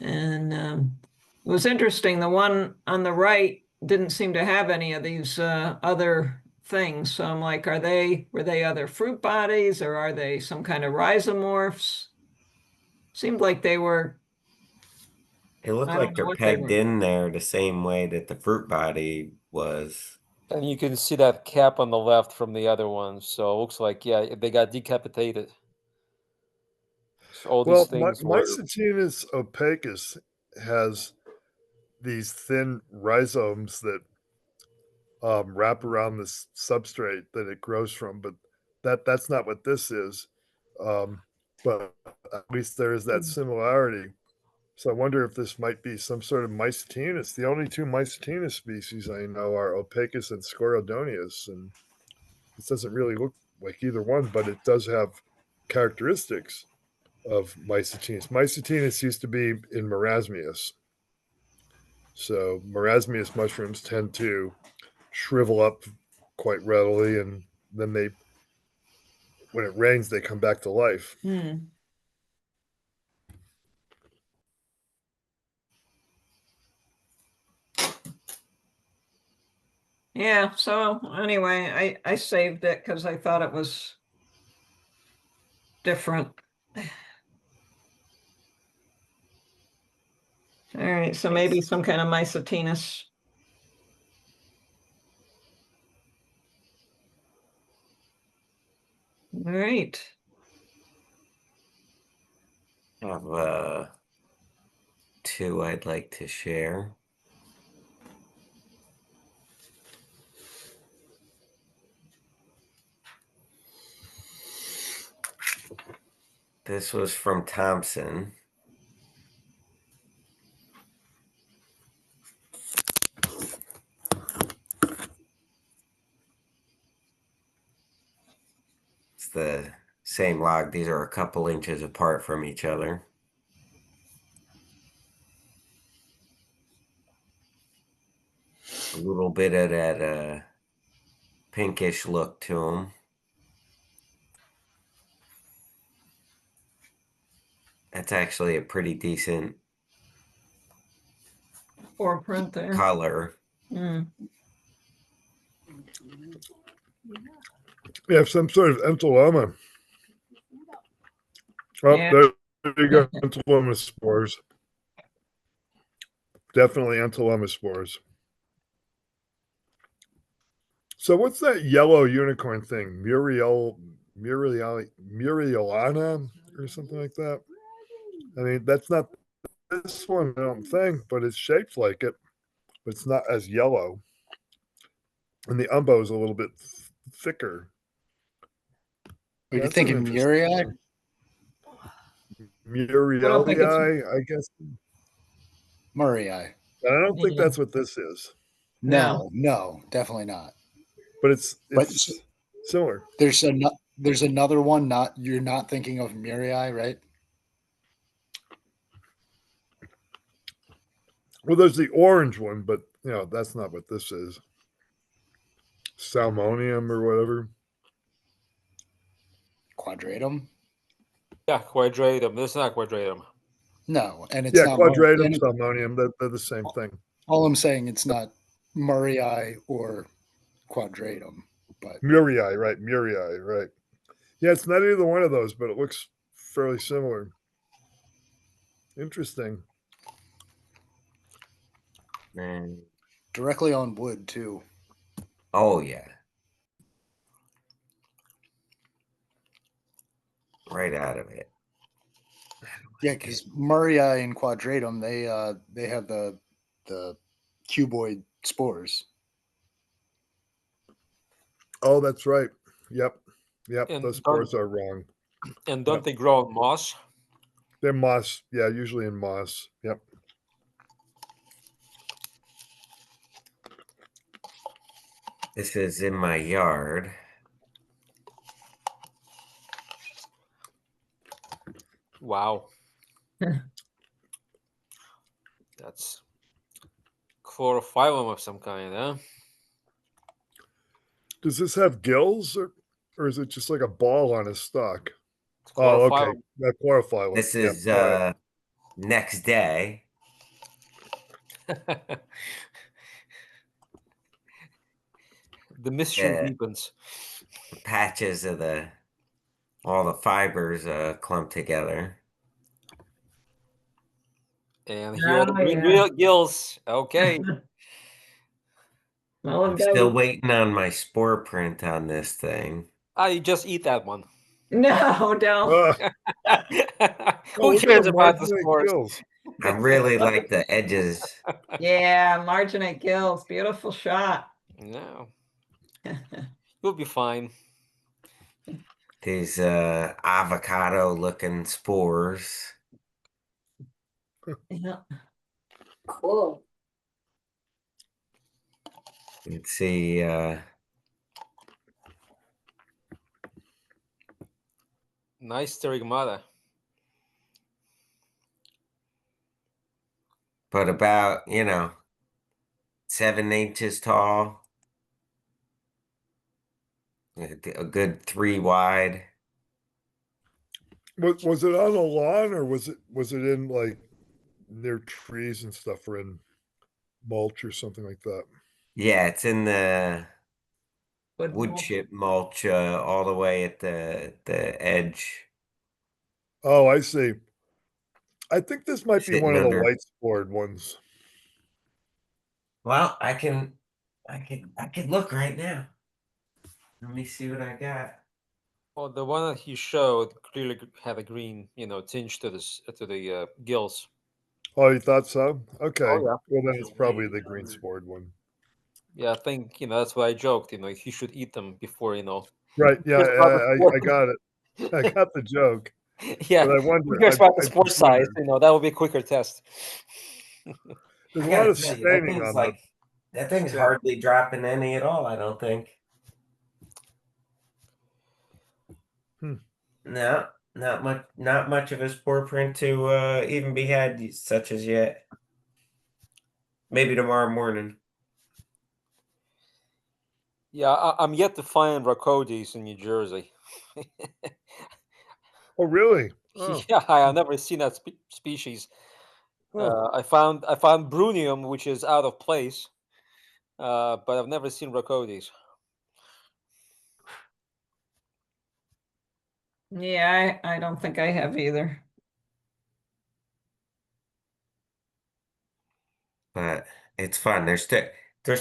And it was interesting. The one on the right didn't seem to have any of these other things. So I'm like, were they other fruit bodies, or are they some kind of rhizomorphs? Seemed like they were. They look I like don't know they're what they pegged were. in there the same way that the fruit body was. And you can see that cap on the left from the other one. So it looks like, yeah, they got decapitated. So all Well, these things were. Mycetinus opacus has these thin rhizomes that wrap around this substrate that it grows from, but that's not what this is. But at least there is that similarity. So I wonder if this might be some sort of Mycetinus. The only two Mycetinus species I know are opacus and Scorodonius, and this doesn't really look like either one, but it does have characteristics of Mycetinus. Mycetinus used to be in Marasmius. So Marasmius mushrooms tend to shrivel up quite readily, and then when it rains, they come back to life. Yeah, so anyway, I saved it because I thought it was different. All right, so maybe some kind of Mycetinus. All right. I have two I'd like to share. This was from Thompson. the same log. These are a couple inches apart from each other. A little bit of that pinkish look to them. That's actually a pretty decent Or print there. color. Mm. You have some sort of entoloma. Oh, Yeah. there you go. Entoloma spores. Definitely entoloma spores. So what's that yellow unicorn thing? Murielana or something like that? I mean, that's not this one, I don't think, but it's shaped like it. But it's not as yellow. And the umbo is a little bit thicker. Are you That's an thinking interesting Muriae? one. Murielii, I guess. Muriae. I don't think Yeah. that's what this is, No, definitely not. but it's But similar. there's another one. Not you're not thinking of Muriae, right? Well, there's the orange one, but that's not what this is. Salmonium or whatever. Quadratum. Yeah, quadratum. This is not quadratum. No, and it's Yeah, not quadratum, and salmonium. They're the same thing. all I'm saying, it's not Muriae or Quadratum, but Muriae, right. Yeah, it's not either one of those, but it looks fairly similar. Interesting. And directly on wood too. oh yeah. Right out of it. Yeah, because Muriae and Quadratum, they have the cuboid spores. Oh, that's right. Yep. And Those spores are wrong. And don't they grow on moss? They're moss. Yeah, usually in moss. Yep. This is in my yard. Wow. That's chlorophyllum of some kind, huh? Does this have gills or is it just like a ball on a stalk? It's Oh, okay. chlorophyllum. That chlorophyll. This Yep. is All right. next day. The mystery Yeah. deepens. Patches of all the fibers clumped together. And here are the green yeah. gills. Okay. Well, I'm still waiting on my spore print on this thing. You just eat that one. No, don't. Who look at cares the about the marginate spores? gills. I really like the edges. Yeah, marginate gills. Beautiful shot. No. You'll be fine. These avocado looking spores. Yeah. Cool. Let's see. Nice stigmata. But about 7 inches tall. A good 3 wide. Was it on a lawn or was it in like near trees and stuff or in mulch or something like that? Yeah, it's in the Wood wood mulch. chip mulch all the way at the edge. Oh, I see. I think this might be Sitting one of the under. white spored ones. Well, I can look right now. Let me see what I got. Well, the one that he showed clearly had a green, tinge to the gills. Oh, you thought so? Okay. Oh, yeah. Well, then it's probably the green spored one. Yeah, I think that's why I joked. He should eat them before. Right. Yeah, Here's about the I spore. got it. I got the joke. Yeah, But I wonder. here's about the I spore just size. wondered. That would be a quicker test. There's I a lot gotta of tell you, that staining thing's on that thing's Yeah. hardly dropping any at all, I don't think. No, not much of a spore print to even be had such as yet. Maybe tomorrow morning. Yeah, I'm yet to find Rhodotus in New Jersey. Oh, really? Oh. Yeah, I have never seen that species. I found Brunium, which is out of place, but I've never seen Rhodotus. Yeah, I don't think I have either. But it's fun. There's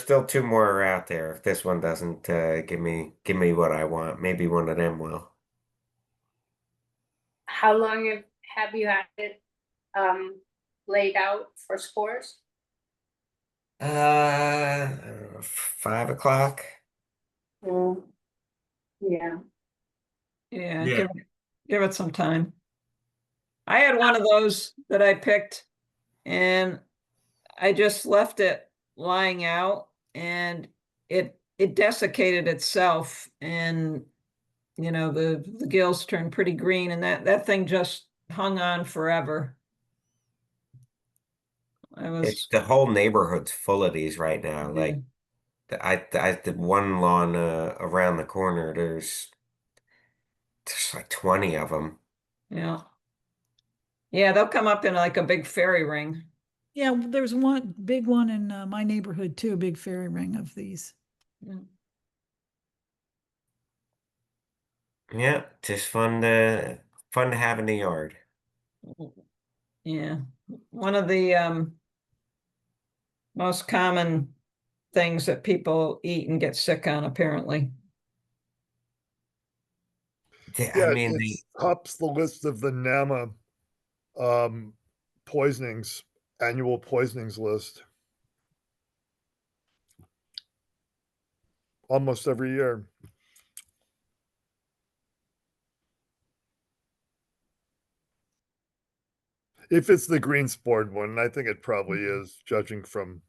still two more out there. If this one doesn't give me what I want, maybe one of them will. How long have you had it laid out for spores? I don't know, 5 o'clock. Mm, yeah. Yeah, Yeah. give it some time. I had one of those that I picked and I just left it lying out and it desiccated itself and the gills turned pretty green and that thing just hung on forever. It's the whole neighborhood's full of these right now. Yeah. Like I did one lawn around the corner. There's like 20 of them. Yeah. Yeah, they'll come up in like a big fairy ring. Yeah, there's one big one in my neighborhood too, a big fairy ring of these. Mm. Yeah, just fun to have in the yard. Yeah. One of the most common things that people eat and get sick on, apparently. I Yeah, mean, it tops the list of the NAMA poisonings, annual poisonings list. Almost every year. If it's the green spored one, I think it probably is, judging from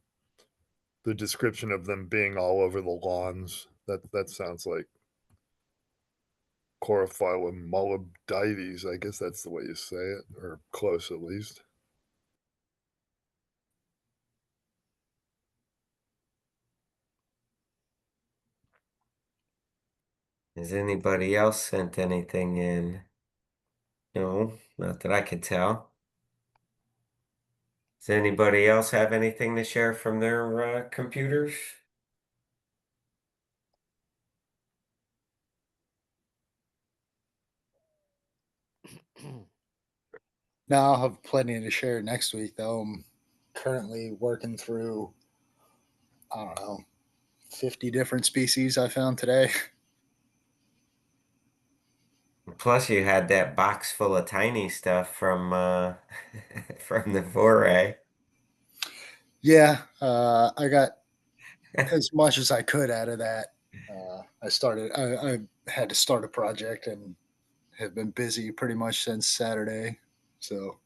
the description of them being all over the lawns. That sounds like Chlorophyllum molybdites. I guess that's the way you say it, or close at least. has anybody else sent anything in? No, not that I could tell. Does anybody else have anything to share from their computers? Now I'll have plenty to share next week, though. I'm currently working through, I don't know, 50 different species I found today. Plus, you had that box full of tiny stuff from from the foray. Yeah, I got as much as I could out of that. I had to start a project and have been busy pretty much since Saturday. So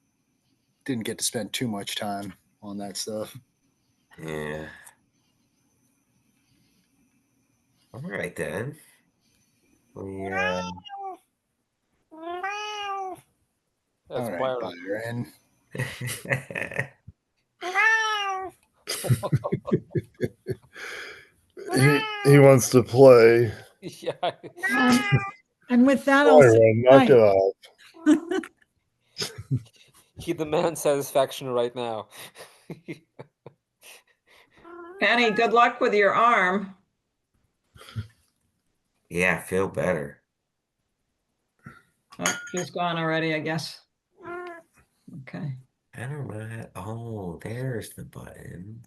didn't get to spend too much time on that stuff. Yeah. All right then. We That's All right, Byron. Byron. He wants to play. Yeah. And with that, I'll say Byron, knock it goodnight. off. He demands satisfaction right now. Penny, good luck with your arm. Yeah, feel better. Oh, she's gone already, I guess. Okay. I don't know. Oh, there's the button.